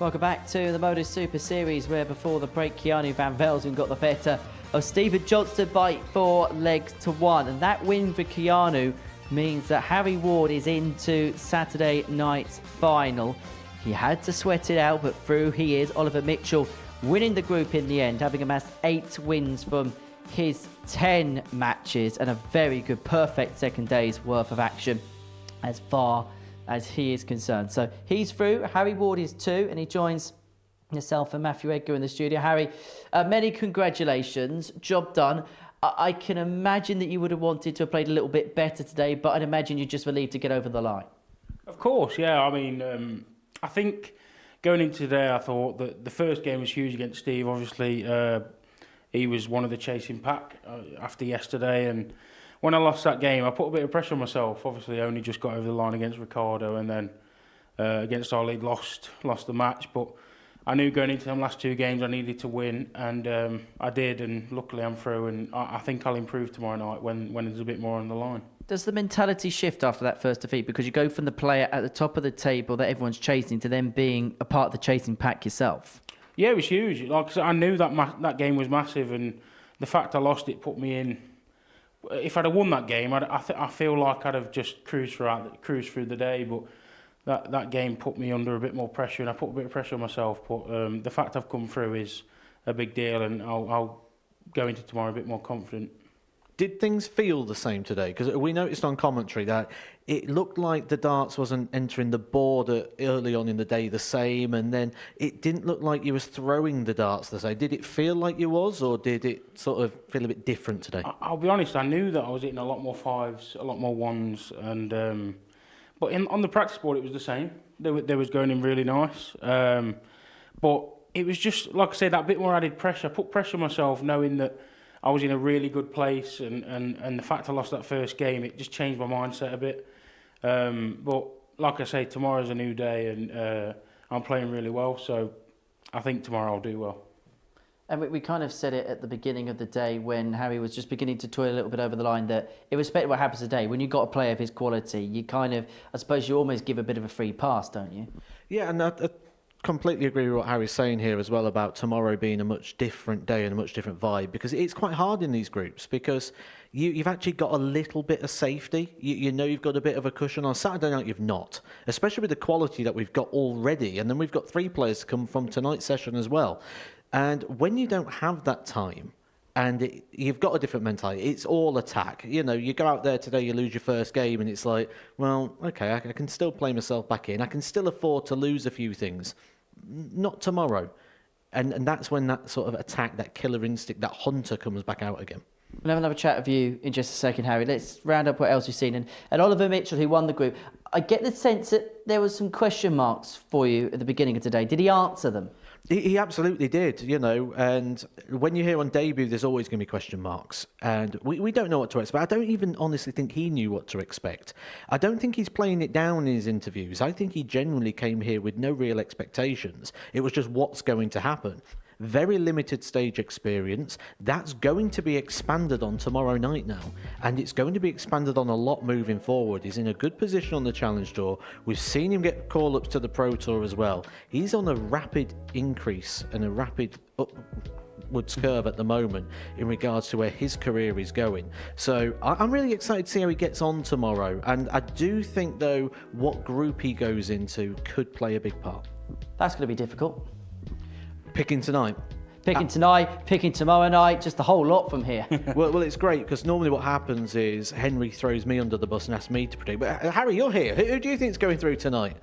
Welcome back to the Modus Super Series, where before the break, Keanu Van Velzen got the better of Stephen Johnston by 4 legs to 1. And that win for Keanu means that Harry Ward is into Saturday night's final. He had to sweat it out, but through he is. Oliver Mitchell winning the group in the end, having amassed 8 wins from his 10 matches and a very good, perfect second day's worth of action as far as he is concerned. So he's through. Harry Ward is too, and he joins yourself and Matthew Edgar in the studio. Harry, many congratulations. Job done. I can imagine that you would have wanted to have played a little bit better today, but I'd imagine you're just relieved to get over the line. Of course, yeah. I mean, I think going into today, I thought that the first game was huge against Steve. Obviously, he was one of the chasing pack after yesterday, and when I lost that game, I put a bit of pressure on myself. Obviously, I only just got over the line against Ricardo, and then against our lead lost the match. But I knew going into them last 2 games I needed to win, and I did, and luckily I'm through, and I think I'll improve tomorrow night when there's a bit more on the line. Does the mentality shift after that first defeat? Because you go from the player at the top of the table that everyone's chasing to then being a part of the chasing pack yourself. Yeah, it was huge. Like I said, I knew that game was massive, and the fact I lost it put me in. If I'd have won that game, I feel like I'd have just cruised through the day. But that game put me under a bit more pressure, and I put a bit of pressure on myself. But the fact I've come through is a big deal, and I'll go into tomorrow a bit more confident. Did things feel the same today? Because we noticed on commentary that it looked like the darts wasn't entering the board early on in the day the same, and then it didn't look like you was throwing the darts the same. Did it feel like you was, or did it sort of feel a bit different today? I'll be honest, I knew that I was hitting a lot more 5s, a lot more 1s, and but on the practice board it was the same. They was going in really nice, but it was just, like I said, that bit more added pressure. I put pressure on myself knowing that I was in a really good place, and the fact I lost that first game, it just changed my mindset a bit. But like I say, tomorrow's a new day, and I'm playing really well, so I think tomorrow I'll do well. And we kind of said it at the beginning of the day when Harry was just beginning to toil a little bit over the line, that irrespective of what happens today, when you've got a player of his quality, you kind of, I suppose you almost give a bit of a free pass, don't you? Yeah, and I completely agree with what Harry's saying here as well about tomorrow being a much different day and a much different vibe, because it's quite hard in these groups because you've actually got a little bit of safety. You know you've got a bit of a cushion. On Saturday night you've not, especially with the quality that we've got already, and then we've got 3 players to come from tonight's session as well. And when you don't have that time and you've got a different mentality, it's all attack. You know, you go out there today, you lose your first game, and it's like, well, okay, I can still play myself back in. I can still afford to lose a few things. Not tomorrow. And that's when that sort of attack, that killer instinct, that hunter comes back out again. We'll have another chat with you in just a second, Harry. Let's round up what else you've seen. And Oliver Mitchell, who won the group, I get the sense that there was some question marks for you at the beginning of today. Did he answer them? He absolutely did, you know, and when you hear on debut, there's always going to be question marks, and we don't know what to expect. I don't even honestly think he knew what to expect. I don't think he's playing it down in his interviews. I think he genuinely came here with no real expectations. It was just what's going to happen. Very limited stage experience. That's going to be expanded on tomorrow night now, and it's going to be expanded on a lot moving forward. He's in a good position on the Challenge Tour. We've seen him get call-ups to the Pro Tour as well. He's on a rapid increase and a rapid upwards curve at the moment in regards to where his career is going. So I'm really excited to see how he gets on tomorrow, and I do think, though, what group he goes into could play a big part. That's going to be difficult. Picking tonight. Picking tonight, picking tomorrow night, just a whole lot from here. Well, it's great because normally what happens is Henry throws me under the bus and asks me to predict. But Harry, you're here. Who do you think is going through tonight?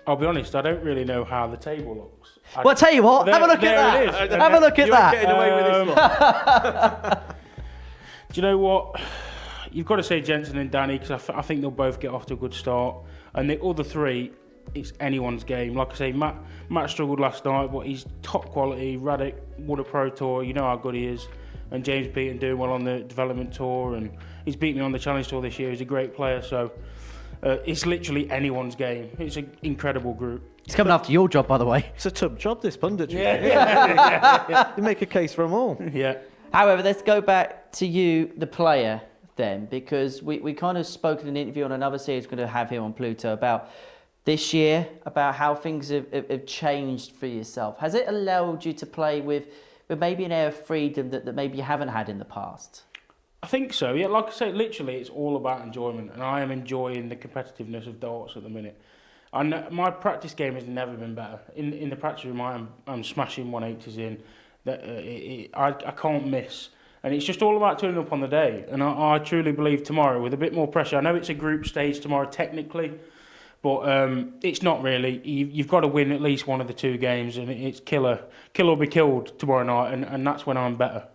I'll be honed, I don't really know how the table looks. Well, I'll tell you what, have a look at that. Have a look at that. You're getting away with this one. Do you know what? You've got to say Jensen and Danny, because I think they'll both get off to a good start. And the other 3, it's anyone's game. Like I say, Matt struggled last night, but he's top quality. Radic won a Pro Tour, you know how good he is. And James Beaton doing well on the development tour, and he's beat me on the Challenge Tour this year. He's a great player, so it's literally anyone's game. It's an incredible group. He's coming after your job, by the way. It's a tough job, this punditry. Yeah. You make a case for them all. Yeah. However, let's go back to you, the player, then, because we kind of spoke in an interview on another series we're going to have here on Pluto about this year about how things have changed for yourself? Has it allowed you to play with maybe an air of freedom that maybe you haven't had in the past? I think so, yeah. Like I say, literally, it's all about enjoyment, and I am enjoying the competitiveness of darts at the minute. My practice game has never been better. In the practice room, I'm smashing 180s in. I can't miss. And it's just all about turning up on the day. And I truly believe tomorrow, with a bit more pressure, I know it's a group stage tomorrow technically, but it's not really. You've got to win at least one of the 2 games, and it's kill or be killed tomorrow night, and that's when I'm better.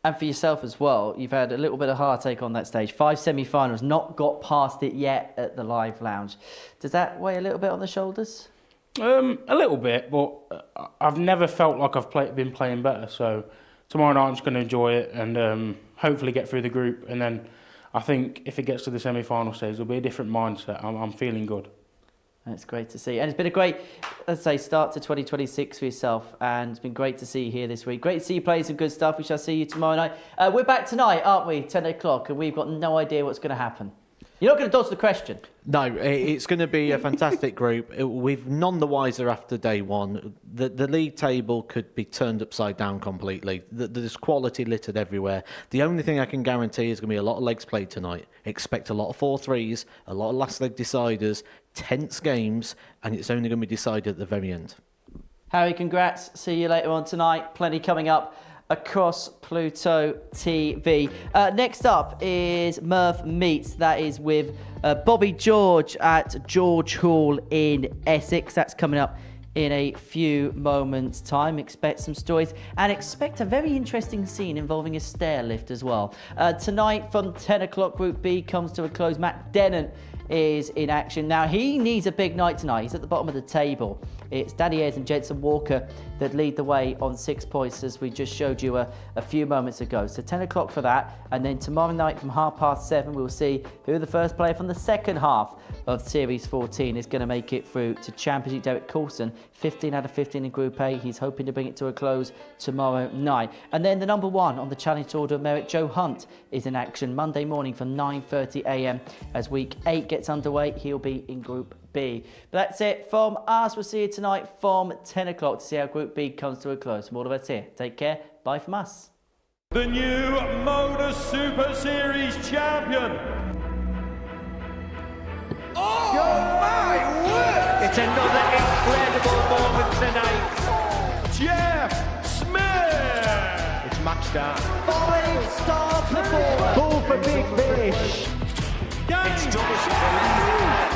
And for yourself as well, you've had a little bit of heartache on that stage. 5 semi-finals, not got past it yet at the Live Lounge. Does that weigh a little bit on the shoulders? A little bit, but I've never felt like I've been playing better. So tomorrow night I'm just going to enjoy it and hopefully get through the group. And then I think if it gets to the semi-final stage, there'll be a different mindset. I'm feeling good. That's great to see. And it's been a great, let's say, start to 2026 for yourself. And it's been great to see you here this week. Great to see you playing some good stuff. We shall see you tomorrow night. We're back tonight, aren't we? 10 o'clock. And we've got no idea what's going to happen. You're not going to dodge the question. No, it's going to be a fantastic group. We've none the wiser after day one. The league table could be turned upside down completely. There's quality littered everywhere. The only thing I can guarantee is going to be a lot of legs played tonight. Expect a lot of 4-3s, a lot of last leg deciders, tense games, and it's only going to be decided at the very end. Harry, congrats. See you later on tonight. Plenty coming up across Pluto TV. Next up is Murph Meets. That is with Bobby George at George Hall in Essex. That's coming up in a few moments' time. Expect some stories and expect a very interesting scene involving a stair lift as well. Tonight from 10 o'clock, Group B comes to a close. Matt Dennant is in action. Now, he needs a big night tonight. He's at the bottom of the table. It's Danny Ayres and Jensen Walker that lead the way on 6 points, as we just showed you a few moments ago. So 10 o'clock for that. And then tomorrow night from 7:30, we'll see who the first player from the second half of Series 14 is going to make it through to Championship. Derek Coulson, 15 out of 15 in Group A. He's hoping to bring it to a close tomorrow night. And then the number 1 on the Challenge Order of Merit, Joe Hunt, is in action Monday morning from 9:30 a.m. as Week 8 gets underway. He'll be in Group B. But that's it from us. We'll see you tonight from 10 o'clock to see how Group B comes to a close. From all of us here, take care. Bye from us. The new Modus Super Series champion. Oh my word! It's another incredible moment tonight. Jeff Smith. It's match down. 5-star performance. Goal for Big Fish. Game. It's double.